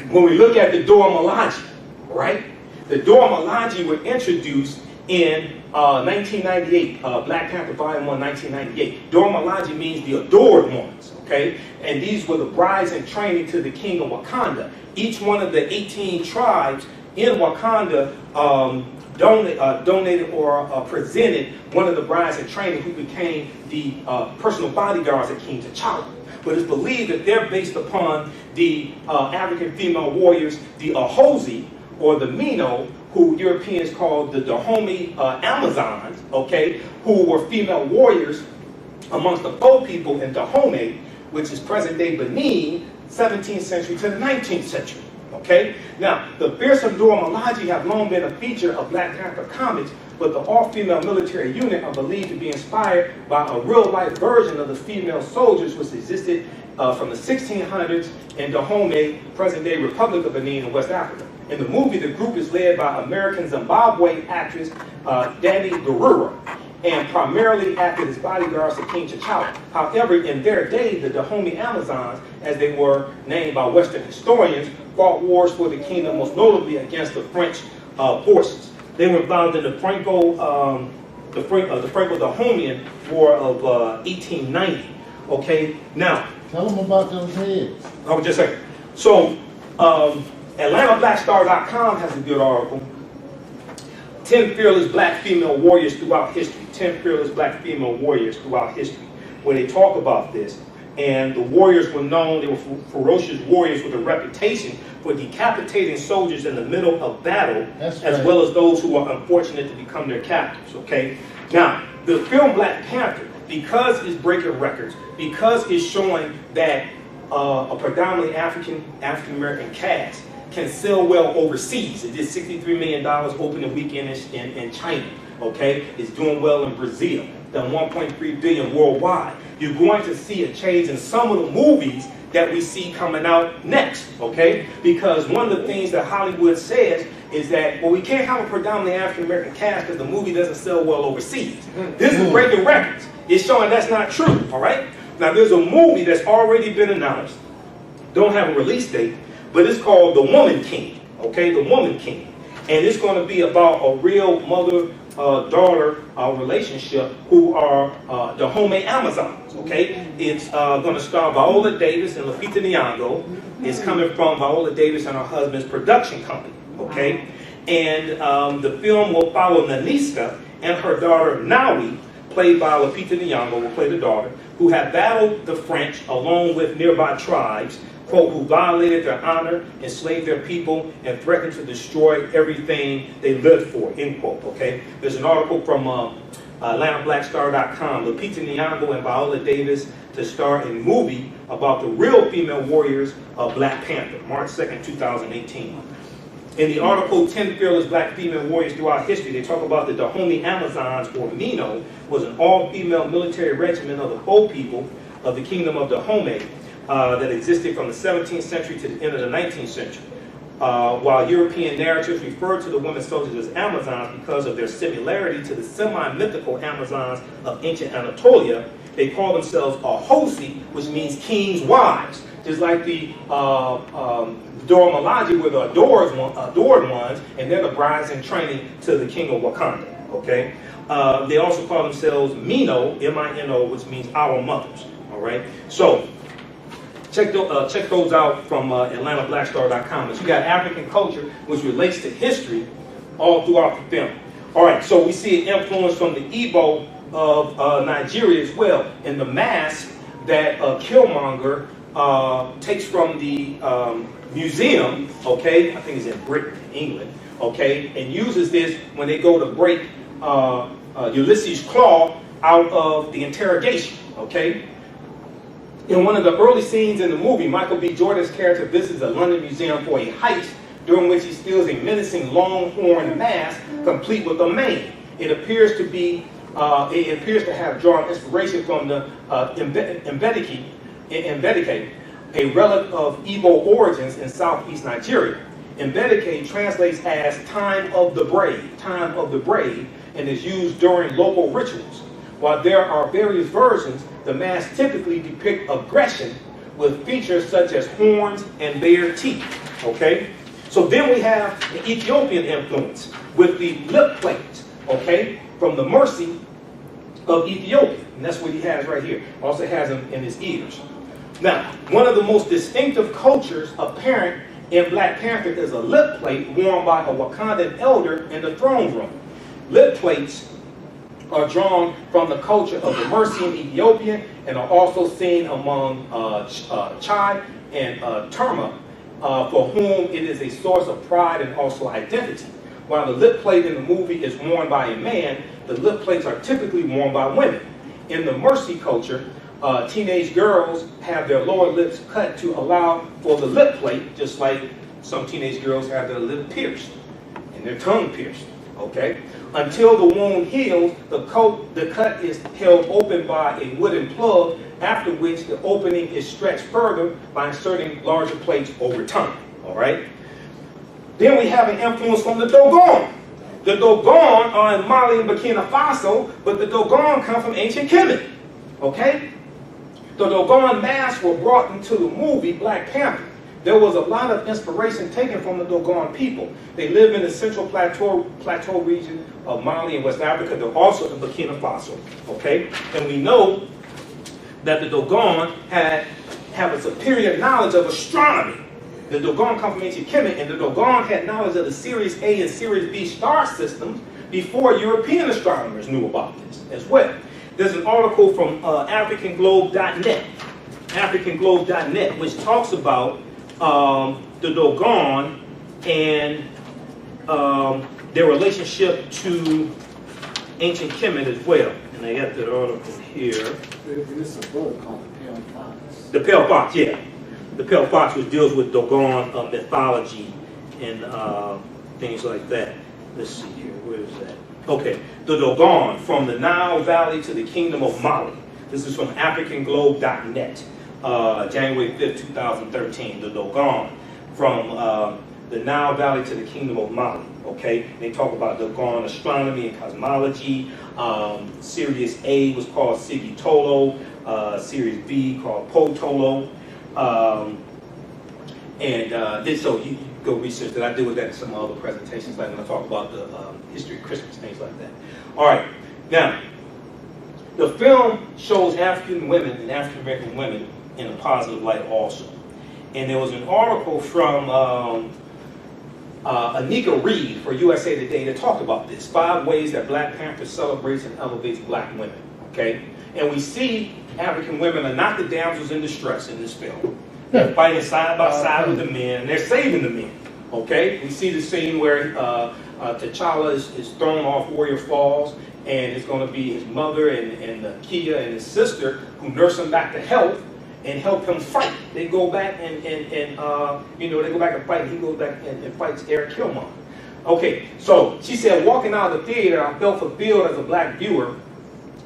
When we look at the Dora Milaje, right? The Dora Milaje were introduced in 1998, Black Panther Volume 1, 1998. Dora Milaje means the adored ones, okay? And these were the brides in training to the king of Wakanda. Each one of the 18 tribes in Wakanda donated or presented one of the brides in training who became the personal bodyguards of King T'Challa. But it's believed that they're based upon the African female warriors, the Ahozi, or the Mino, who Europeans called the Dahomey Amazons, okay, who were female warriors amongst the Bo people in Dahomey, which is present-day Benin, 17th century to the 19th century, okay? Now, the fearsome Dora Milaje have long been a feature of Black Panther comics, but the all-female military unit are believed to be inspired by a real-life version of the female soldiers which existed from the 1600s in Dahomey, present-day Republic of Benin in West Africa. In the movie, the group is led by American Zimbabwe actress Danny Gurira, and primarily acted as bodyguards to King T'Challa. However, in their day, the Dahomey Amazons, as they were named by Western historians, fought wars for the kingdom, most notably against the French forces. They were involved in the Franco-Dahomean War of 1890. Okay, now tell them about those heads. Oh, just a second. So, AtlantaBlackStar.com has a good article. 10 fearless black female warriors throughout history. 10 fearless black female warriors throughout history, where they talk about this. And the warriors were known, they were ferocious warriors with a reputation for decapitating soldiers in the middle of battle, as well as those who were unfortunate to become their captives, okay? Now, the film Black Panther, because it's breaking records, because it's showing that a predominantly African-American cast can sell well overseas. It did $63 million opening weekend in China, okay? It's doing well in Brazil, done $1.3 billion worldwide. You're going to see a change in some of the movies that we see coming out next, okay? Because one of the things that Hollywood says is that, well, we can't have a predominantly African-American cast because the movie doesn't sell well overseas. This is breaking records. It's showing that's not true, all right? Now, there's a movie that's already been announced, don't have a release date, but it's called The Woman King, okay? The Woman King. And it's going to be about a real mother-daughter relationship who are the Dahomey Amazons, okay? It's going to star Viola Davis and Lupita Nyong'o. It's coming from Viola Davis and her husband's production company, okay? And the film will follow Naniska and her daughter Nawi, played by Lupita Nyong'o, will play the daughter, who have battled the French along with nearby tribes, quote, who violated their honor, enslaved their people, and threatened to destroy everything they lived for, end quote, okay? There's an article from AtlantaBlackStar.com, Lupita Nyong'o and Viola Davis to star in a movie about the real female warriors of Black Panther, March 2nd, 2018. In the article, 10 Fearless Black Female Warriors Throughout History, they talk about the Dahomey Amazons, or Mino, was an all-female military regiment of the Bo people of the Kingdom of Dahomey that existed from the 17th century to the end of the 19th century. While European narratives refer to the women soldiers as Amazons because of their similarity to the semi-mythical Amazons of ancient Anatolia, they call themselves Ahosi, which means king's wives. Just like the Dora Milaje were the adored ones, and they're the brides in training to the king of Wakanda. Okay, they also call themselves Mino, M-I-N-O, which means our mothers. All right, so check those out from AtlantaBlackStar.com. But you got African culture, which relates to history, all throughout the film. All right, so we see an influence from the Igbo of Nigeria as well, in the mask that Killmonger takes from the museum, okay, I think it's in Britain, England, okay, and uses this when they go to break Ulysses' claw out of the interrogation, okay. In one of the early scenes in the movie, Michael B. Jordan's character visits a London museum for a heist, during which he steals a menacing long-horned mask, complete with a mane. It appears to have drawn inspiration from the Mbedeke, a relic of Igbo origins in southeast Nigeria. Mbedeke translates as time of the brave, and is used during local rituals. While there are various versions, the masks typically depict aggression with features such as horns and bare teeth, okay? So then we have the Ethiopian influence with the lip plates, okay, from the Mercy of Ethiopia. And that's what he has right here. Also has them in his ears. Now, one of the most distinctive cultures apparent in Black Panther is a lip plate worn by a Wakandan elder in the throne room. Lip plates are drawn from the culture of the Mercian Ethiopian and are also seen among Chai and Terma, for whom it is a source of pride and also identity. While the lip plate in the movie is worn by a man, the lip plates are typically worn by women. In the Mercy culture, teenage girls have their lower lips cut to allow for the lip plate, just like some teenage girls have their lip pierced and their tongue pierced, okay? Until the wound heals, the cut is held open by a wooden plug, after which the opening is stretched further by inserting larger plates over time, all right? Then we have an influence from the Dogon. The Dogon are in Mali and Burkina Faso, but the Dogon come from ancient Kemet, okay? The Dogon masks were brought into the movie Black Panther. There was a lot of inspiration taken from the Dogon people. They live in the central plateau region of Mali and West Africa. They're also in Burkina Faso, okay? And we know that the Dogon have a superior knowledge of astronomy. The Dogon come from ancient Kemet, and the Dogon had knowledge of the Series A and Series B star systems before European astronomers knew about this as well. There's an article from AfricanGlobe.net, which talks about the Dogon and their relationship to ancient Kemet as well. And I got that article here. There's a book called The Pale Fox. The Pale Fox, yeah. The Pale Fox, which deals with Dogon mythology and things like that. Let's see here, where is that? Okay, the Dogon, from the Nile Valley to the Kingdom of Mali. This is from AfricanGlobe.net, January 5th, 2013. The Dogon, from the Nile Valley to the Kingdom of Mali. Okay, they talk about Dogon astronomy and cosmology. Series A was called Sigi Tolo. Series B called Potolo. So you go research that. I deal with that in some other presentations, like when I talk about the history of Christmas, things like that. All right, now the film shows African women and African American women in a positive light also. And there was an article from Anika Reed for USA Today that talked about this: 5 ways that Black Panther celebrates and elevates Black women. Okay, and we see African women are not the damsels in distress in this film. They're fighting side by side with the men, and they're saving the men. Okay, we see the scene where T'Challa is thrown off Warrior Falls, and it's going to be his mother and Kia and his sister who nurse him back to health, and help him fight. They go back and they go back and fight. He goes back and fights Eric Killmonger. Okay, so she said, walking out of the theater, I felt fulfilled as a black viewer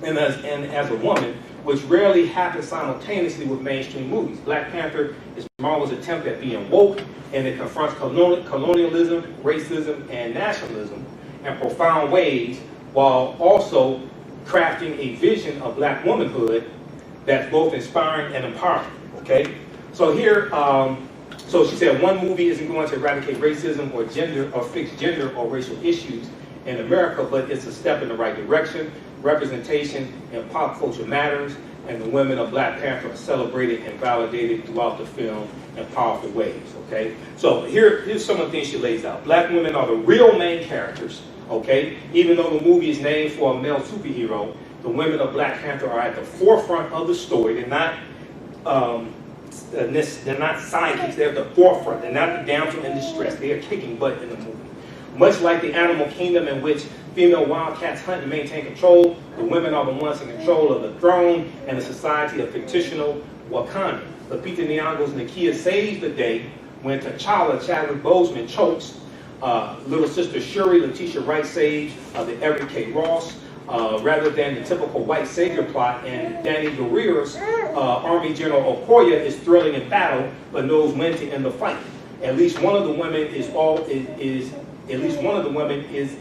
and as a woman, which rarely happens simultaneously with mainstream movies. Black Panther is Marvel's attempt at being woke, and it confronts colonialism, racism, and nationalism in profound ways, while also crafting a vision of black womanhood that's both inspiring and empowering. Okay, so here, so she said, one movie isn't going to eradicate racism or gender or fix gender or racial issues in America, but it's a step in the right direction. Representation in pop culture matters, and the women of Black Panther are celebrated and validated throughout the film in powerful ways. Okay, so here's some of the things she lays out. Black women are the real main characters. Okay, even though the movie is named for a male superhero, the women of Black Panther are at the forefront of the story. They're not sidekicks. They're at the forefront. They're not the damsel in distress. They are kicking butt in the movie. Much like the animal kingdom, in which female wildcats hunt and maintain control, the women are the ones in control of the throne and the society of fictional Wakanda. Lupita Nyong'o's Nakia saves the day when T'Challa, Chadwick Boseman, chokes. Little sister Shuri, Letitia Wright saves the Everett K. Ross, rather than the typical white savior plot. And Danny Guerrero's Army General Okoye is thrilling in battle, but knows when to end the fight. At least one of the women is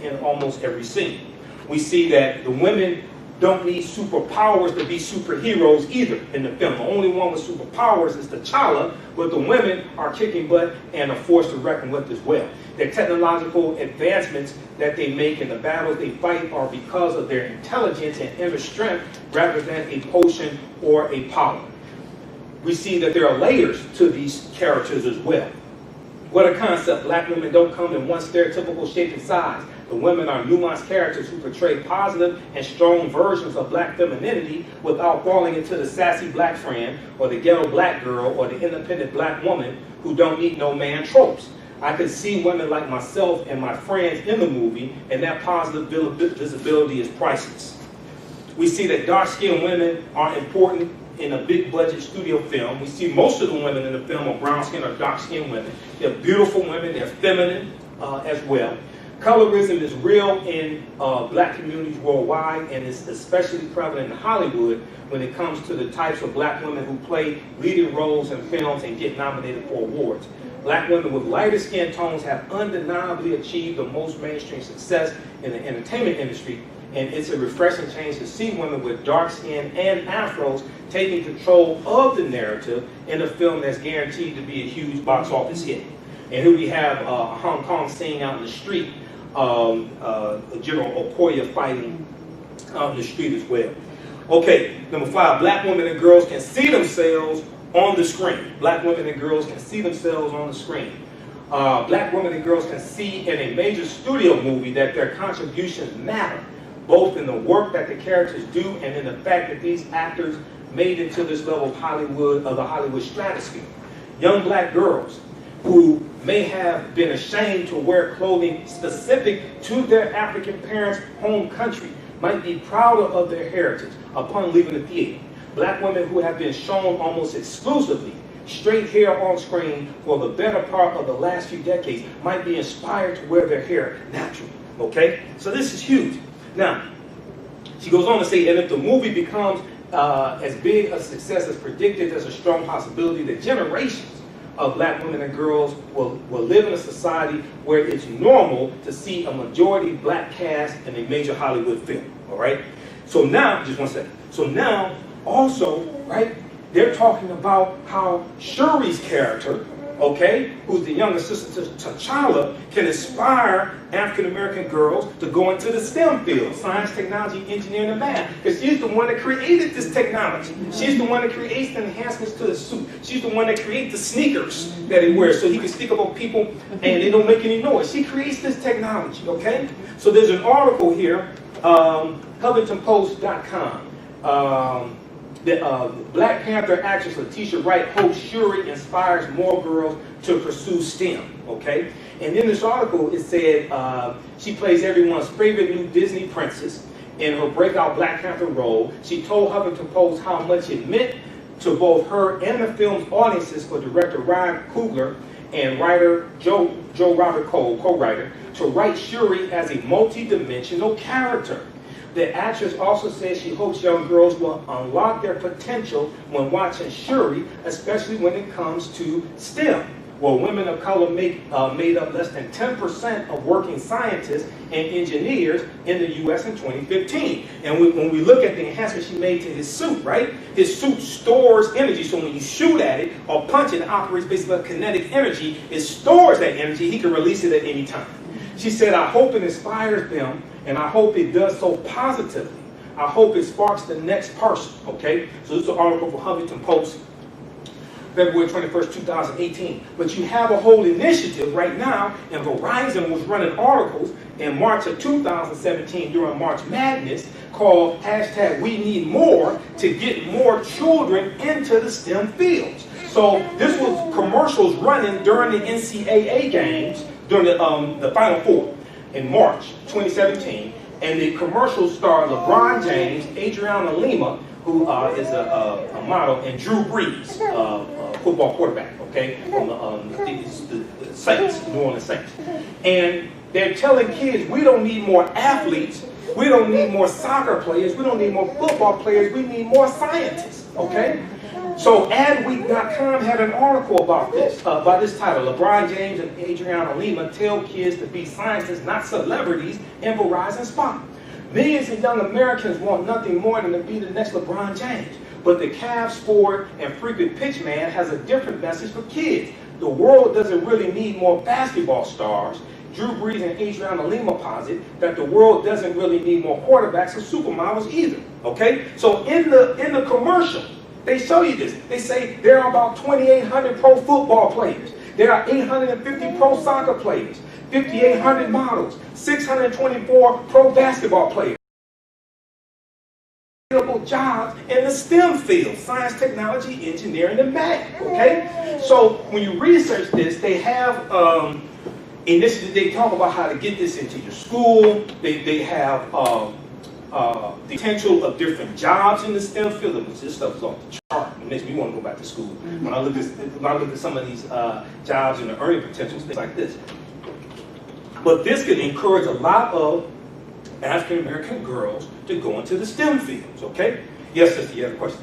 in almost every scene. We see that the women don't need superpowers to be superheroes either in the film. The only one with superpowers is T'Challa, but the women are kicking butt and a force to reckon with as well. Their technological advancements that they make in the battles they fight are because of their intelligence and inner strength rather than a potion or a power. We see that there are layers to these characters as well. What a concept. Black women don't come in one stereotypical shape and size. The women are nuanced characters who portray positive and strong versions of black femininity without falling into the sassy black friend or the ghetto black girl or the independent black woman who don't need no man tropes. I could see women like myself and my friends in the movie, and that positive visibility is priceless. We see that dark-skinned women are important in a big budget studio film. We see most of the women in the film are brown-skinned or dark-skinned women. They're beautiful women, they're feminine as well. Colorism is real in black communities worldwide, and it's especially prevalent in Hollywood when it comes to the types of black women who play leading roles in films and get nominated for awards. Black women with lighter skin tones have undeniably achieved the most mainstream success in the entertainment industry, and it's a refreshing change to see women with dark skin and afros taking control of the narrative in a film that's guaranteed to be a huge box office hit. And here we have a Hong Kong scene out in the street, General Okoye fighting out in the street as well. Okay, number 5, black women and girls can see themselves on the screen. Black women and girls can see themselves on the screen. Black women and girls can see in a major studio movie that their contributions matter, both in the work that the characters do and in the fact that these actors made it to this level of Hollywood, of the Hollywood stratosphere. Young black girls who may have been ashamed to wear clothing specific to their African parents' home country might be prouder of their heritage upon leaving the theater. Black women who have been shown almost exclusively straight hair on screen for the better part of the last few decades might be inspired to wear their hair naturally. Okay? So this is huge. Now, she goes on to say, and if the movie becomes as big a success as predicted, there's a strong possibility that generations of black women and girls will live in a society where it's normal to see a majority black cast in a major Hollywood film. All right? So now, just one second. So now, also, right, they're talking about how Shuri's character, okay, who's the younger sister to T'Challa, can inspire African-American girls to go into the STEM field, science, technology, engineering, and math, because she's the one that created this technology. She's the one that creates the enhancements to the suit. She's the one that creates the sneakers that he wears so he can sneak up on people and they don't make any noise. She creates this technology, okay? So there's an article here, HuffingtonPost.com. Black Panther actress Letitia Wright hopes Shuri inspires more girls to pursue STEM, okay? And in this article, it said she plays everyone's favorite new Disney princess in her breakout Black Panther role. She told Huffington Post how much it meant to both her and the film's audiences for director Ryan Coogler and writer Joe Robert Cole, co-writer, to write Shuri as a multi-dimensional character. The actress also says she hopes young girls will unlock their potential when watching Shuri, especially when it comes to STEM. Well, women of color made up less than 10% of working scientists and engineers in the U.S. in 2015. And when we look at the enhancement she made to his suit, right? His suit stores energy, so when you shoot at it or punch it, it operates based on kinetic energy. It stores that energy. He can release it at any time. She said, I hope it inspires them, and I hope it does so positively. I hope it sparks the next person, okay? So this is an article from Huffington Post, February 21st, 2018. But you have a whole initiative right now, and Verizon was running articles in March of 2017 during March Madness called #WeNeedMore to get more children into the STEM fields. So this was commercials running during the NCAA games, during the Final Four in March 2017. And the commercials starred LeBron James, Adriana Lima, who is a model, and Drew Brees, football quarterback, okay, from the Saints, New Orleans Saints. And they're telling kids, we don't need more athletes, we don't need more soccer players, we don't need more football players, we need more scientists, okay? So Adweek.com had an article about this title, LeBron James and Adriana Lima tell kids to be scientists, not celebrities, in Verizon spot. Millions of young Americans want nothing more than to be the next LeBron James. But the Cavs forward and frequent pitch man has a different message for kids. The world doesn't really need more basketball stars. Drew Brees and Adriana Lima posit that the world doesn't really need more quarterbacks or supermodels either. Okay? So in the commercial, they show you this. They say there are about 2,800 pro football players. There are 850 pro soccer players, 5,800 models, 624 pro basketball players. Jobs in the STEM field, science, technology, engineering, and math, okay? So when you research this, they have initiatives, they talk about how to get this into your school. They have the potential of different jobs in the STEM field. This stuff is off the chart. It makes me want to go back to school. When I look at some of these jobs and the earning potentials, things like this. But this can encourage a lot of African American girls to go into the STEM fields, okay? Yes, sister, you have a question?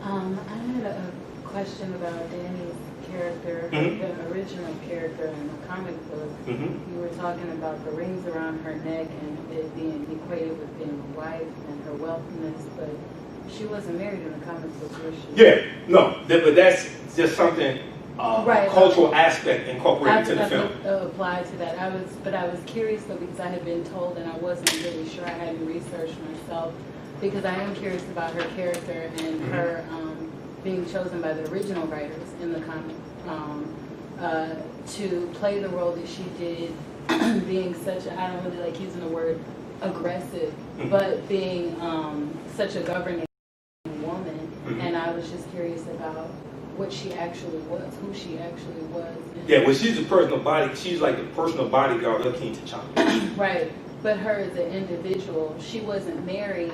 I had a question about Danny's character, the original character in the comic book. You were talking about the rings around her neck and it being equated with being a wife and her wealthiness, but she wasn't married in the comic book, was she? Yeah, no, but that's just something, a cultural aspect incorporated to the film. Applied to that. I was curious though, because I had been told and I wasn't really sure. I hadn't researched myself, because I am curious about her character and her being chosen by the original writers in the comic to play the role that she did, being such a, I don't really like using the word aggressive, but being such a governing woman. And I was just curious about what she actually was, who she actually was. Yeah, well, she's a personal body. She's like the personal bodyguard of King T'Challa. Right, but her as an individual, she wasn't married.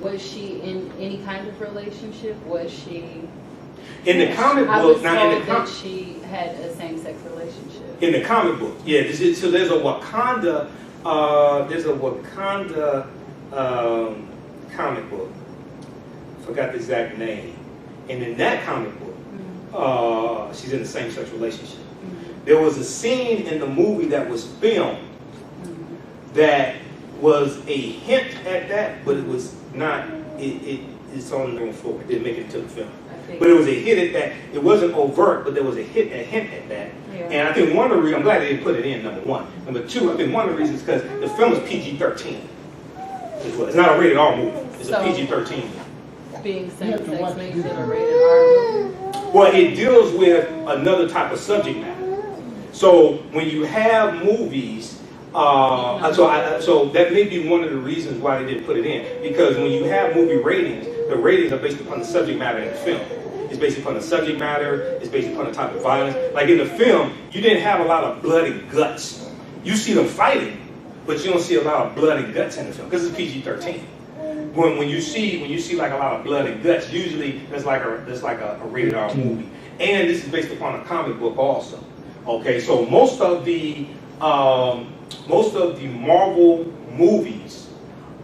Was she in any kind of relationship? Was she? In the comic book, I was told that she had a same-sex relationship. In the comic book, yeah. So there's a Wakanda, comic book. Forgot the exact name. And in that comic book, she's in a same-sex relationship. There was a scene in the movie that was filmed that was a hint at that, but it was not. It's on the floor. It didn't make it to the film. But it was a hit at that. It wasn't overt, but there was a hint at that. Yeah. And I think one of the reasons, I'm glad they didn't put it in, number one. Number two, I think one of the reasons is because the film is PG-13. It's not a rated R movie. It's a PG-13. Being same-sex makes it a rated R movie? Well, it deals with another type of subject matter. So when you have movies, so that may be one of the reasons why they didn't put it in. Because when you have movie ratings, the ratings are based upon the subject matter in the film. It's based upon the subject matter, it's based upon the type of violence. Like in the film, you didn't have a lot of blood and guts. You see them fighting, but you don't see a lot of blood and guts in the film, because it's PG-13. when you see like a lot of blood and guts, usually that's like a rated R movie. And this is based upon a comic book also. Okay, so most of the Marvel movies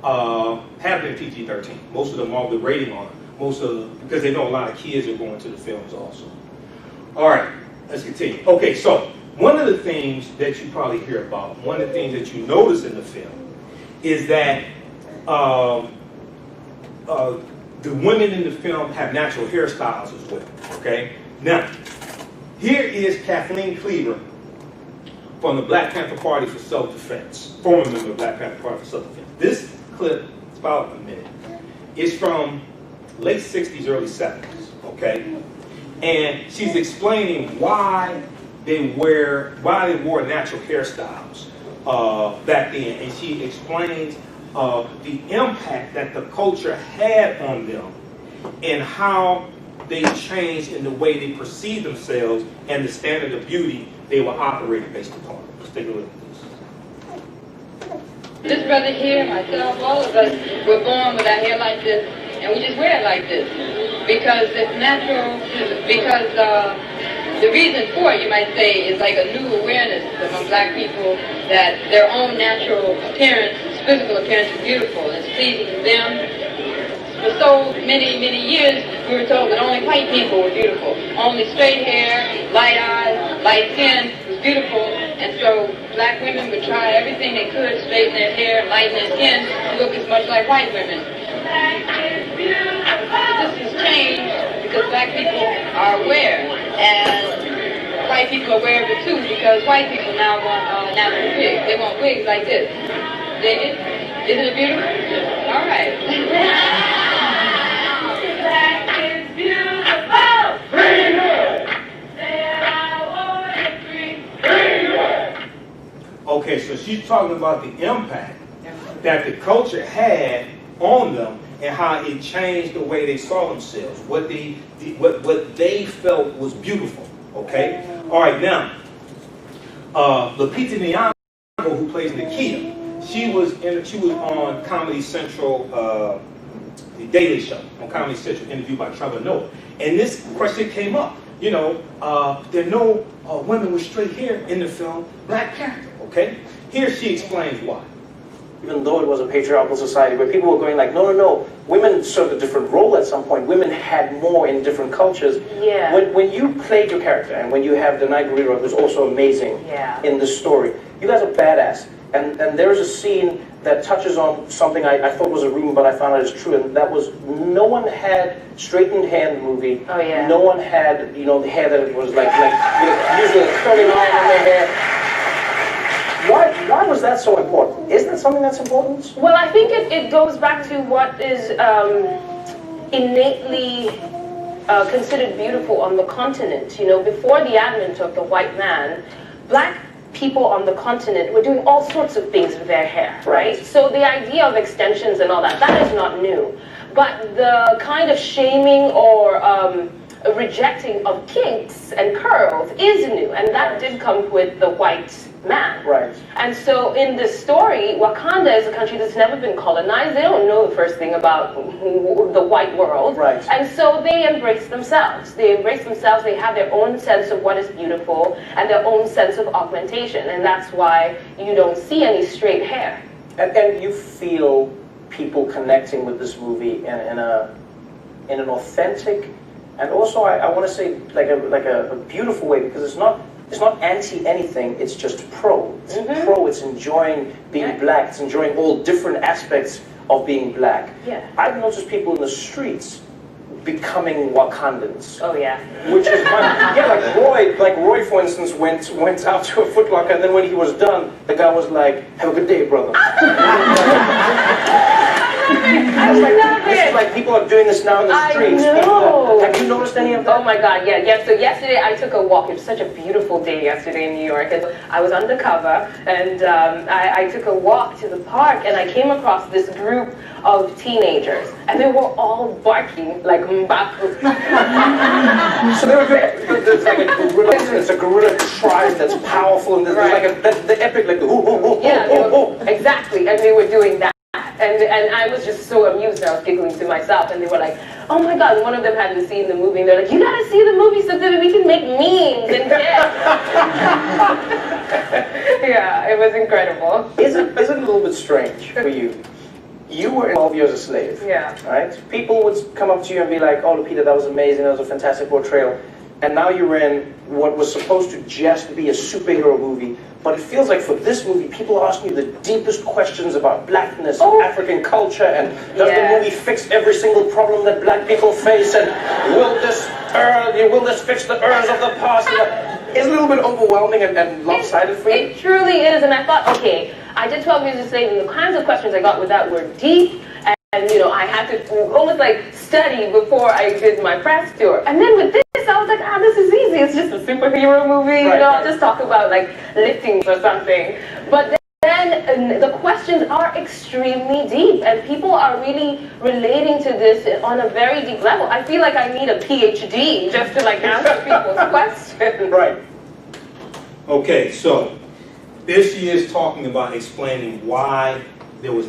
have been PG-13. Most of the Marvel rating on them. Because they know a lot of kids are going to the films also. All right, let's continue. Okay, so one of the things that you probably hear about, one of the things that you notice in the film, is that the women in the film have natural hairstyles as well. Okay, now here is Kathleen Cleaver from the Black Panther Party for Self-Defense, former member of the Black Panther Party for Self-Defense. This clip is about a minute. It's from late 60s, early 70s, okay? And she's explaining why they wore natural hairstyles back then. And she explains the impact that the culture had on them and how they changed in the way they perceived themselves and the standard of beauty they were operating based upon. Let's take a look at this. This brother here, myself, all of us were born with our hair like this, and we just wear it like this. Because it's natural, because the reason for it, you might say, is like a new awareness among black people that their own natural appearance, physical appearance is beautiful, it's pleasing to them. For so many, many years, we were told that only white people were beautiful. Only straight hair, light eyes, light skin was beautiful. And so black women would try everything they could to straighten their hair, lighten their skin, to look as much like white women. This has changed because black people are aware. And white people are aware of it too because white people now want natural wigs. They want wigs like this. Dig it? Isn't it beautiful? All right. Okay, so she's talking about the impact that the culture had on them and how it changed the way they saw themselves, what they felt was beautiful. Okay, all right. Now, Lupita Nyong'o, who plays Nakia, she was on Comedy Central, the Daily Show on Comedy Central, interviewed by Trevor Noah, and this question came up. You know, there are no women with straight hair in the film Black Panther. Okay, here she explains why. Even though it was a patriarchal society where people were going like, no, no, no, women served a different role at some point. Women had more in different cultures. Yeah. When you played your character and when you have Denai Guerrero, who's also amazing in this story, you guys are badass. And there is a scene that touches on something I thought was a rumor, but I found out is true, and that was no one had straightened hair in the movie. Oh yeah. No one had, the hair that it was like usually a curly line in their hair. Why was that so important? Is that something that's important? Well, I think it goes back to what is innately considered beautiful on the continent. You know, before the advent of the white man, black people on the continent were doing all sorts of things with their hair, right? So the idea of extensions and all that is not new. But the kind of shaming or rejecting of kinks and curls is new, and that did come with the white man. Right. And so in this story, Wakanda is a country that's never been colonized. They don't know the first thing about the white world. Right. And so they embrace themselves. They embrace themselves. They have their own sense of what is beautiful and their own sense of augmentation. And that's why you don't see any straight hair. And you feel people connecting with this movie in an authentic, and also I want to say like a beautiful way, because it's not anti anything, it's just pro. It's pro, it's enjoying being black, it's enjoying all different aspects of being black. Yeah. I've noticed people in the streets becoming Wakandans. Oh yeah. Which is fun. Yeah, like Roy for instance went out to a Foot Locker, and then when he was done, the guy was like, "Have a good day, brother." I was like, this is like people are doing this now in the streets. I know. Have you noticed any of that? Oh my God, yeah. So yesterday I took a walk. It was such a beautiful day yesterday in New York. And I was undercover, and I took a walk to the park, and I came across this group of teenagers, and they were all barking like Mbaku. So they were there's like a gorilla. It's a gorilla tribe that's powerful, and there's like the epic like the exactly, and they were doing that. And I was just so amused. I was giggling to myself, and they were like, "Oh my God!" One of them hadn't seen the movie, and they're like, "You gotta see the movie so that we can make memes and shit." Yeah, it was incredible. Is it a little bit strange for you? You were 12 years a slave. Yeah. Right? People would come up to you and be like, "Oh, Lupita, that was amazing. That was a fantastic portrayal." And now you're in what was supposed to just be a superhero movie, but it feels like for this movie, people are asking you the deepest questions about blackness, and African culture, and does the movie fix every single problem that black people face, and will this fix the errors of the past? It's a little bit overwhelming and lopsided for you. It truly is, and I thought, okay, I did 12 years a slave, and the kinds of questions I got with that were deep, and you know, I had to almost like study before I did my press tour. And then with this, I was like, this is easy. It's just a superhero movie, you know, I'll just talk about like liftings or something. But then the questions are extremely deep, and people are really relating to this on a very deep level. I feel like I need a PhD just to like answer people's questions. Right. Okay, so there she is talking about explaining why there was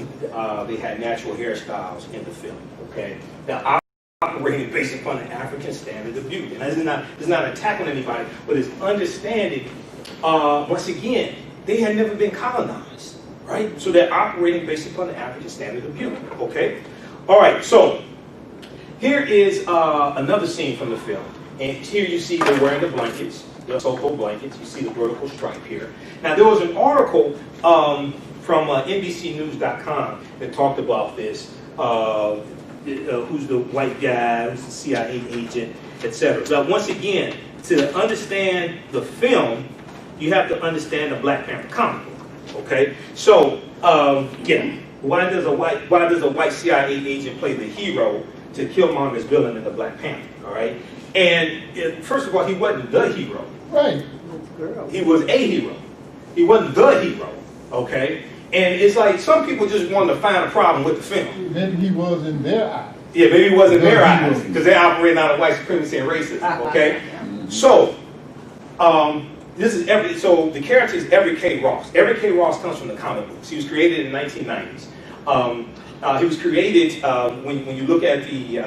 they had natural hairstyles in the film. Okay, now operating based upon the African standard of beauty, and this is not an attack on anybody, but it's understanding. Once again, they had never been colonized, right? So they're operating based upon the African standard of beauty. Okay, all right. So here is another scene from the film, and here you see they're wearing the blankets. The so-called blankets. You see the vertical stripe here. Now, there was an article from NBCnews.com that talked about this. Who's the white guy? Who's the CIA agent, etc. But once again, to understand the film, you have to understand the Black Panther comic book. Okay, so yeah, why does a white CIA agent play the hero to Killmonger's villain in the Black Panther? All right, and first of all, he wasn't the hero. Right. He was a hero. He wasn't the hero. Okay? And it's like some people just wanted to find a problem with the film. Maybe he was in their eyes. Yeah, maybe he was in their eyes because they're operating out of white supremacy and racism. Okay? So, so the character is Everett K. Ross. Everett K. Ross comes from the comic books. He was created in the 1990s. He was created, when you look at the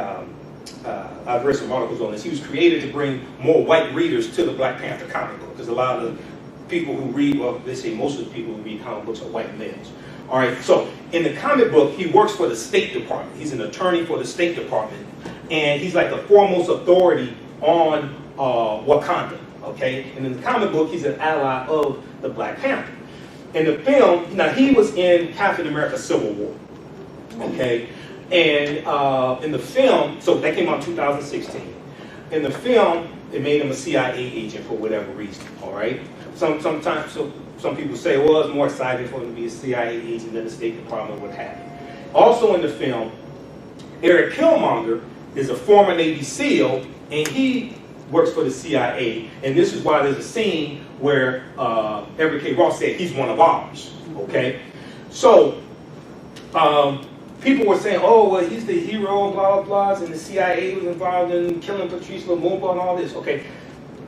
I've read some articles on this. He was created to bring more white readers to the Black Panther comic book, because a lot of the people who read, well, they say most of the people who read comic books are white males. All right, so in the comic book, he works for the State Department. He's an attorney for the State Department, and he's like the foremost authority on Wakanda. Okay, and in the comic book, he's an ally of the Black Panther. In the film, now he was in Captain America: Civil War. Okay. And in the film, so that came out in 2016. In the film, they made him a CIA agent for whatever reason. All right. Sometimes, some people say, well, it's more exciting for him to be a CIA agent than the State Department would have. Also in the film, Eric Killmonger is a former Navy SEAL, and he works for the CIA. And this is why there's a scene where Everett K. Ross said he's one of ours. Okay. So. People were saying, oh, well, he's the hero, blah, blah, blah, and the CIA was involved in killing Patrice Lumumba and all this. Okay,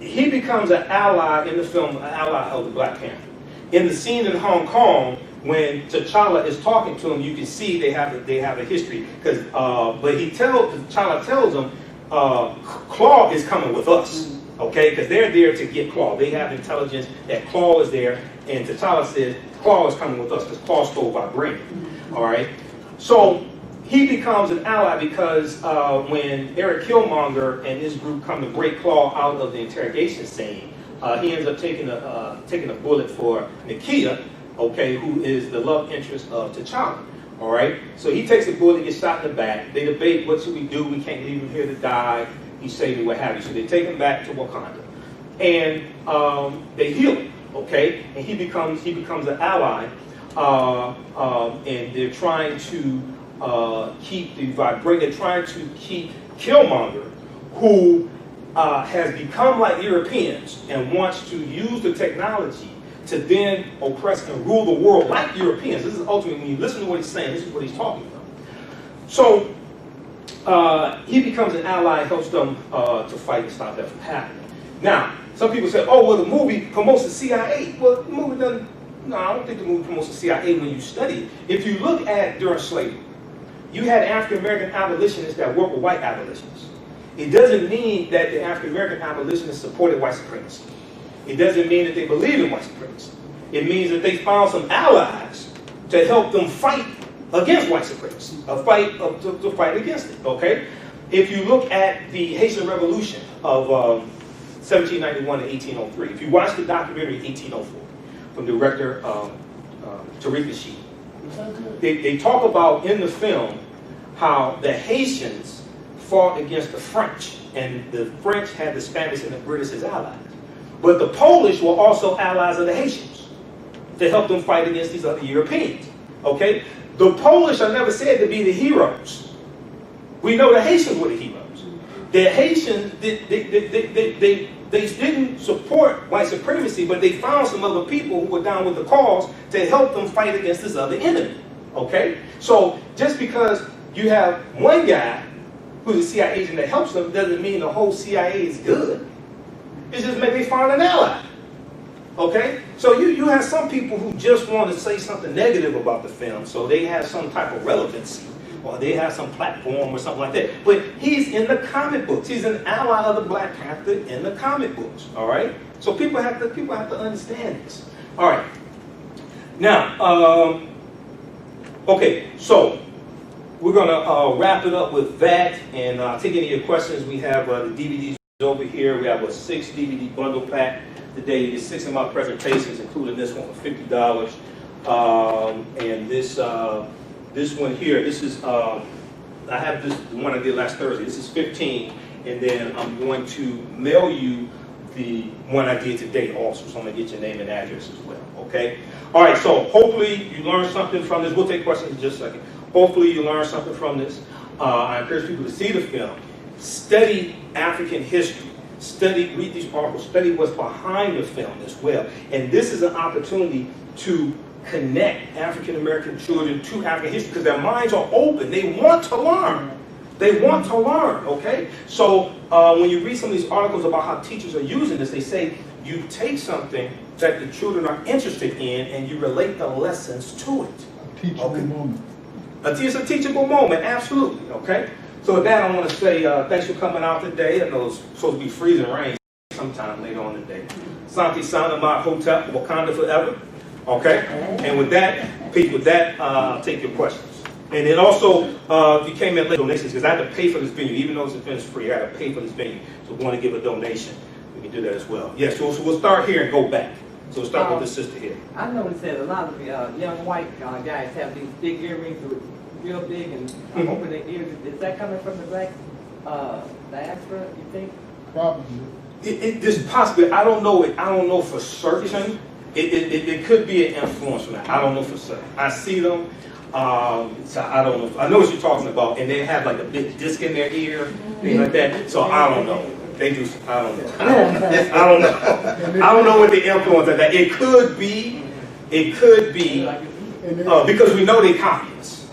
he becomes an ally in the film, an ally of the Black Panther. In the scene in Hong Kong, when T'Challa is talking to him, you can see they have a history. But T'Challa tells him, Claw is coming with us, okay? Because they're there to get Claw. They have intelligence that Claw is there, and T'Challa says Claw is coming with us because Claw stole vibranium. All right. So he becomes an ally because when Eric Killmonger and his group come to break Claw out of the interrogation scene, he ends up taking a bullet for Nakia, okay, who is the love interest of T'Challa. All right, so he takes a bullet, gets shot in the back. They debate, what should we do? We can't leave him here to die. He's saving, what have you. So they take him back to Wakanda, and they heal him, okay, and he becomes an ally. And they're trying to keep they're trying to keep Killmonger, who has become like Europeans and wants to use the technology to then oppress and rule the world like Europeans. This is ultimately, when you listen to what he's saying, this is what he's talking about. So he becomes an ally, helps them to fight and stop that from happening. Now, some people say, oh, well, the movie promotes the CIA. Well, the movie doesn't No, I don't think the movie promotes the CIA when you study it. If you look at during slavery, you had African-American abolitionists that worked with white abolitionists. It doesn't mean that the African-American abolitionists supported white supremacy. It doesn't mean that they believe in white supremacy. It means that they found some allies to help them fight against white supremacy, to fight against it, okay? If you look at the Haitian Revolution of 1791 to 1803, if you watch the documentary 1804 from director Tariq Sheet, they talk about in the film how the Haitians fought against the French, and the French had the Spanish and the British as allies. But the Polish were also allies of the Haitians to help them fight against these other Europeans, okay? The Polish are never said to be the heroes. We know the Haitians were the heroes. The Haitians, they didn't support white supremacy, but they found some other people who were down with the cause to help them fight against this other enemy, okay? So just because you have one guy who's a CIA agent that helps them doesn't mean the whole CIA is good. It's just maybe they found an ally, okay? So you have some people who just want to say something negative about the film, so they have some type of relevancy, or they have some platform or something like that. But he's in the comic books. He's an ally of the Black Panther in the comic books, all right? So people have to understand this. All right. Now, okay, so we're gonna wrap it up with that and take any of your questions. We have the DVDs over here. We have a 6 DVD bundle pack today. You get 6 of my presentations, including this one for $50. And this one here, this is I have this the one I did last Thursday. This is 15, and then I'm going to mail you the one I did today also. So I'm gonna get your name and address as well. Okay. All right. So hopefully you learned something from this. We'll take questions in just a second. Hopefully you learned something from this. I encourage people to see the film, study African history, read these articles, study what's behind the film as well. And this is an opportunity to connect African American children to African history because their minds are open. They want to learn. They want to learn, okay? So when you read some of these articles about how teachers are using this, they say you take something that the children are interested in and you relate the lessons to it. A teachable moment. It's a teachable moment, absolutely, okay? So with that, I want to say thanks for coming out today. I know it's supposed to be freezing rain sometime later on today. Santi Sana Imhotep, Wakanda forever, okay? And with that, Pete, I'll take your questions. And then also, if you came in late, donations, because I had to pay for this venue, even though it's free, I had to pay for this venue. So if you want to give a donation, we can do that as well. Yes, so we'll start here and go back. So we'll start with this sister here. I noticed that a lot of young white guys have these big earrings, real big, and open their ears. Is that coming from the black diaspora, you think? Probably. This possibly, I don't know it. I don't know for certain. It could be an influence from that. I don't know for certain. I see them. So I don't know. I know what you're talking about, and they have like a big disc in their ear, things like that. So I don't know. They do. I don't know. I don't know. I don't know what the influence of that. It could be. It could be because we know they copy us.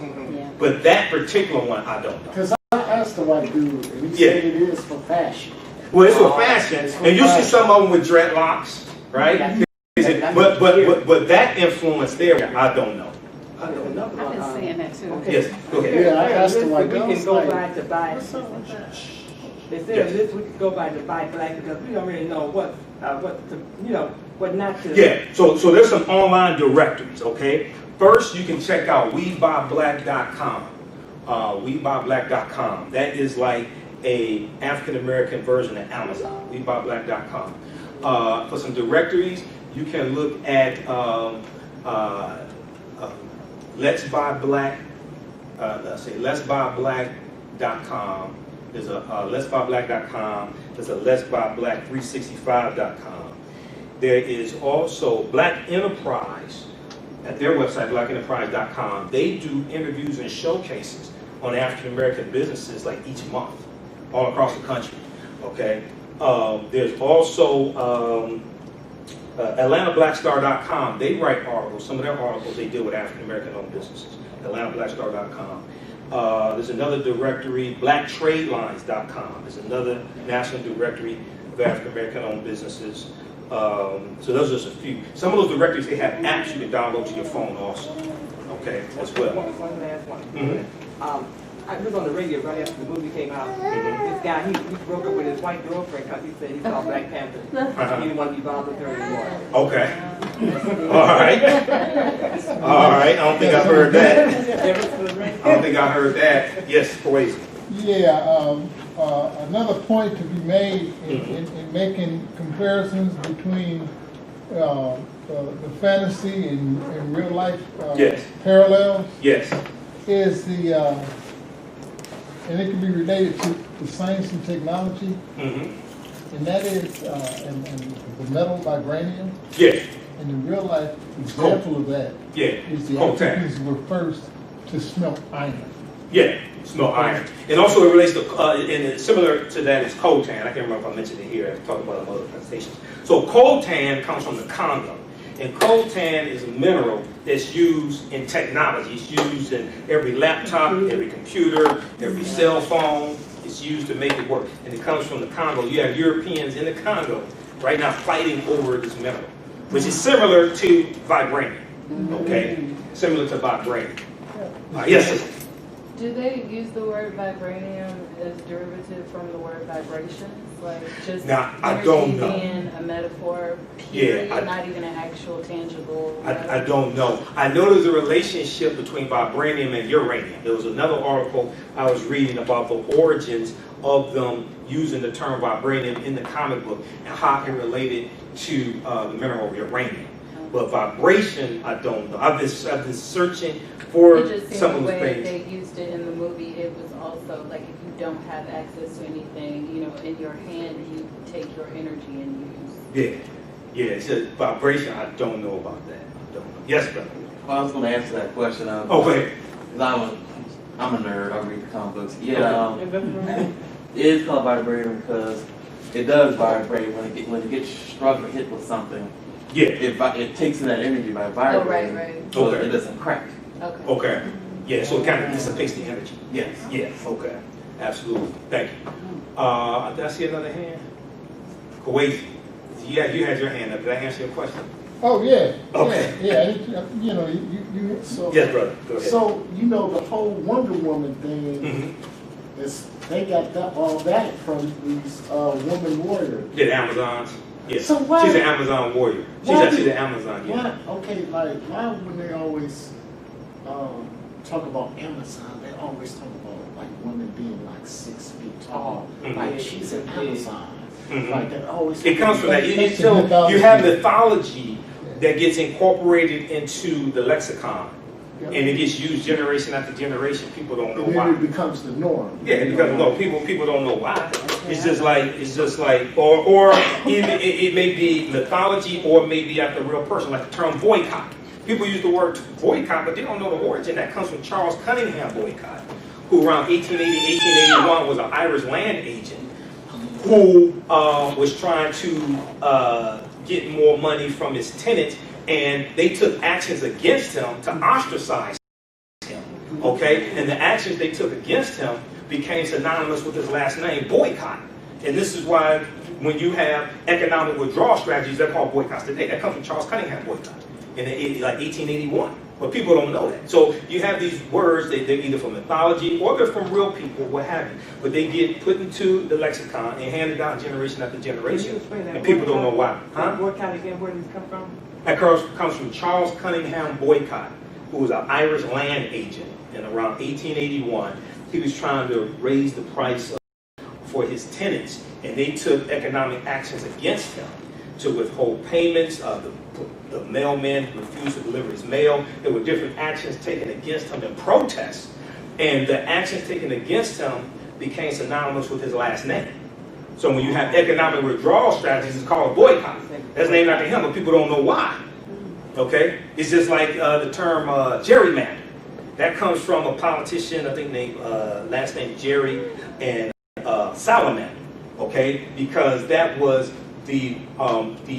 But that particular one, I don't know. Because I asked the white dude, and he said it is for fashion. Well, it's for fashion, and you see some of them with dreadlocks, right? But that influence there, I don't know. I've been saying that too. Okay. Yes, go ahead. Yeah, I asked the white we dude. can go by to buy. They said this we could go by to buy black because we don't really know what not to. Yeah. So there's some online directories. Okay. First, you can check out WeBuyBlack.com. WeBuyBlack.com. That is like a African American version of Amazon. WeBuyBlack.com. For some directories, you can look at Let's Buy Black. Let's Buy Black.com. There's a Let'sBuyBlack.com. There's a Let'sBuyBlack365.com. There is also Black Enterprise. At their website, blackenterprise.com, they do interviews and showcases on African American businesses like each month, all across the country. Okay. There's also AtlantaBlackStar.com. They write articles. Some of their articles they deal with African American owned businesses. AtlantaBlackStar.com. There's another directory, BlackTradeLines.com. There's another national directory of African American owned businesses. So those are just a few. Some of those directories, they have apps you can download to your phone also. Okay, as well. One last one. I was on the radio right after the movie came out. This guy, he broke up with his white girlfriend because he said he saw Black Panther. He didn't want to be bothered with her anymore. Okay. All right. All right. I don't think I heard that. I don't think I heard that. Yes, Poesia. Yeah. Another point to be made in making comparisons between the fantasy and real life yes. parallels. Yes. Is and it can be related to science and technology, and that is the metal vibranium. Yeah. And the real life example of that is the Africans were first to smelt iron. Yeah, smelt iron. And also it relates to, and similar to that is coltan. I can't remember if I mentioned it here. I talked about it in other presentations. So coltan comes from the Congo. And coltan is a mineral that's used in technology. It's used in every laptop, every computer, every cell phone. It's used to make it work. And it comes from the Congo. You have Europeans in the Congo right now fighting over this mineral, which is similar to vibranium. Okay? Similar to vibranium. Yes? Do they use the word vibranium as derivative from the word vibrations? Like just now, I don't know. Being a metaphor, period, not even an actual tangible. I don't know. I know there's a relationship between vibranium and uranium. There was another article I was reading about the origins of them using the term vibranium in the comic book and how it related to the mineral uranium. But vibration, I don't know. I've been searching for some of those things. They used it in the movie. It was also like if you don't have access to anything, you know, in your hand, you take your energy and use. Yeah, it's just vibration. I don't know about that. I don't know. Yes, brother. Well, I was going to answer that question. Go ahead. Because I'm a nerd. I read the comic books. Yeah, it is called vibranium because it does vibrate when it gets struck or hit with something. Yeah. It takes in that energy by vibrating. Right. So it doesn't crack. Okay. Yeah, so it kind of dissipates the energy. Yes. Yes. Okay. Absolutely. Thank you. Did I see another hand? Kuwait. Yeah, you had your hand up. Did I answer your question? Oh yeah. Okay. Yeah. You know, you so. Yes, brother. Go ahead. So you know the whole Wonder Woman thing is they got all that from these woman warriors. Yeah, the Amazons. Yeah. So why? She's an Amazon warrior. She's actually the Amazon. Yeah. Why, okay, like why when they always talk about Amazon, they always talk about like women being like 6 feet tall. Like she's an Amazon. Like that always. It comes from that. So you have mythology that gets incorporated into the lexicon, and it gets used generation after generation. People don't know why. It becomes the norm. Yeah, it becomes people don't know why. It's just like, or it may be mythology, or maybe after a real person, like the term boycott. People use the word boycott, but they don't know the origin. That comes from Charles Cunningham Boycott, who around 1880, 1881 was an Irish land agent who was trying to get more money from his tenants, and they took actions against him to ostracize him. Okay, and the actions they took against him became synonymous with his last name, boycott. And this is why when you have economic withdrawal strategies, they're called boycotts today. That comes from Charles Cunningham Boycott in like 1881. But people don't know that. So you have these words, they're either from mythology or they're from real people, what have you. But they get put into the lexicon and handed down generation after generation. And people don't know why. Boycott again, where does it come from? That comes from Charles Cunningham Boycott, who was an Irish land agent in around 1881. He was trying to raise the price for his tenants, and they took economic actions against him to withhold payments. The mailman refused to deliver his mail. There were different actions taken against him in protest, and the actions taken against him became synonymous with his last name. So when you have economic withdrawal strategies, it's called a boycott. That's named after him, but people don't know why. Okay? It's just like the term gerrymander. That comes from a politician, I think named last name Jerry and Salamander. Okay? Because that was the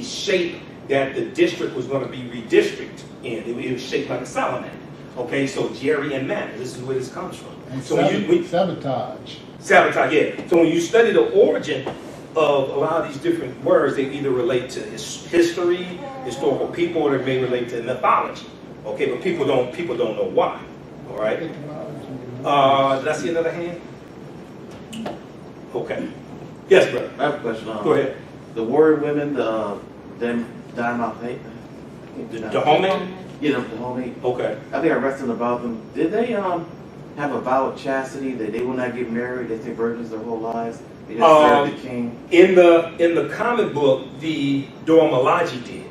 shape that the district was going to be redistricted in. It was shaped like a salamander. Okay? So Jerry and Mander. This is where this comes from. And so sabotage. Sabotage, yeah. So when you study the origin of a lot of these different words, they either relate to history, historical people, or they may relate to mythology. Okay, but people don't know why. All right. Did I see another hand? Okay. Yes, brother. I have a question. Go ahead. The warrior women, them Dynamite. The homemade? Yeah, the homemade. Okay. I think I read something about them. Did they have a vow of chastity that they will not get married? They stay virgins their whole lives. They just serve the king. In the comic book, the Dora Milaje did.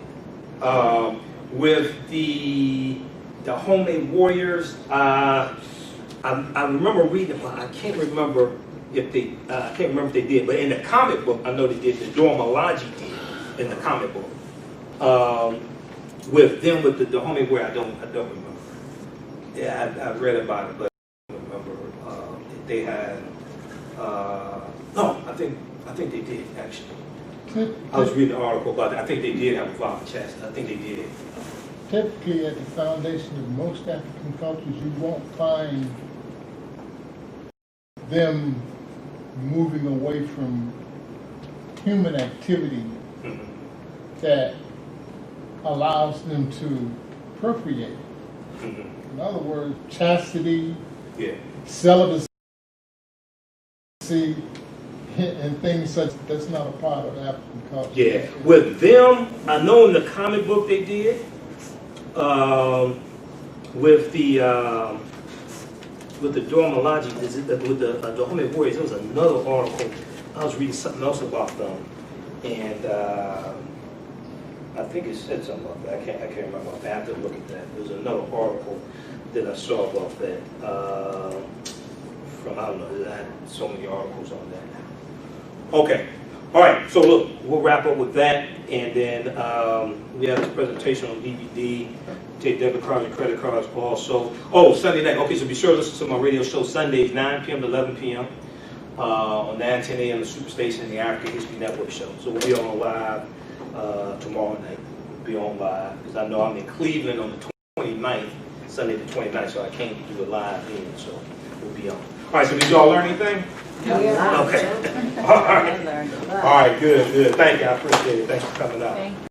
With the homemade warriors, I remember reading, but I can't remember if they did. But in the comic book, I know they did. The Dora Milaje did in the comic book. With the homemade warrior, I don't remember. Yeah, I've read about it, but I don't remember if they had. No, I think they did actually. I was reading an article about that. I think they did have a vow of chastity. I think they did. Typically, at the foundation of most African cultures, you won't find them moving away from human activity that allows them to procreate. In other words, chastity, celibacy, and things such, that's not a part of African culture. Yeah, with them, I know in the comic book they did. With the Dora Milaje, with the homemade warriors, there was another article. I was reading something else about them, and I think it said something about that. I can't remember. I have to look at that. There was another article that I saw about that. From, I don't know, I had so many articles on that now. Okay. All right. So look, we'll wrap up with that, and then we have this presentation on DVD. Take debit cards and credit cards also. Oh, Sunday night. Okay, so be sure to listen to my radio show Sundays, 9 p.m. to 11 p.m. On 9-10 a.m. the Superstation and the African History Network show. So we'll be on live tomorrow night. We'll be on live because I know I'm in Cleveland on the 29th, Sunday the 29th, so I can't do it live then. So we'll be on. All right. So did y'all learn anything? Yeah. Okay. All right. All right. Good. Thank you. I appreciate it. Thanks for coming out.